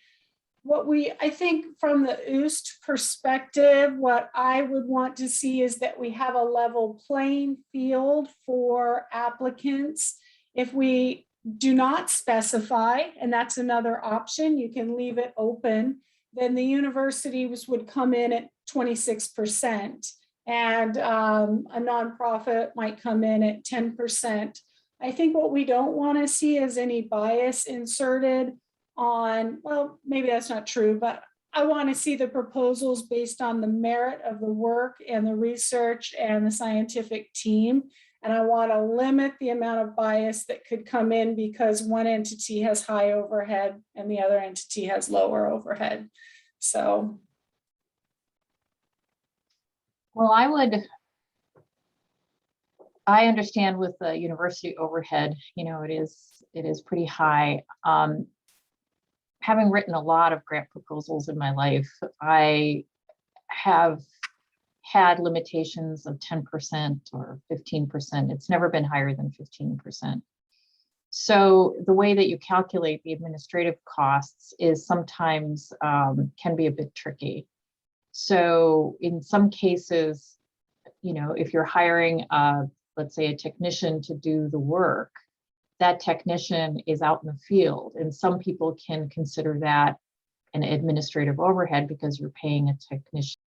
I think from the OOST perspective, what I would want to see is that we have a level playing field for applicants. If we do not specify, and that's another option, you can leave it open, then the universities would come in at 26% and a nonprofit might come in at 10%. I think what we don't want to see is any bias inserted on, well, maybe that's not true, but I want to see the proposals based on the merit of the work and the research and the scientific team. And I want to limit the amount of bias that could come in because one entity has high overhead and the other entity has lower overhead. So. Well, I understand with the university overhead, you know, it is pretty high. Having written a lot of grant proposals in my life, I have had limitations of 10% or 15%. It's never been higher than 15%. So the way that you calculate the administrative costs is sometimes can be a bit tricky. So in some cases, you know, if you're hiring, let's say a technician to do the work, that technician is out in the field, and some people can consider that an administrative overhead because you're paying a technician